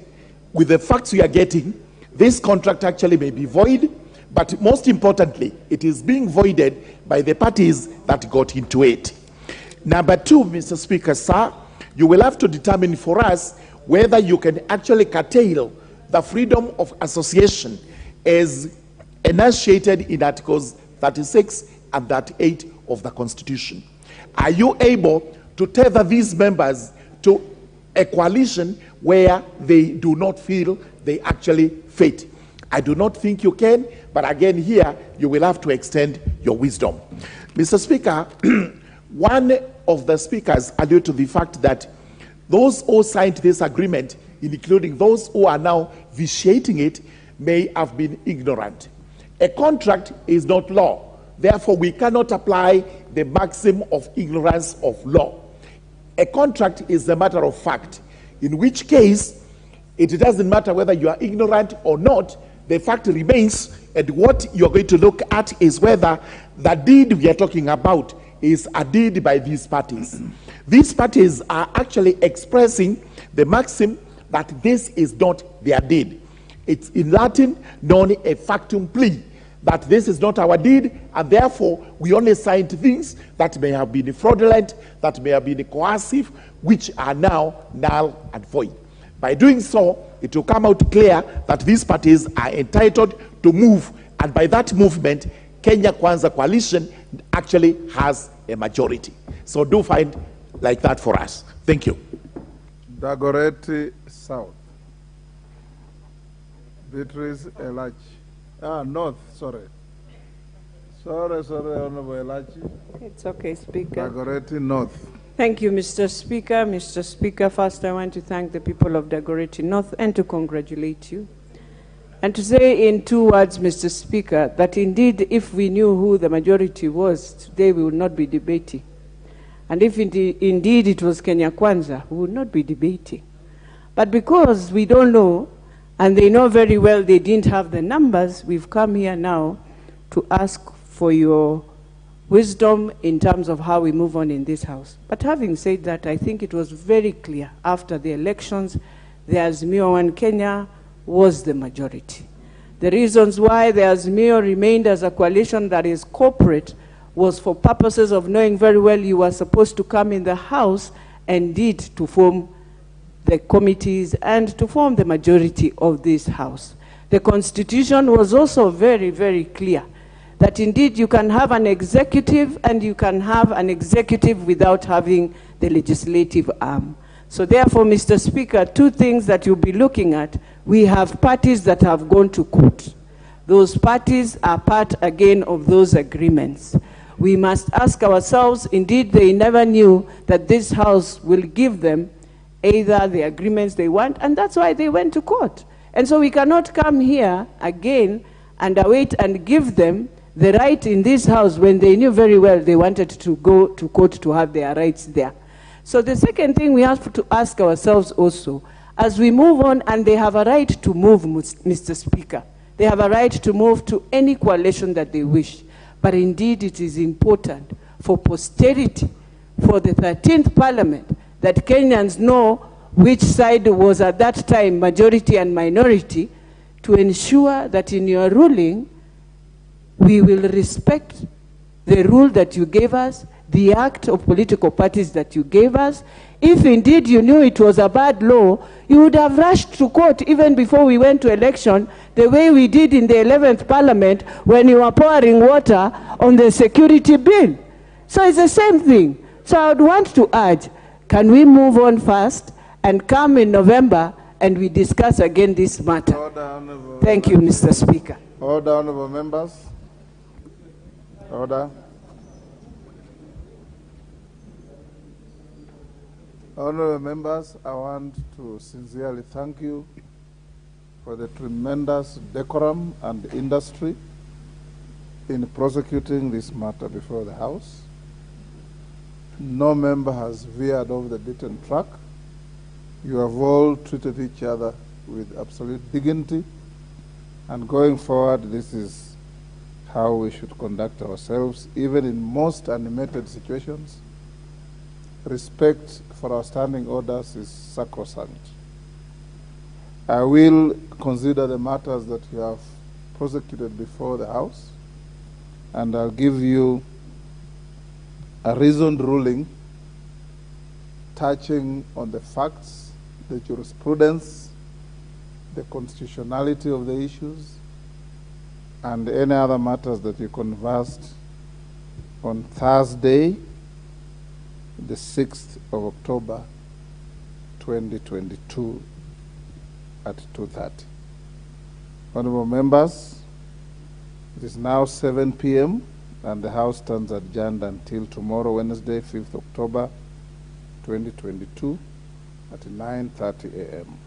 with the facts we are getting, this contract actually may be void, but most importantly, it is being voided by the parties that got into it. Number two, Mr. Speaker, sir, you will have to determine for us whether you can actually curtail the freedom of association as enunciated in Articles 36 and 38 of the Constitution. Are you able to tether these members to a coalition where they do not feel they actually fit? I do not think you can, but again here, you will have to extend your wisdom. Mr. Speaker, one of the speakers alluded to the fact that those who signed this agreement, including those who are now vitiating it, may have been ignorant. A contract is not law. Therefore, we cannot apply the maxim of ignorance of law. A contract is a matter of fact, in which case, it doesn't matter whether you are ignorant or not, the fact remains, and what you're going to look at is whether the deed we are talking about is a deed by these parties. These parties are actually expressing the maxim that this is not their deed. It's in Latin known a factum plea, that this is not our deed, and therefore we only signed things that may have been fraudulent, that may have been coercive, which are now null and void. By doing so, it will come out clear that these parties are entitled to move, and by that movement, Kenya Kwanza coalition actually has a majority. So do find like that for us. Thank you. Dagoretti South. Beatrice Elachi. North, sorry. Sorry, Honorable Elachi. It's okay, Speaker. Dagoretti North. Thank you, Mr. Speaker. Mr. Speaker, first I want to thank the people of Dagoretti North and to congratulate you. And to say in 2 words, Mr. Speaker, that indeed if we knew who the majority was, today we would not be debating. And if indeed it was Kenya Kwanza, we would not be debating. But because we don't know, and they know very well they didn't have the numbers, we've come here now to ask for your wisdom in terms of how we move on in this House. But having said that, I think it was very clear after the elections, the Azimio One Kenya was the majority. The reasons why the Azimio remained as a coalition that is corporate was for purposes of knowing very well you were supposed to come in the House and did to form the committees and to form the majority of this House. The Constitution was also very, very clear that indeed you can have an executive and you can have an executive without having the legislative arm. So therefore, Mr. Speaker, 2 things that you'll be looking at. We have parties that have gone to court. Those parties are part again of those agreements. We must ask ourselves, indeed they never knew that this House will give them either the agreements they want, and that's why they went to court. And so we cannot come here again and await and give them the right in this House when they knew very well they wanted to go to court to have their rights there. So the second thing we have to ask ourselves also, as we move on, and they have a right to move, Mr. Speaker. They have a right to move to any coalition that they wish. But indeed, it is important for posterity, for the 13th Parliament, that Kenyans know which side was at that time majority and minority, to ensure that in your ruling, we will respect the rule that you gave us, the act of political parties that you gave us. If indeed you knew it was a bad law, you would have rushed to court even before we went to election, the way we did in the 11th Parliament when you were pouring water on the security bill. So it's the same thing. So I would want to urge, can we move on fast and come in November and we discuss again this matter? Thank you, Mr. Speaker. Order, honorable members. Order. Honorable members, I want to sincerely thank you for the tremendous decorum and industry in prosecuting this matter before the House. No member has veered off the beaten track. You have all treated each other with absolute dignity, and going forward, this is how we should conduct ourselves, even in most animated situations. Respect for our standing orders is sacrosanct. I will consider the matters that you have prosecuted before the House, and I'll give you a reasoned ruling touching on the facts, the jurisprudence, the constitutionality of the issues, and any other matters that you conversed on Thursday, the 6th of October, 2022 at 2:30. Honorable members, it is now 7 p.m. and the House stands adjourned until tomorrow, Wednesday, 5th October, 2022 at 9:30 a.m.